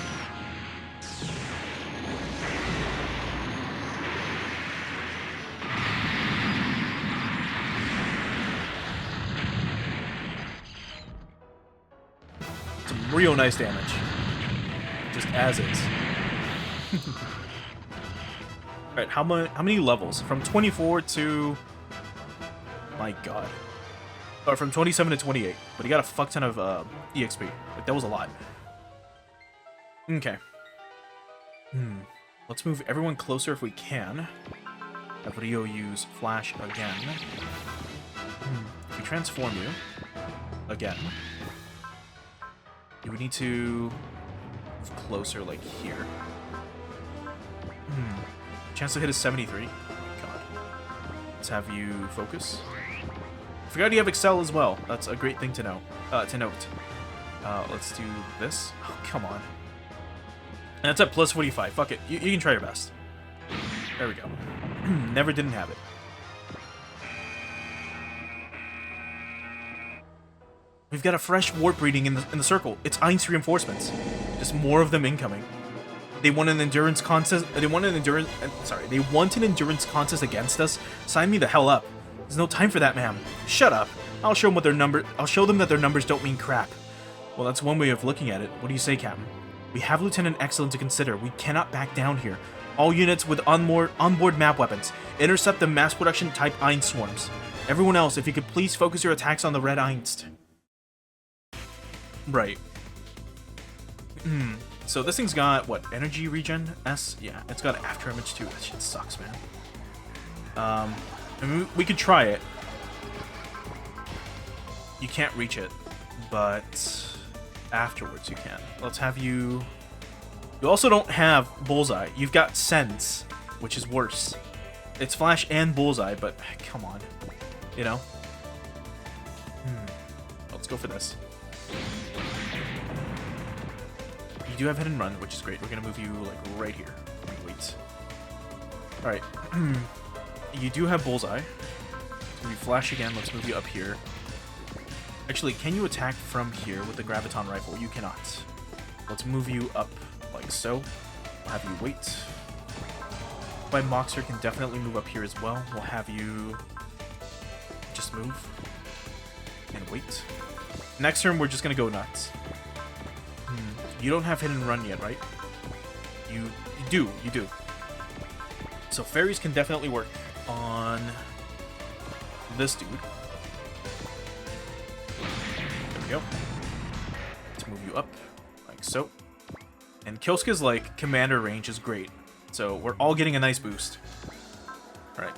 Some real nice damage. Just as is. Alright, how many levels? From 24 to... My god. Or from 27 to 28. But he got a fuck ton of EXP. Like, that was a lot. Okay. Let's move everyone closer if we can. Have Rio use Flash again. If we transform you... Again. You would need to... move closer, like here. Chance to hit is 73. God. Let's have you focus. I forgot you have Excel as well. That's a great thing to know. To note. Let's do this. Oh, come on. And that's at plus 45. Fuck it. You can try your best. There we go. Never didn't have it. We've got a fresh warp reading in the circle. It's Ein's reinforcements. Just more of them incoming. They want an endurance contest. They want an endurance. They want an endurance contest against us. Sign me the hell up. There's no time for that, ma'am. Shut up. I'll show them what their number. I'll show them that their numbers don't mean crap. Well, that's one way of looking at it. What do you say, Captain? We have Lieutenant Excellent to consider. We cannot back down here. All units with onboard map weapons. Intercept the mass production type Ein swarms. Everyone else, if you could please focus your attacks on the red Einst. Right. So this thing's got, what, energy regen? S? Yeah, it's got after image too. That shit sucks, man. I mean, we could try it. You can't reach it, but afterwards you can. Let's have you... You also don't have Bullseye. You've got Sense, which is worse. It's Flash and Bullseye, but come on. You know? Let's go for this. You do have Hit and Run, which is great. We're gonna move you, like, right here. Wait. Alright. You do have Bullseye. So we Flash again. Let's move you up here. Actually, can you attack from here with the Graviton Rifle? You cannot. Let's move you up like so. We'll have you wait. My Moxer can definitely move up here as well. We'll have you just move and wait. Next turn, we're just gonna go nuts. You don't have Hit and Run yet, right? You do. So fairies can definitely work on this dude. There we go. Let's move you up like so. And Kyosuke's like commander range is great. So we're all getting a nice boost. Alright.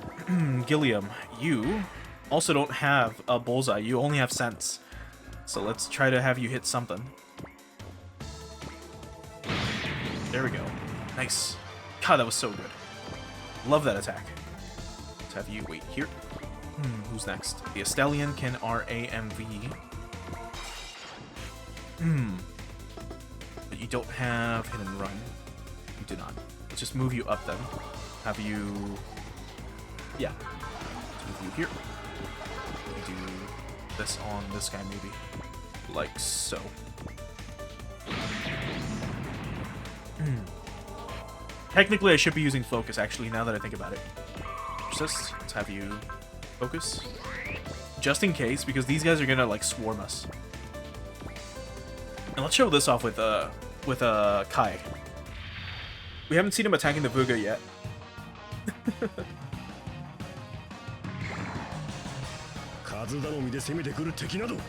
Gilliam, you also don't have a Bullseye. You only have Sense. So let's try to have you hit something. There we go. Nice. God, that was so good. Love that attack. Let's have you wait here. Who's next? The Estelian can RAMV. But you don't have Hit and Run. You do not. Let's just move you up then. Have you... Yeah. Let's move you here. We do this on this guy maybe. Like so. Technically, I should be using Focus, actually, now that I think about it. Let's have you focus. Just in case, because these guys are gonna, like, swarm us. And let's show this off with Kai. We haven't seen him attacking the Vuga yet. 数頼みで攻めてくる敵など。向か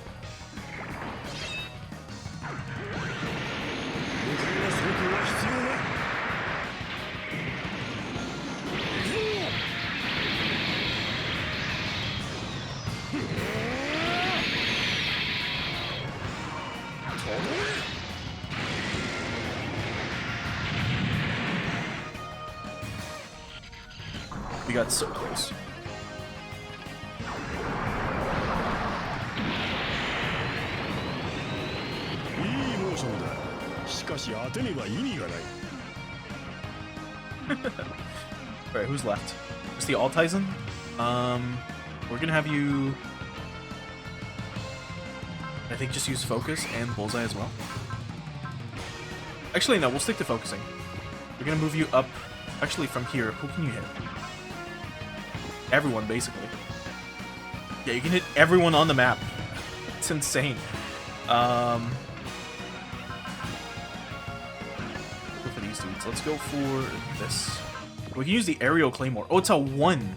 いの走行は必要ない。 We got so close. Alright, who's left? It's the Altizen? We're gonna have you... I think just use Focus and Bullseye as well. Actually, no, we'll stick to focusing. We're gonna move you up. Actually, from here, who can you hit? Everyone, basically. Yeah, you can hit everyone on the map. It's insane. Go for these dudes. Let's go for this. We can use the Aerial Claymore. Oh, it's a 1.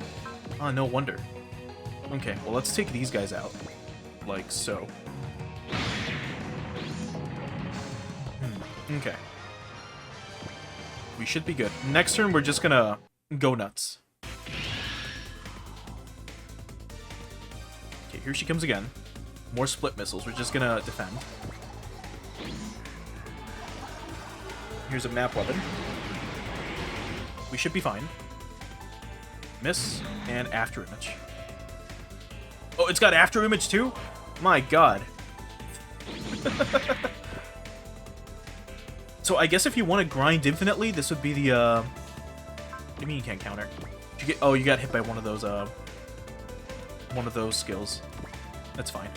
Oh, no wonder. Okay, well, let's take these guys out. Like so. Okay. We should be good. Next turn, we're just gonna go nuts. Okay, here she comes again. More split missiles. We're just gonna defend. Here's a map weapon. We should be fine. Miss and after image. Oh, it's got after image too? My god. So I guess if you want to grind infinitely, this would be the what do you mean you can't counter? You get, oh, you got hit by one of those skills. That's fine.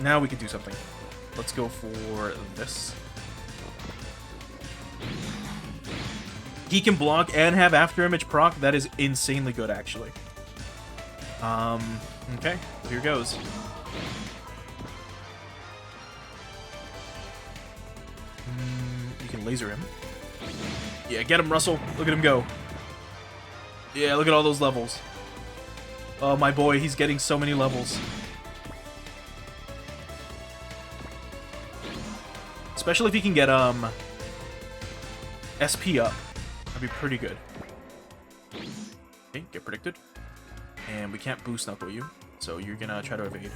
Now we can do something. Let's go for this. He can block and have after image proc. That is insanely good, actually. Okay, here goes. You can laser him. Yeah, get him, Russell. Look at him go. Yeah, look at all those levels. Oh, my boy, he's getting so many levels. Especially if he can get, SP up. That'd be pretty good. Okay, get predicted. And we can't boost knuckle you, so you're gonna try to evade.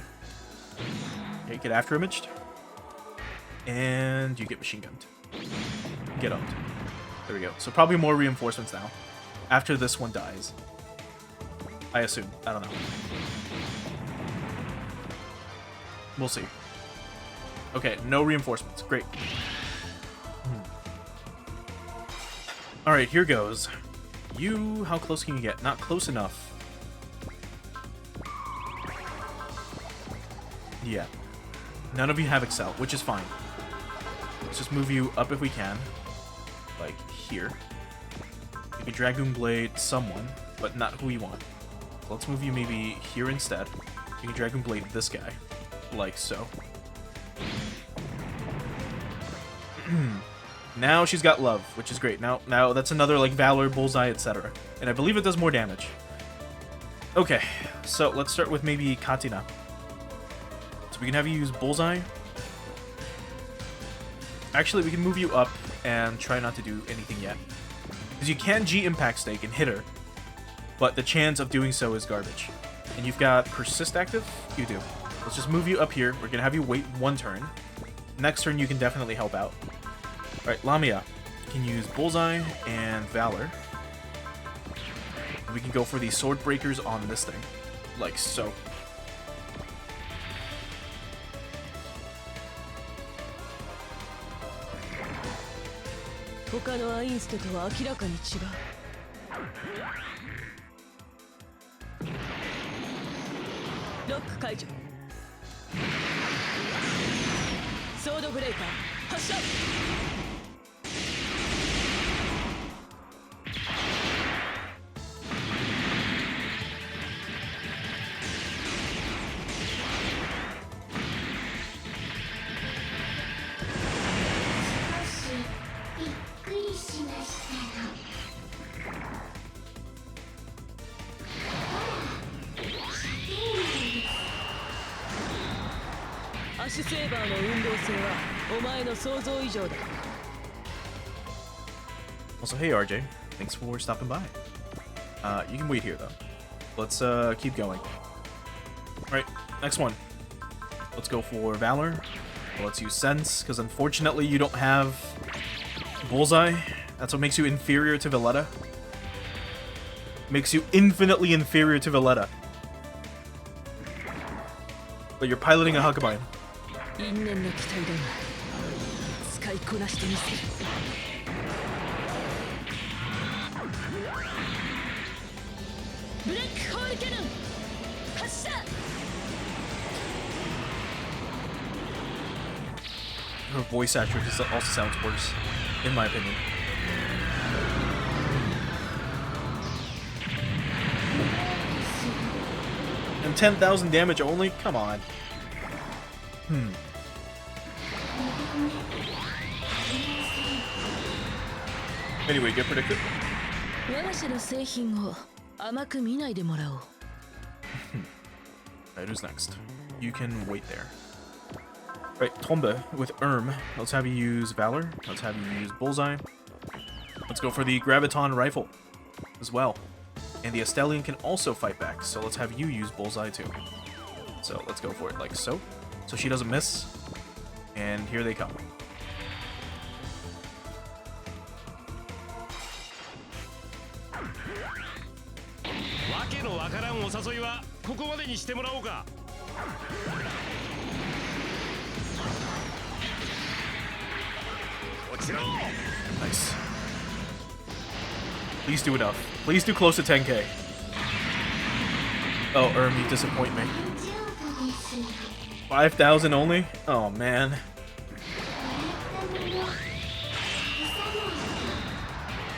Okay, get after imaged. And you get machine gunned. Get owned. There we go. So probably more reinforcements now. After this one dies. I assume. I don't know. We'll see. Okay, no reinforcements. Great. Alright, here goes. You, how close can you get? Not close enough. Yeah. None of you have Excel, which is fine. Let's just move you up if we can. Like, here. You can Dragoon Blade someone, but not who you want. Let's move you maybe here instead. You can Dragoon Blade this guy. Like so. Now she's got love, which is great. Now that's another, like, Valor, Bullseye, etc. And I believe it does more damage. Okay, so let's start with maybe Katina. So we can have you use Bullseye. Actually, we can move you up and try not to do anything yet. Because you can G-Impact Stake and hit her, but the chance of doing so is garbage. And you've got Persist active? You do. Let's just move you up here. We're going to have you wait one turn. Next turn, you can definitely help out. Alright, Lamia. You can use Bullseye and Valor. We can go for the Sword Breakers on this thing. Like so. Also, hey RJ, thanks for stopping by. You can wait here though. Let's keep going. Alright, next one. Let's go for Valor. Let's use Sense, because unfortunately you don't have Bullseye. That's what makes you inferior to Valletta. Makes you infinitely inferior to Valletta. But you're piloting a Huckabine. Her voice actor also sounds worse, in my opinion. And 10,000 damage only? Come on. Anyway, get predicted. Right, who's next? You can wait there. Right, Tomba with Let's have you use Valor. Let's have you use Bullseye. Let's go for the Graviton Rifle as well. And the Estelian can also fight back, so let's have you use Bullseye too. So let's go for it like so. So she doesn't miss. And here they come. Nice. Please do enough. Please do close to 10k. Oh, you disappoint me. 5,000 only? Oh man.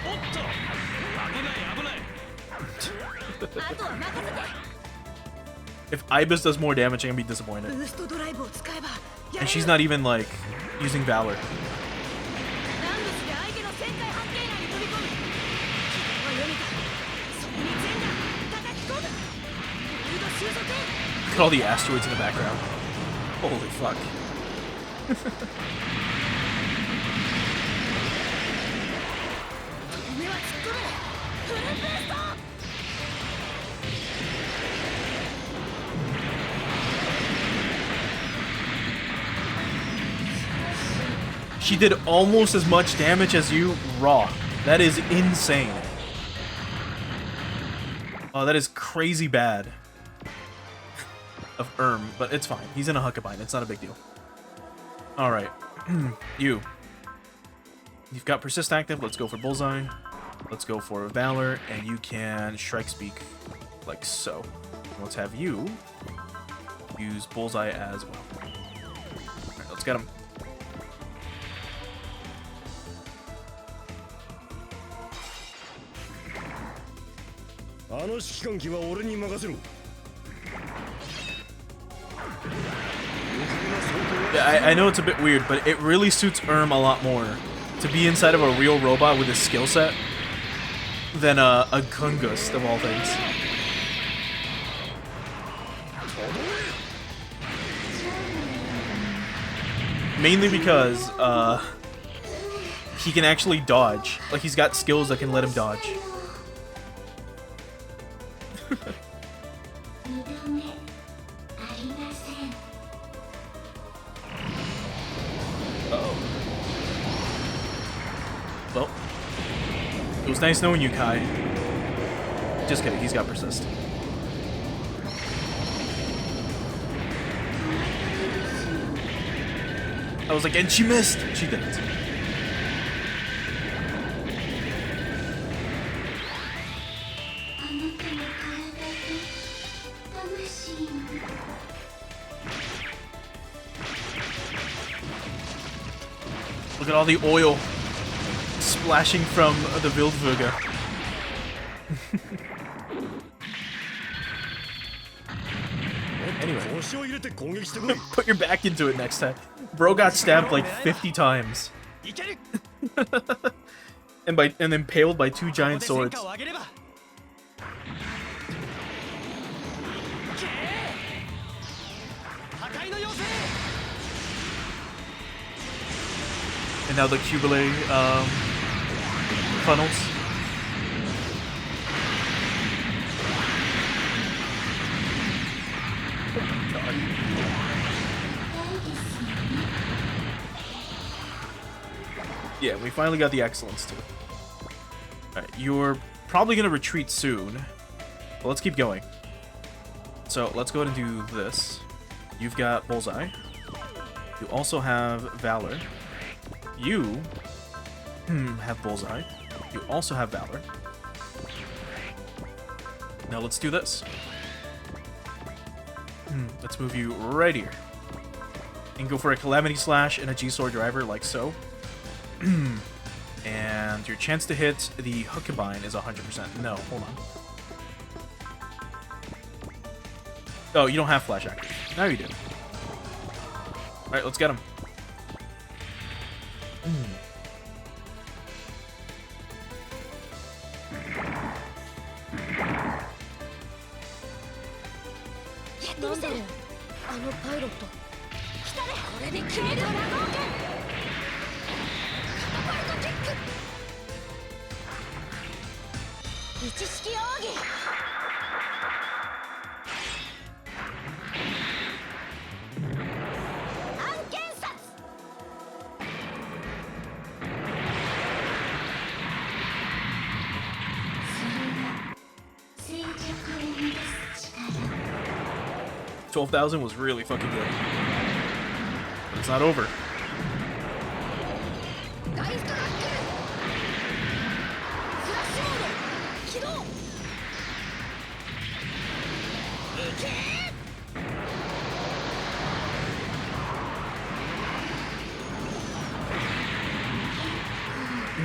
おっと危ない危ない あとは任せて If Ibis does more damage, I'm gonna be disappointed. ブーストドライブを使えばや And れ she's る not even like using Valor. ランドスで相手の旋回半径内に飛び込む軌道は読めたそこに全が叩き込むフード収束 Look at all the asteroids in the background. Holy fuck. 目は突っ込めフルブースト She did almost as much damage as you raw. That is insane. Oh, that is crazy bad. Of but it's fine. He's in a Huckabine. It's not a big deal. Alright. You've got Persist active. Let's go for Bullseye. Let's go for Valor. And you can Strike Speak like so. Let's have you use Bullseye as well. Alright, let's get him. Yeah, I know it's a bit weird, but it really suits a lot more to be inside of a real robot with a skill set than a Gungust of all things. Mainly because he can actually dodge. Like, he's got skills that can let him dodge. 二度目ありません Well, it was nice knowing you, Kai. Just kidding, he's got Persist. I was like, and she missed! She didn't. あなたの体と魂の Look at all the oil splashing from the Wildwürger. Anyway, 腰を入れて攻撃してこい put your back into it next time. Bro got stabbed like 50 times いける and impaled by 2 giant ここで swords. 戦果を上げればいけ破壊の要請 And now the Cubile funnels. Yeah, we finally got the excellence too. Alright, you're probably gonna retreat soon. But let's keep going. So let's go ahead and do this. You've got Bullseye. You also have Valor. You have Bullseye. You also have Valor. Now let's do this. Let's move you right here. And go for a Calamity Slash and a G-Sword Driver like so. And your chance to hit the Huckabine is 100%. No, hold on. Oh, you don't have Flash active. Now you do. Alright, let's get him.なんだろうあのパイロット来たねこれで決めるドラゴン剣カタパルトキック一式奥義暗剣殺 静寂を生み出す力 12,000 was really fucking good. But it's not over. ダイストラックフラッシュモード起動いけー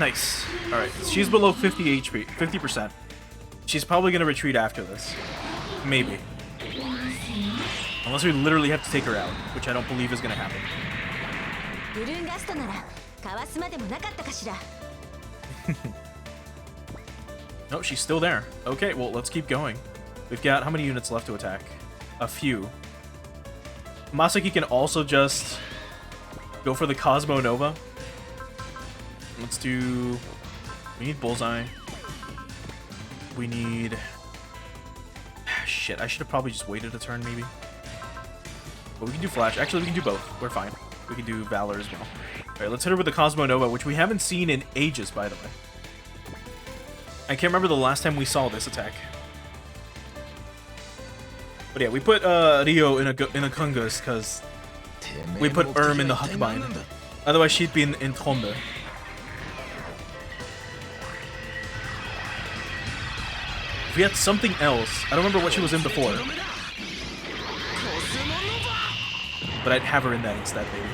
Nice. Alright, she's below 50 HP, 50%. She's probably gonna retreat after this. Maybe. Unless we literally have to take her out, which I don't believe is gonna happen. ブルーンガストならかわすまでもなかったかしら。 No, she's still there. Okay, well, let's keep going. We've got how many units left to attack? A few. Masaki can also just go for the Cosmo Nova. Let's do... We need Bullseye. We need... Shit, I should have probably just waited a turn, maybe. But we can do Flash. Actually, we can do both. We're fine. We can do Valor as well. Alright, let's hit her with the Cosmo Nova, which we haven't seen in ages, by the way. I can't remember the last time we saw this attack. But yeah, we put Rio in a Kungus because we put in the Huckbind. Otherwise, she'd be in Trombe. If we had something else, I don't remember what she was in before. But I'd have her in that instead, maybe.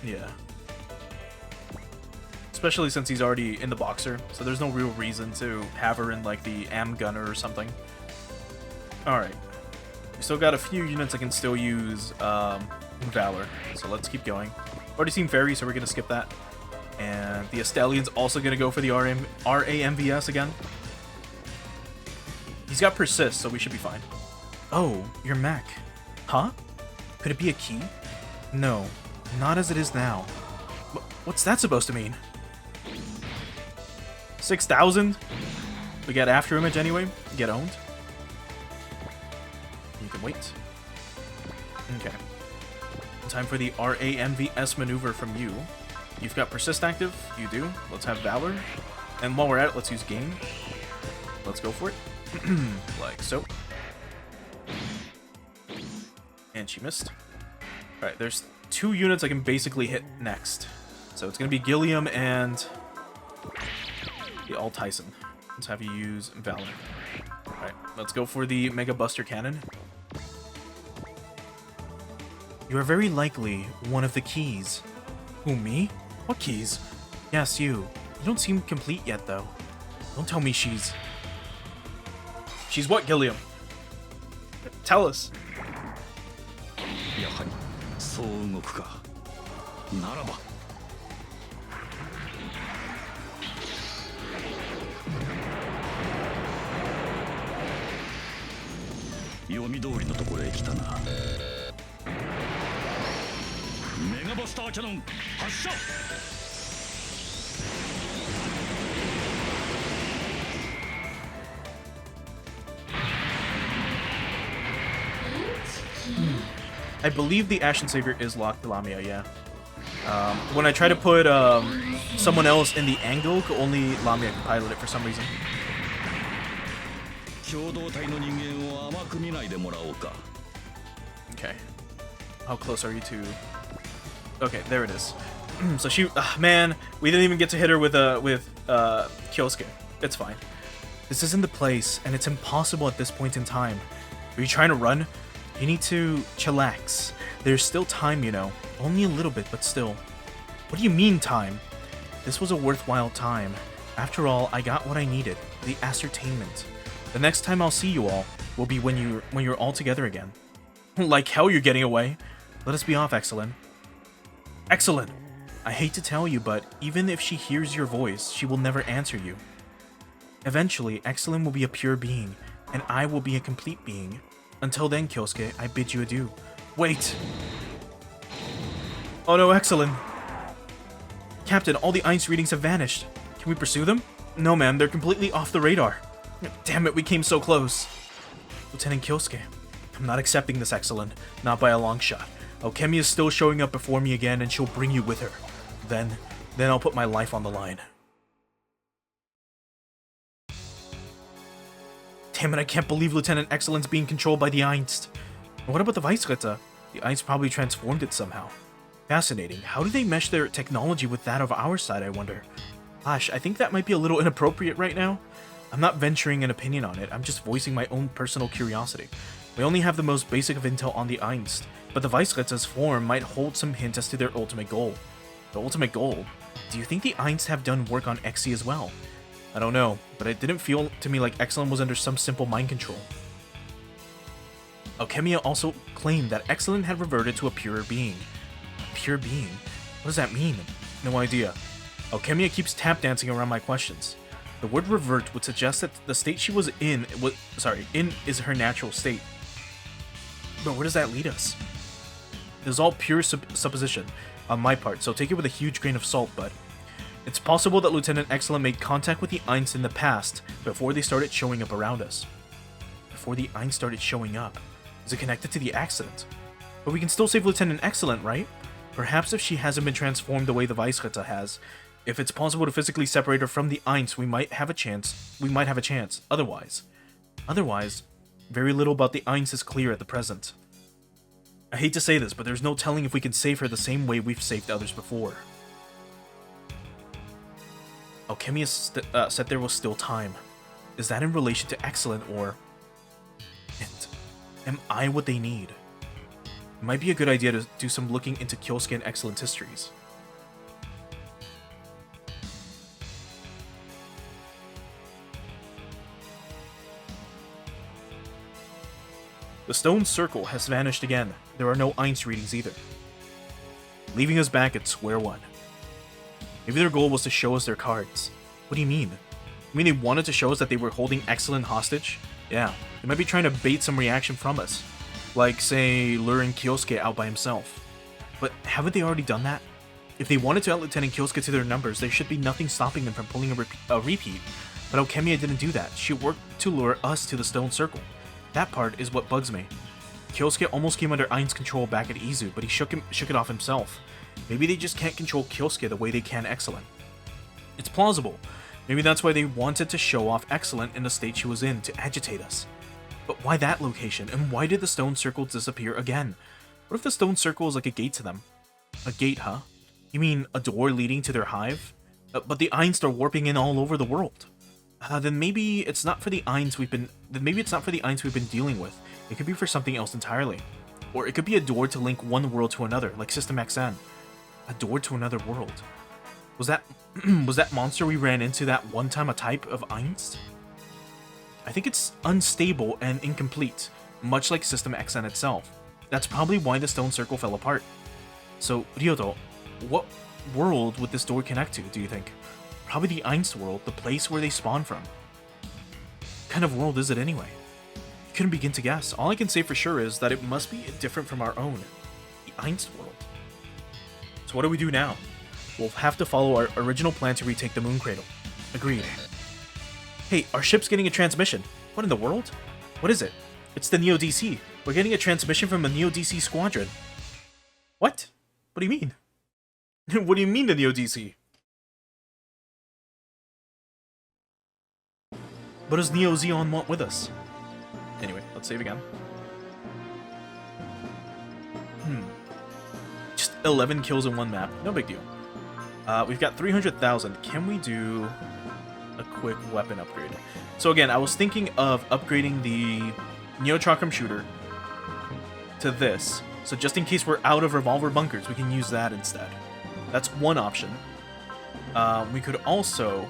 Yeah. Especially since he's already in the Boxer, so there's no real reason to have her in like the Am Gunner or something. Alright. We still got a few units that can still use Valor, so let's keep going. Already seen Fairy, so we're gonna skip that. And the Estallion's also gonna go for the RAMVS again. He's got Persist, so we should be fine. Oh, your mech. Huh? Could it be a key? No, not as it is now. What's that supposed to mean? 6,000? We get After Image anyway. Get owned. You can wait. Okay. Time for the RAMVS maneuver from you. You've got Persist active. You do. Let's have Valor. And while we're at it, let's use Gain. Let's go for it. Like so. And she missed. Alright, there's 2 units I can basically hit next. So it's going to be Gilliam and the All Tyson. Let's have you use Valor. Alright, let's go for the Mega Buster Cannon. You are very likely one of the keys. Who, me? What keys? Yes, you. You don't seem complete yet, though. Don't tell me she's... She's what, Gilliam? Tell us. やはりそう動くか。ならば読み通りのところへ来たな。メガバスターキャノン発射。 I believe the Ashen Savior is locked to Lamia, yeah. When I try to put someone else in the angle, only Lamia can pilot it for some reason. Okay. How close are you to... Okay, there it is. So she... man, we didn't even get to hit her with Kyosuke. It's fine. This isn't the place, and it's impossible at this point in time. Are you trying to run? You need to chillax. There's still time, you know. Only a little bit, but still. What do you mean, time? This was a worthwhile time. After all, I got what I needed. The ascertainment. The next time I'll see you all will be when you're all together again. Like hell you're getting away. Let us be off, Excellent. Excellent! I hate to tell you, but even if she hears your voice, she will never answer you. Eventually, Excellent will be a pure being, and I will be a complete being. Until then, Kyosuke, I bid you adieu. Wait! Oh no, Excellent! Captain, all the Einz readings have vanished. Can we pursue them? No, man, they're completely off the radar. Damn it, we came so close. Lieutenant Kyosuke, I'm not accepting this, Excellent. Not by a long shot. Okemi is still showing up before me again, and she'll bring you with her. Then I'll put my life on the line. Damn it, I can't believe Lieutenant Excellent's being controlled by the Einst. And what about the Weissritter? The Einst probably transformed it somehow. Fascinating. How do they mesh their technology with that of our side, I wonder? Gosh, I think that might be a little inappropriate right now. I'm not venturing an opinion on it, I'm just voicing my own personal curiosity. We only have the most basic of intel on the Einst, but the Weissritter's form might hold some hint as to their ultimate goal. The ultimate goal? Do you think the Einst have done work on Exi as well? I don't know, but it didn't feel to me like Excellent was under some simple mind control. Alchemia also claimed that Excellent had reverted to a purer being. A pure being? What does that mean? No idea. Alchemia keeps tap dancing around my questions. The word revert would suggest that the state she was in is her natural state. But where does that lead us? It is all pure supposition on my part, so take it with a huge grain of salt, but it's possible that Lieutenant Excellent made contact with the Einst in the past before they started showing up around us. Before the Einst started showing up? Is it connected to the accident? But we can still save Lieutenant Excellent, right? Perhaps if she hasn't been transformed the way the Weissritter has, if it's possible to physically separate her from the Einst, we might have a chance. Otherwise, very little about the Einst is clear at the present. I hate to say this, but there's no telling if we can save her the same way we've saved others before. Alchemia said there was still time. Is that in relation to Excellent, or... am I what they need? It might be a good idea to do some looking into Kyosuke and Excellent's histories. The stone circle has vanished again. There are no Einst readings either, leaving us back at square one. Maybe their goal was to show us their cards. What do you mean? You mean they wanted to show us that they were holding Excellent hostage? Yeah, they might be trying to bait some reaction from us. Like, say, luring Kyosuke out by himself. But haven't they already done that? If they wanted to out Lieutenant Kyosuke to their numbers, there should be nothing stopping them from pulling a repeat. But Alchemia didn't do that. She worked to lure us to the stone circle. That part is what bugs me. Kyosuke almost came under Einst's control back at Izu, but he shook it off himself. Maybe they just can't control Kyosuke the way they can Excellent. It's plausible. Maybe that's why they wanted to show off Excellent in the state she was in, to agitate us. But why that location, and why did the stone circle disappear again? What if the stone circle is like a gate to them? A gate, huh? You mean a door leading to their hive? But the Einst are warping in all over the world. Then maybe it's not for the Einst we've been dealing with. It could be for something else entirely. Or it could be a door to link one world to another, like System XN. A door to another world. Was that monster we ran into that one time a type of Einst? I think it's unstable and incomplete, much like System XN itself. That's probably why the stone circle fell apart. So, Ryoto, what world would this door connect to, do you think? Probably the Einst world, the place where they spawn from. What kind of world is it anyway? I couldn't begin to guess. All I can say for sure is that it must be different from our own. The Einst world. So what do we do now? We'll have to follow our original plan to retake the Moon Cradle. Agreed. Hey, our ship's getting a transmission. What in the world? What is it? It's the Neo DC. We're getting a transmission from a Neo DC squadron. What? What do you mean? What do you mean the Neo DC? What does Neo Zeon want with us? Anyway, let's save again. Just 11 kills in one map. No big deal. We've got 300,000. Can we do a quick weapon upgrade? So again, I was thinking of upgrading the Neo Chakram shooter to this. So just in case we're out of revolver bunkers, we can use that instead. That's one option. We could also...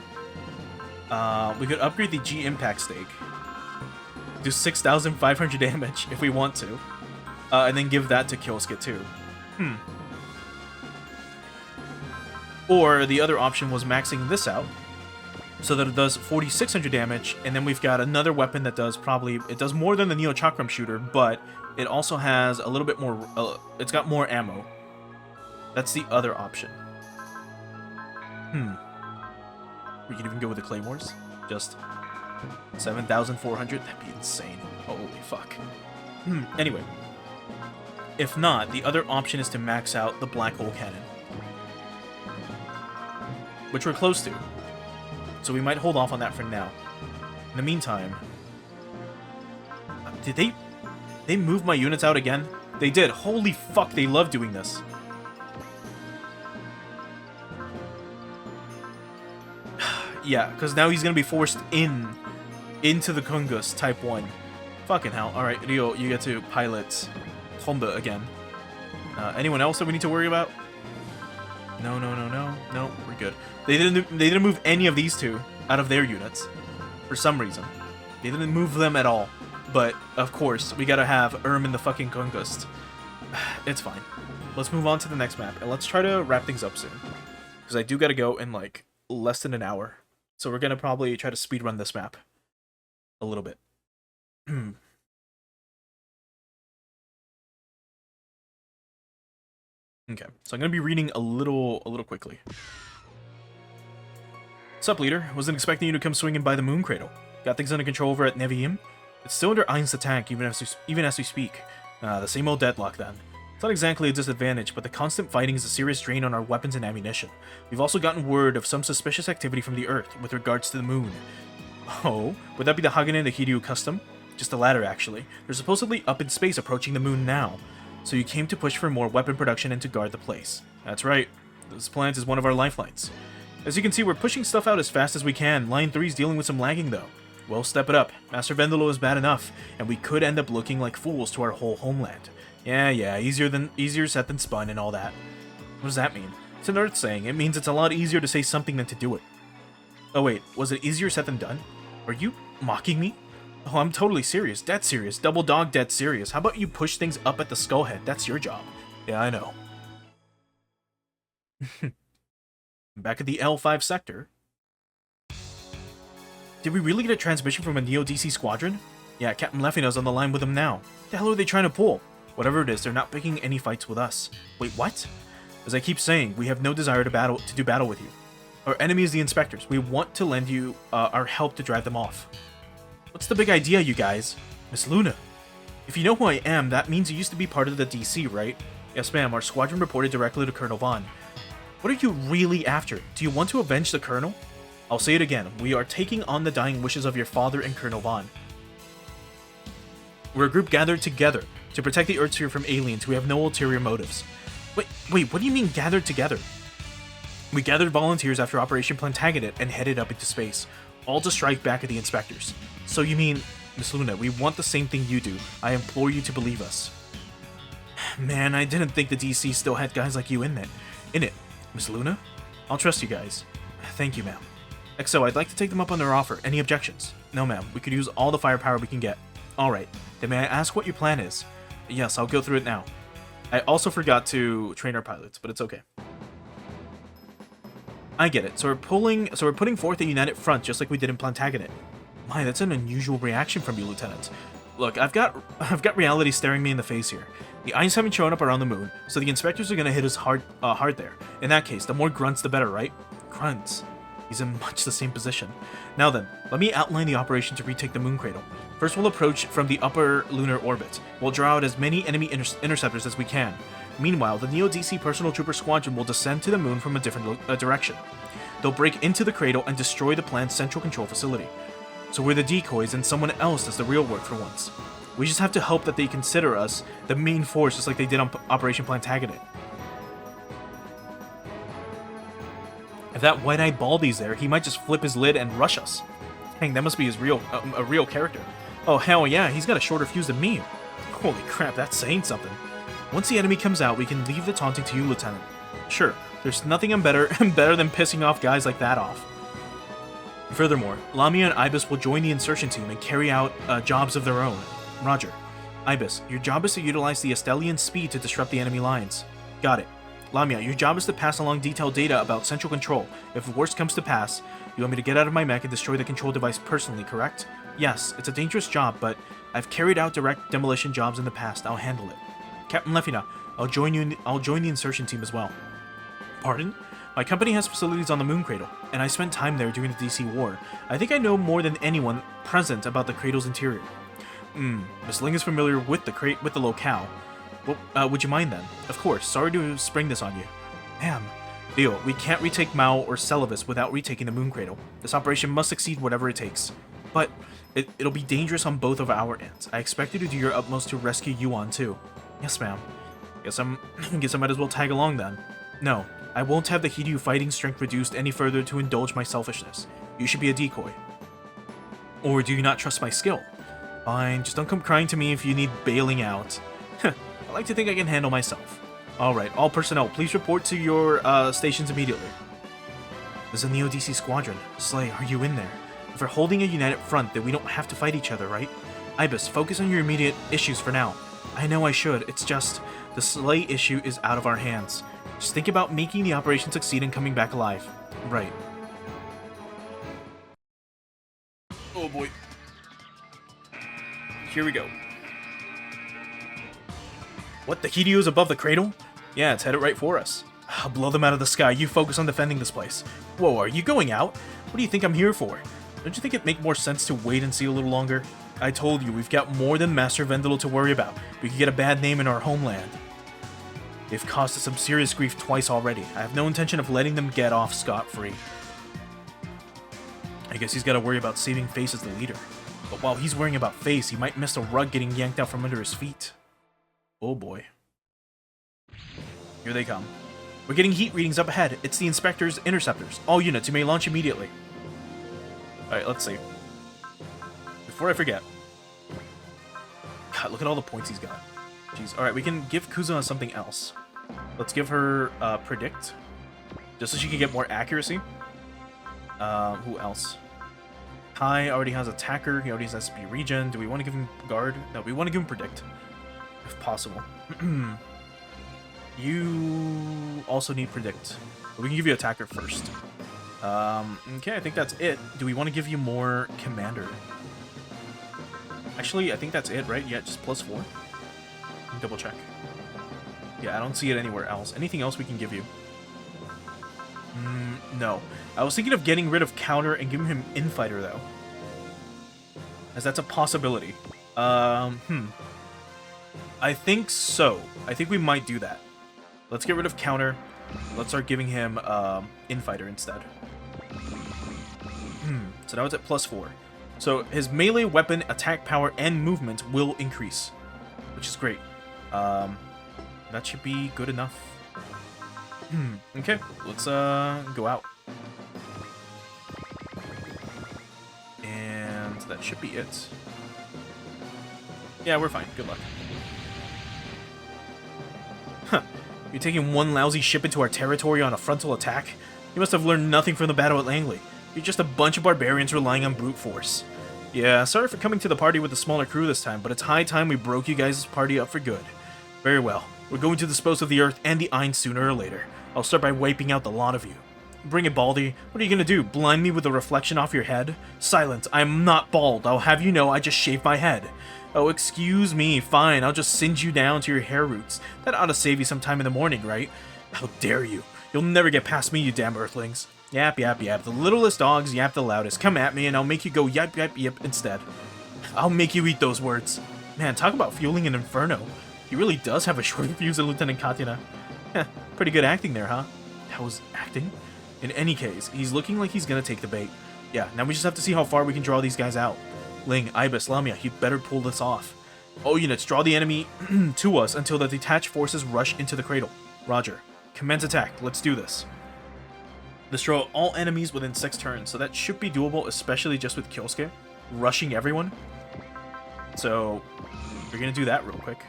we could upgrade the G Impact Stake. Do 6,500 damage if we want to. And then give that to Kyosuke too. Or the other option was maxing this out so that it does 4,600 damage, and then we've got another weapon that does it does more than the Neo Chakram shooter, but it also has a little bit more, it's got more ammo. That's the other option. We could even go with the Claymores. Just 7,400? That'd be insane. Holy fuck. Anyway. If not, the other option is to max out the black hole cannon. Which we're close to. So we might hold off on that for now. In the meantime... Did they move my units out again? They did. Holy fuck, they love doing this. Yeah, because now he's going to be forced into the Kungus Type 1. Fucking hell. Alright, Ryo, you get to pilot Honda again. Anyone else that we need to worry about? No, we're good. They didn't move any of these two out of their units. For some reason. They didn't move them at all. But, of course, we gotta have in the fucking Kungus. It's fine. Let's move on to the next map, and let's try to wrap things up soon. Because I do gotta go in, like, less than an hour. So we're gonna probably try to speedrun this map. A little bit. Okay, so I'm gonna be reading a little quickly. Sup, leader? Wasn't expecting you to come swinging by the Moon Cradle. Got things under control over at Nevium? It's still under Ain's attack, even as we speak. The same old deadlock, then. It's not exactly a disadvantage, but the constant fighting is a serious drain on our weapons and ammunition. We've also gotten word of some suspicious activity from the Earth with regards to the Moon. Oh? Would that be the Hagane and the Hiryu custom? Just the latter, actually. They're supposedly up in space approaching the Moon now. So you came to push for more weapon production and to guard the place. That's right. This plant is one of our lifelines. As you can see, we're pushing stuff out as fast as we can. Line 3's dealing with some lagging, though. Well, step it up. Master Vendalo is bad enough, and we could end up looking like fools to our whole homeland. Yeah, easier said than spun and all that. What does that mean? It's an Earth saying. It means it's a lot easier to say something than to do it. Oh wait, was it easier said than done? Are you mocking me? Oh, I'm totally serious. Dead serious. Double dog dead serious. How about you push things up at the Skullhead? That's your job. Yeah, I know. Back at the L5 sector. Did we really get a transmission from a Neo-DC squadron? Yeah, Captain Leffina's on the line with them now. What the hell are they trying to pull? Whatever it is, they're not picking any fights with us. Wait, what? As I keep saying, we have no desire to do battle with you. Our enemy is the Inspectors. We want to lend you our help to drive them off. What's the big idea, you guys? Miss Luna. If you know who I am, that means you used to be part of the DC, right? Yes, ma'am. Our squadron reported directly to Colonel Vaughn. What are you really after? Do you want to avenge the Colonel? I'll say it again. We are taking on the dying wishes of your father and Colonel Vaughn. We're a group gathered together to protect the Earthsphere from aliens who have no ulterior motives. Wait, what do you mean gathered together? We gathered volunteers after Operation Plantagenet and headed up into space, all to strike back at the Inspectors. So you mean, Miss Luna, we want the same thing you do. I implore you to believe us. Man, I didn't think the DC still had guys like you in it. Miss Luna? I'll trust you guys. Thank you, ma'am. XO, I'd like to take them up on their offer. Any objections? No, ma'am. We could use all the firepower we can get. Alright. Then may I ask what your plan is? Yes, I'll go through it now. I also forgot to train our pilots, but it's okay. I get it. So we're putting forth a united front just like we did in Plantagenet. My, that's an unusual reaction from you, Lieutenant. Look, I've got reality staring me in the face here. The Ain's haven't shown up around the moon, so the Inspectors are gonna hit us hard there. In that case, the more grunts the better, right? Grunts. He's in much the same position. Now then, let me outline the operation to retake the Moon Cradle. First, we'll approach from the upper lunar orbit. We'll draw out as many enemy interceptors as we can. Meanwhile, the Neo-DC Personal Trooper Squadron will descend to the moon from a different direction. They'll break into the cradle and destroy the plant's central control facility. So we're the decoys and someone else does the real work for once. We just have to hope that they consider us the main force just like they did on Operation Plantagenet. If that white-eyed Baldy's there, he might just flip his lid and rush us. Dang, that must be his a real character. Oh, hell yeah, he's got a shorter fuse than me. Holy crap, that's saying something. Once the enemy comes out, we can leave the taunting to you, Lieutenant. Sure, there's nothing better than pissing off guys like that off. Furthermore, Lamia and Ibis will join the insertion team and carry out jobs of their own. Roger. Ibis, your job is to utilize the Estelian speed to disrupt the enemy lines. Got it. Lamia, your job is to pass along detailed data about central control. If the worst comes to pass, you want me to get out of my mech and destroy the control device personally, correct? Yes, it's a dangerous job, but I've carried out direct demolition jobs in the past. I'll handle it. Captain Leffina, I'll join the insertion team as well. Pardon? My company has facilities on the Moon Cradle, and I spent time there during the DC War. I think I know more than anyone present about the Cradle's interior. Miss Ling is familiar with the locale. Well, would you mind then? Of course, sorry to spring this on you. Ma'am. Leo, we can't retake Mao or Celavis without retaking the Moon Cradle. This operation must succeed whatever it takes. But it'll be dangerous on both of our ends. I expect you to do your utmost to rescue Yuan too. Yes, ma'am. Guess I might as well tag along then. No, I won't have the Hiryu fighting strength reduced any further to indulge my selfishness. You should be a decoy. Or do you not trust my skill? Fine, just don't come crying to me if you need bailing out. I like to think I can handle myself. Alright, all personnel, please report to your stations immediately. There's a Neo-DC squadron. Slay, are you in there? If we're holding a united front, then we don't have to fight each other, right? Ibis, focus on your immediate issues for now. I know I should, it's just, the Slay issue is out of our hands. Just think about making the operation succeed and coming back alive. Right. Oh boy. Here we go. What, the Hiryu's above the cradle? Yeah, it's headed right for us. I'll blow them out of the sky. You focus on defending this place. Whoa, are you going out? What do you think I'm here for? Don't you think it'd make more sense to wait and see a little longer? I told you, we've got more than Master Vendalo to worry about. We could get a bad name in our homeland. They've caused us some serious grief twice already. I have no intention of letting them get off scot-free. I guess he's got to worry about saving Face as the leader. But while he's worrying about Face, he might miss a rug getting yanked out from under his feet. Oh boy. Here they come. We're getting heat readings up ahead. It's the Inspector's interceptors. All units, you may launch immediately. Alright, let's see. Before I forget. God, look at all the points he's got. Jeez. Alright, we can give Kuzuna something else. Let's give her Predict. Just so she can get more accuracy. Who else? Kai already has Attacker. He already has SP Regen. Do we want to give him Guard? No, we want to give him Predict. If possible. You also need Predict. But we can give you Attacker first. Okay, I think that's it. Do we want to give you more Commander? Actually, I think that's it, right? Yeah, just +4. Let me double check. Yeah, I don't see it anywhere else. Anything else we can give you? No. I was thinking of getting rid of Counter and giving him Infighter, though. As that's a possibility. I think so. I think we might do that. Let's get rid of Counter. Let's start giving him Infighter instead. So now it's at +4. So his melee weapon, attack power, and movement will increase, which is great. That should be good enough. Okay, let's go out. And that should be it. Yeah, we're fine. Good luck. Huh. You're taking one lousy ship into our territory on a frontal attack? You must have learned nothing from the battle at Langley. You're just a bunch of barbarians relying on brute force. Yeah, sorry for coming to the party with a smaller crew this time, but it's high time we broke you guys' party up for good. Very well. We're going to dispose of the Earth and the Ein sooner or later. I'll start by wiping out the lot of you. Bring it, Baldy. What are you gonna do, blind me with a reflection off your head? Silence, I'm not bald. I'll have you know I just shaved my head. Oh, excuse me, fine, I'll just singe you down to your hair roots. That ought to save you some time in the morning, right? How dare you? You'll never get past me, you damn Earthlings. Yap, yap, yap. The littlest dogs yap the loudest. Come at me and I'll make you go yap, yap, yip instead. I'll make you eat those words. Man, talk about fueling an inferno. He really does have a short fuse in Lieutenant Katina. Heh, pretty good acting there, huh? That was acting? In any case, he's looking like he's gonna take the bait. Yeah, now we just have to see how far we can draw these guys out. Ling, Ibis, Lamia, you'd better pull this off. All units, draw the enemy to us until the detached forces rush into the cradle. Roger. Commence attack. Let's do this. Destroy all enemies within 6 turns, so that should be doable, especially just with Kyosuke rushing everyone. So, we're gonna do that real quick.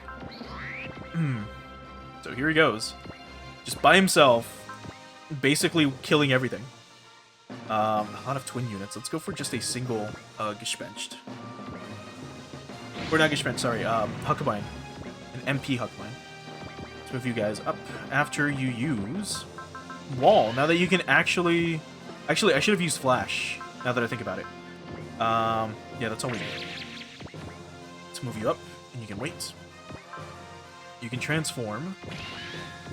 So here he goes. Just by himself, basically killing everything. A lot of twin units. Let's go for just a single Gespenst. Or not Gespenst, sorry, Huckabine. An MP Huckabine. Let's move you guys up after you use Wall. Now that you can actually... Actually, I should have used Flash, now that I think about it. Yeah, that's all we need. Let's move you up, and you can wait. You can transform,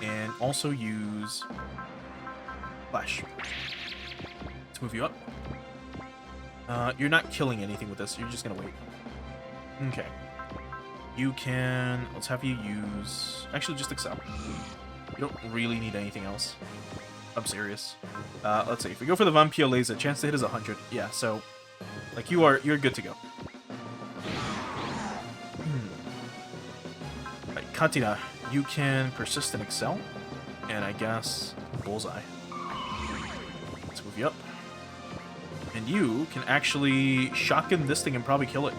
and also use Flash. Let's move you up. You're not killing anything with this. You're just gonna wait. Okay. You can... Let's have you use... Actually, just Excel. You don't really need anything else. I'm serious. Let's see. If we go for the Vampire Laser, chance to hit is 100. Yeah, so... Like, you're good to go. Right, Katina, you can persist and excel. And I guess Bullseye. Let's move you up. And you can actually shotgun this thing and probably kill it.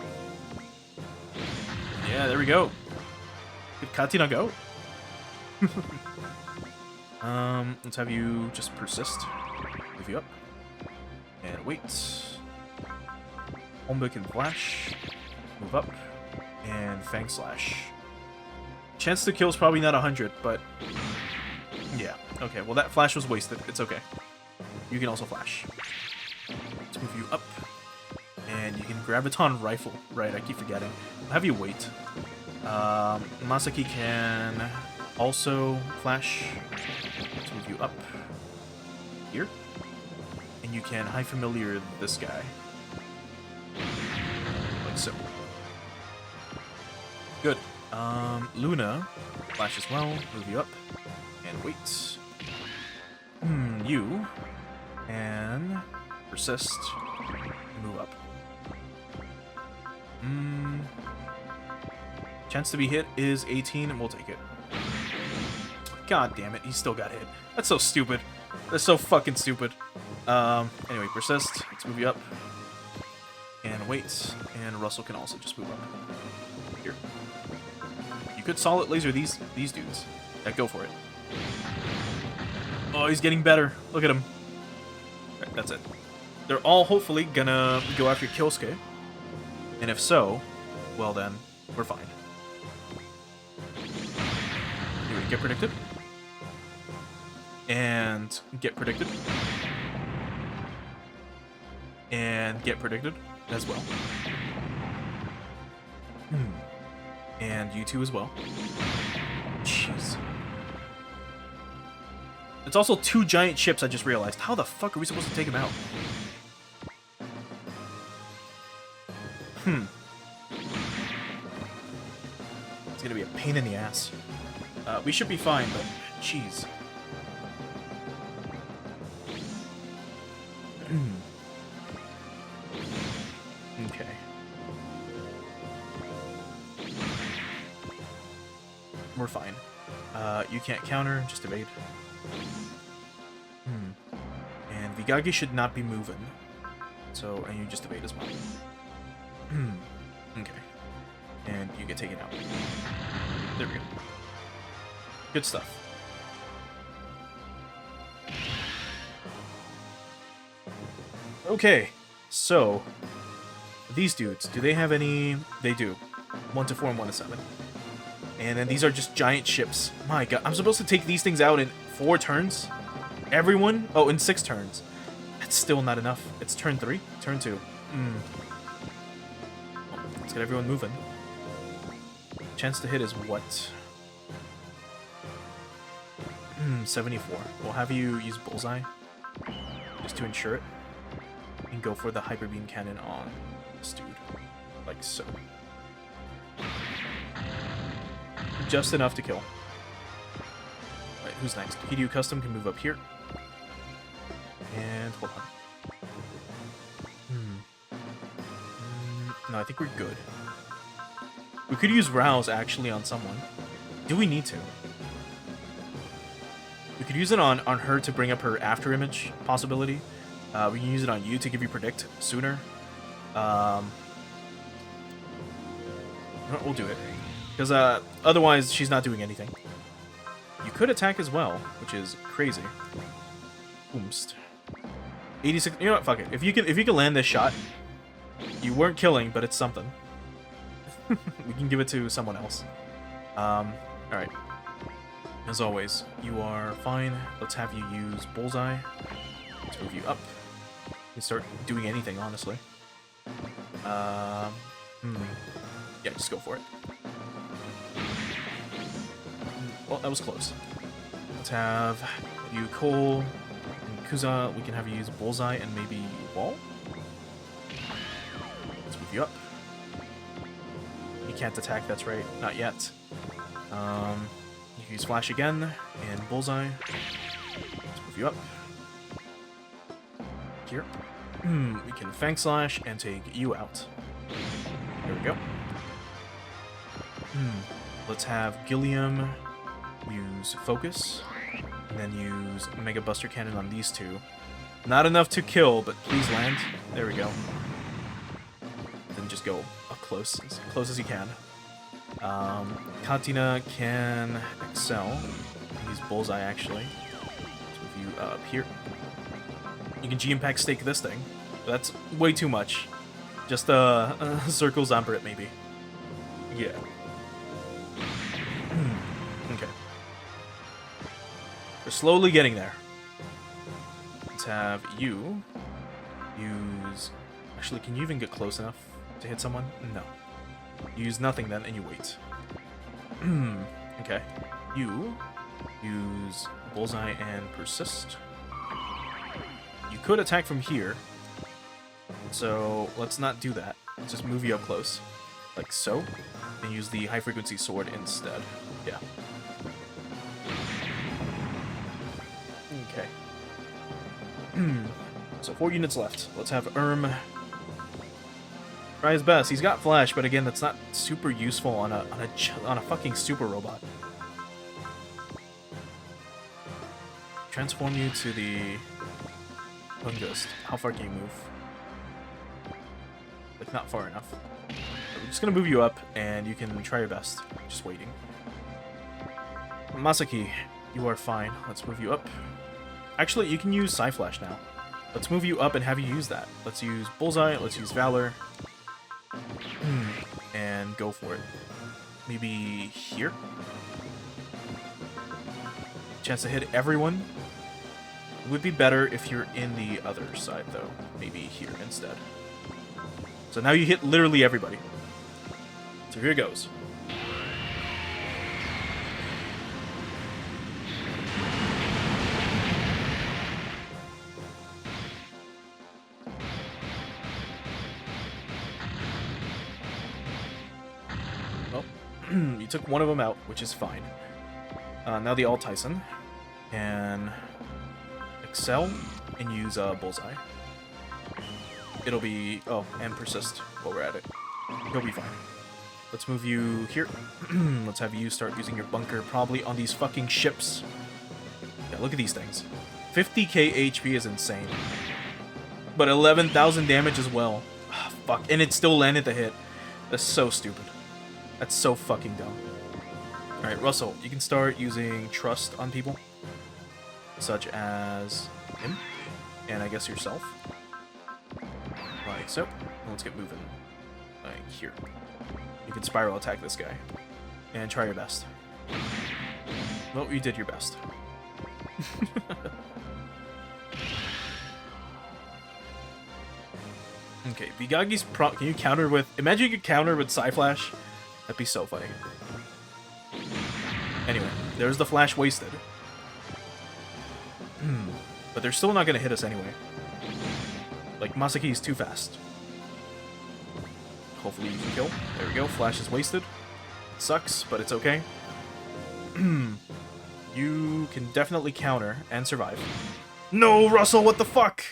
Yeah, there we go. Did Katina go? Let's have you just persist. Move you up. And wait. Omba can flash. Move up. And Fang Slash. Chance to kill is probably not 100, but... Yeah. Okay, well that flash was wasted. It's okay. You can also flash. Let's move you up. And you can Graviton Rifle. Right, I keep forgetting. I'll have you wait. Masaki can also flash. Let's move you up. Here. And you can High Familiar this guy. Like so. Good. Luna, flash as well. Move you up. And wait. You. And persist. Move up. Chance to be hit is 18, and we'll take it. God damn it, he still got hit. That's so stupid. That's so fucking stupid. Anyway, persist. Let's move you up. And wait. And Russell can also just move up. Here. You could solid laser these dudes. Yeah, go for it. Oh, he's getting better. Look at him. Right, that's it. They're all hopefully gonna go after Kyosuke. And if so, well then, we're fine. Here we get predicted. And get predicted. And get predicted as well. And you two as well. Jeez. It's also 2 giant ships, I just realized. How the fuck are we supposed to take them out? It's gonna be a pain in the ass. We should be fine, but jeez. Okay. We're fine. You can't counter, just evade. And Vigagi should not be moving. So, and you just evade as well. Okay. And you get taken out. There we go. Good stuff. Okay, so these dudes, do they have any? They do. 1 to 4 and 1 to 7. And then these are just giant ships. My god, I'm supposed to take these things out in 4 turns? Everyone? Oh, in 6 turns. That's still not enough. It's turn 3? Turn 2. Let's get everyone moving. Chance to hit is what? 74. We'll have you use Bullseye. Just to ensure it. And go for the Hyper Beam Cannon on this dude. Like so. Just enough to kill. Right, who's next? Hideo Custom can move up here. And hold on. No, I think we're good. We could use Rouse actually on someone. Do we need to? We could use it on her to bring up her after image possibility. We can use it on you to give you predict sooner. We'll do it. Because otherwise she's not doing anything. You could attack as well, which is crazy. Oomst. 86. You know what? Fuck it. If you can land this shot, you weren't killing, but it's something. We can give it to someone else. All right. As always, you are fine. Let's have you use Bullseye. Let's move you up. You can start doing anything, honestly. Yeah, just go for it. Well, that was close. Let's have you Cole and Yakuza, we can have you use Bullseye and maybe Wall. Let's move you up. You can't attack, that's right. Not yet. You can use Flash again and Bullseye. Let's move you up. Here. We can Fang Slash and take you out. There we go. Let's have Gilliam use Focus, and then use Mega Buster Cannon on these two. Not enough to kill, but please land. There we go. Then just go up close as you can. Katina can excel. Use Bullseye, actually. Let's move you up here. You can G-Impact Stake this thing. That's way too much. Just Circle Zombret, maybe. Yeah. Okay. We're slowly getting there. Let's have you use... Actually, can you even get close enough to hit someone? No. Use nothing then, and you wait. Okay. You use Bullseye and Persist. You could attack from here. So, let's not do that. Let's just move you up close. Like so. And use the High Frequency Sword instead. Yeah. Okay. So 4 units left. Let's have try his best. He's got Flash, but again, that's not super useful on a fucking super robot. Transform you to the Hungust. How far can you move? Like, not far enough. We're just gonna move you up, and you can try your best. Just waiting. Masaki, you are fine. Let's move you up. Actually, you can use Psy-Flash now. Let's move you up and have you use that. Let's use Bullseye, let's use Valor. And go for it. Maybe here? Chance to hit everyone. It would be better if you're in the other side, though. Maybe here instead. So now you hit literally everybody. So here goes. Well, you took one of them out, which is fine. Now the Alt Tyson can excel and use Bullseye. It'll be... Oh, and Persist while we're at it. He'll be fine. Let's move you here. Let's have you start using your bunker, probably on these fucking ships. Yeah, look at these things. 50k HP is insane. But 11,000 damage as well. Oh, fuck. And it still landed the hit. That's so stupid. That's so fucking dumb. Alright, Russell, you can start using Trust on people. Such as him. And I guess yourself. Like so. Let's get moving. Like here. You can spiral attack this guy. And try your best. Well, you did your best. Okay, Vigagi's can you counter with... Imagine you could counter with Psy-Flash. That'd be so funny. Anyway, there's the Flash wasted. But they're still not gonna hit us anyway. Like, Masaki is too fast. Hopefully you can kill. There we go, Flash is wasted. It sucks, but it's okay. You can definitely counter and survive. No, Russell, what the fuck?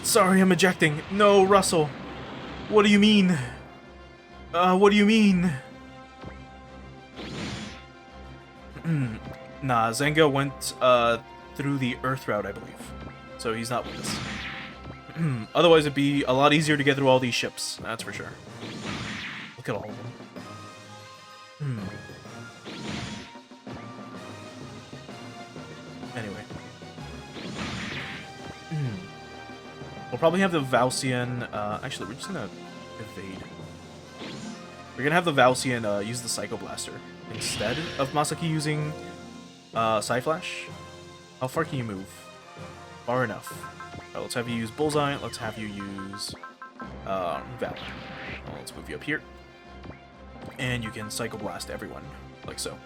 Sorry, I'm ejecting. No, Russell. What do you mean? What do you mean? Nah, Zenga went through the Earth route, I believe. So he's not with us. Otherwise, it'd be a lot easier to get through all these ships. That's for sure. Look at all of them. Anyway. We'll probably have the Valsian... actually, we're just gonna evade. We're gonna have the Valsian use the Psycho Blaster instead of Masaki using Psy-Flash. How far can you move? Far enough. Right, let's have you use Bullseye. Let's have you use Valor. Well, let's move you up here. And you can Psycho Blast everyone, like so.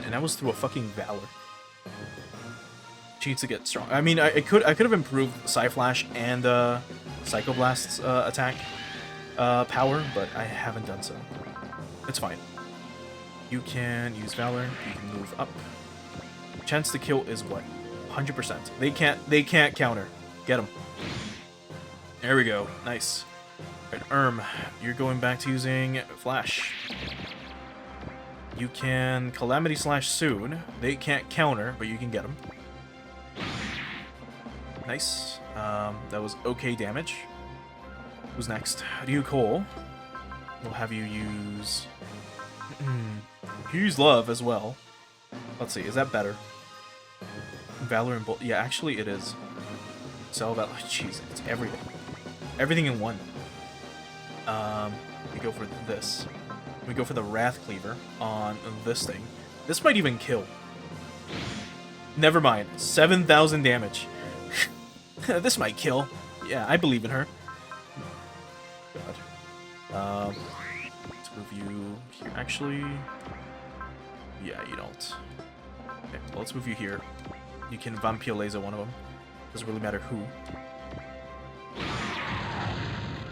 and that was through a fucking Valor. She needs to get strong. I mean, I could have improved Psyflash and Psychoblast's attack power, but I haven't done so. It's fine. You can use Valor. You can move up. Chance to kill is what? 100%. They can't counter. Get them. There we go. Nice. Alright, you're going back to using Flash. You can Calamity Slash soon. They can't counter, but you can get them. Nice. That was okay damage. Who's next? Ryu Cole. We'll have you use... you use Love as well. Let's see, is that better? Valor and Bolt. Yeah, actually it is. So that... Jeez, it's everything. Everything in one. We go for this. We go for the Wrath Cleaver on this thing. This might even kill. Never mind. 7,000 damage. This might kill. Yeah, I believe in her. God. Let's move you here. Actually, yeah, you don't. Okay, well, let's move you here. You can Vampire Laser one of them. Doesn't really matter who.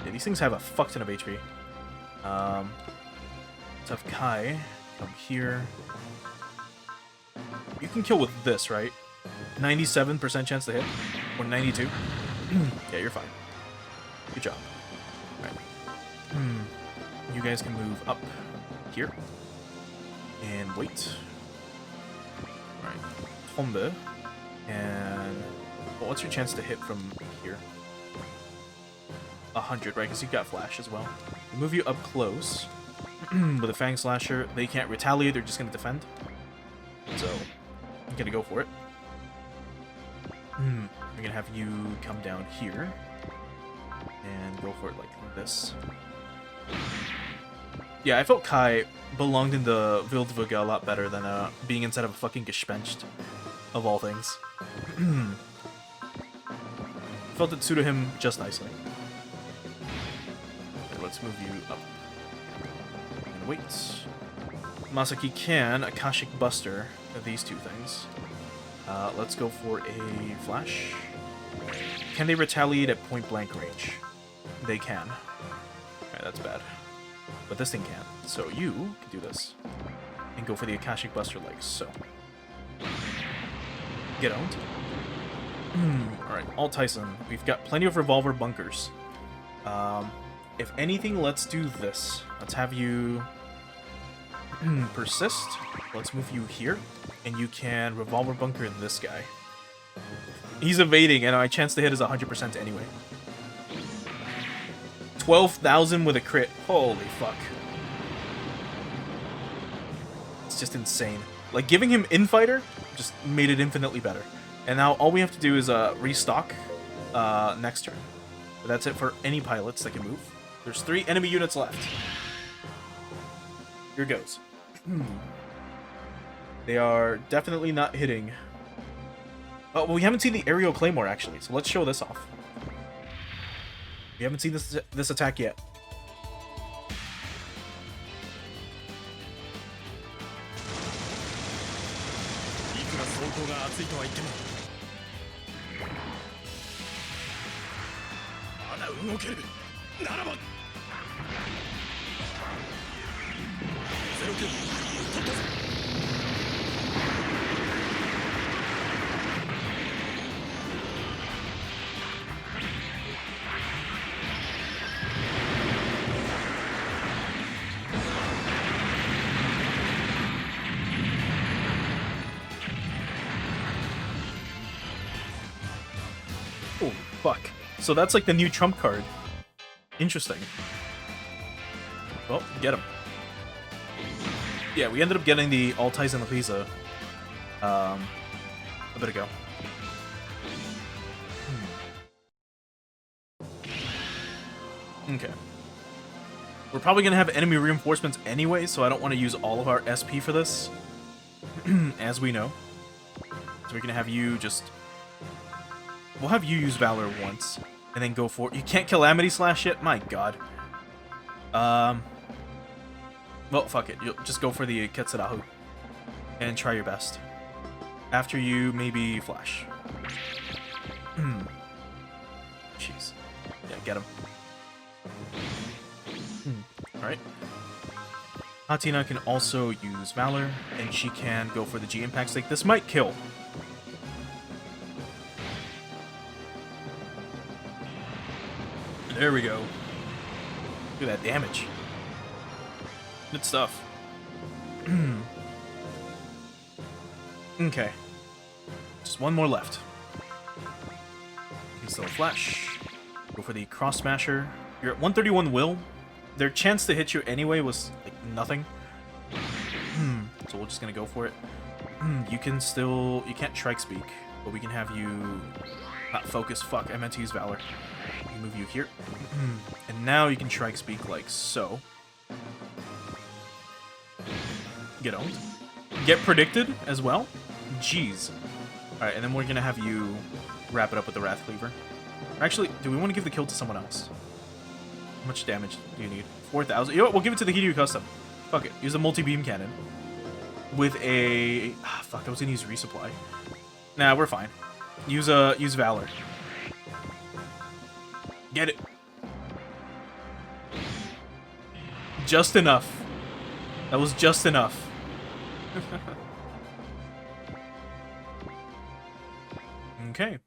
Yeah, these things have a fuck ton of HP. Let's have Kai come here. You can kill with this, right? 97% chance to hit? Or 92? Yeah, you're fine. Good job. Alright. You guys can move up here. And wait. Alright. Tombe. And... well, what's your chance to hit from here? 100, right? Because you got Flash as well. We move you up close. With a Fang Slasher, they can't retaliate, they're just going to defend. So, I'm going to go for it. We're going to have you come down here. And go for it like this. Yeah, I felt Kai belonged in the Wildwuga a lot better than being inside of a fucking Gespenst, of all things. Felt it suited him just nicely. Okay, let's move you up. And wait. Masaki can Akashic Buster these two things. Let's go for a Flash. Can they retaliate at point blank range? They can. Okay, that's bad. But this thing can't. So you can do this. And go for the Akashic Buster like so. Get owned. Alright, Alt Tyson. We've got plenty of revolver bunkers. If anything, let's do this. Let's have you persist. Let's move you here. And you can revolver bunker this guy. He's evading, and my chance to hit is 100% anyway. 12,000 with a crit. Holy fuck. It's just insane. Like, giving him Infighter just made it infinitely better. And now all we have to do is restock next turn. But that's it for any pilots that can move. There's 3 enemy units left. Here goes. They are definitely not hitting. Oh, well, we haven't seen the aerial claymore actually, so let's show this off. We haven't seen this attack yet. Oh, fuck. So that's like the new trump card. Interesting. Well, get him. Yeah, we ended up getting the Altice and Lapisa a bit ago. Okay. We're probably going to have enemy reinforcements anyway, so I don't want to use all of our SP for this, as we know. So we can have you just... We'll have you use Valor once, and then go for it. You can't Calamity Slash it? My god. Well, fuck it. You'll just go for the Ketsurahu. and try your best. After you, maybe flash. Jeez. Yeah, get him. Alright. Hatina can also use Valor, and she can go for the G Impact Stake. This might kill. There we go. Look at that damage. Good stuff. Okay. Just one more left. Can still flash. Go for the Cross Smasher. You're at 131 will. Their chance to hit you anyway was like nothing. So we're just gonna go for it. You can still... You can't Strike Speak, but we can have you... Not focus. Fuck, I meant to use Valor. We can move you here. And now you can Strike Speak like so. Get owned. Get predicted as well. Jeez. Alright, and then we're gonna have you wrap it up with the Wrath Cleaver. Actually, do we want to give the kill to someone else? How much damage do you need? 4,000. You know what? We'll give it to the Hiryu Custom. Fuck it. Use a multi-beam cannon. With a... fuck, I was gonna use resupply. Nah, we're fine. Use Valor. Get it. Just enough. That was just enough. Okay.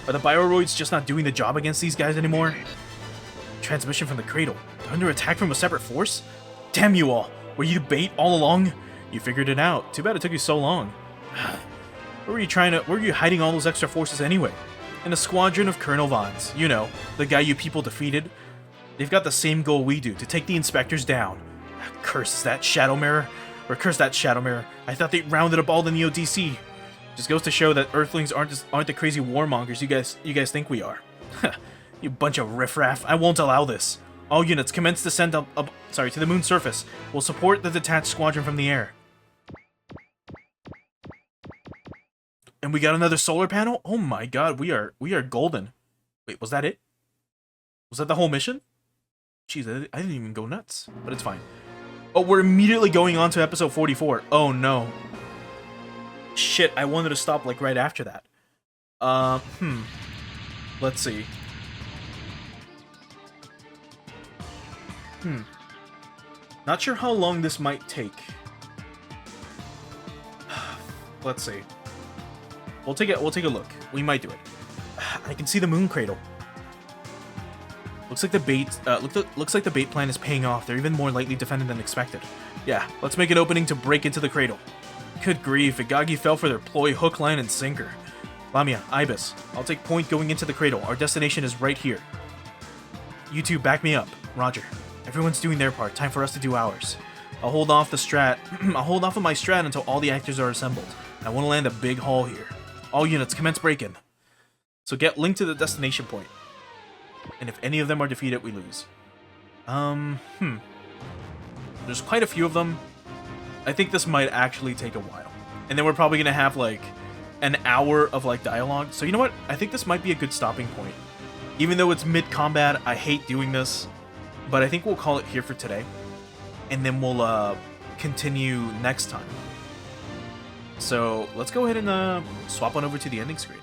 Are the Bioroids just not doing the job against these guys anymore? Transmission from the cradle. They're under attack from a separate force? Damn you all! Were you bait all along? You figured it out. Too bad it took you so long. Where were you hiding all those extra forces anyway? In a squadron of Colonel Vons. You know, the guy you people defeated. They've got the same goal we do, to take the inspectors down. Curse that Shadow Mirror. Or curse that Shadow Mirror. I thought they rounded up all the Neo-DC. Just goes to show that Earthlings aren't the crazy warmongers you guys think we are. You bunch of riffraff. I won't allow this. All units commence descent to the moon's surface. We'll support the detached squadron from the air. And we got another solar panel? Oh my god, we are golden. Wait, was that it? Was that the whole mission? Jeez, I didn't even go nuts. But it's fine. Oh, we're immediately going on to episode 44. Oh no. Shit, I wanted to stop like right after that. Let's see. Not sure how long this might take. Let's see. We'll take a look. We might do it. I can see the moon cradle. Looks like the bait. Looks like the bait plan is paying off. They're even more lightly defended than expected. Yeah, let's make an opening to break into the cradle. Good grief, Igagi fell for their ploy hook, line, and sinker. Lamia, Ibis, I'll take point going into the cradle. Our destination is right here. You two back me up. Roger. Everyone's doing their part. Time for us to do ours. I'll hold off the strat. I'll hold off of my strat until all the actors are assembled. I want to land a big haul here. All units, commence break-in. So get linked to the destination point. And if any of them are defeated, we lose. There's quite a few of them. I think this might actually take a while. And then we're probably going to have, like, an hour of, like, dialogue. So you know what? I think this might be a good stopping point. Even though it's mid-combat, I hate doing this. But I think we'll call it here for today. And then we'll, continue next time. So let's go ahead and swap on over to the ending screen.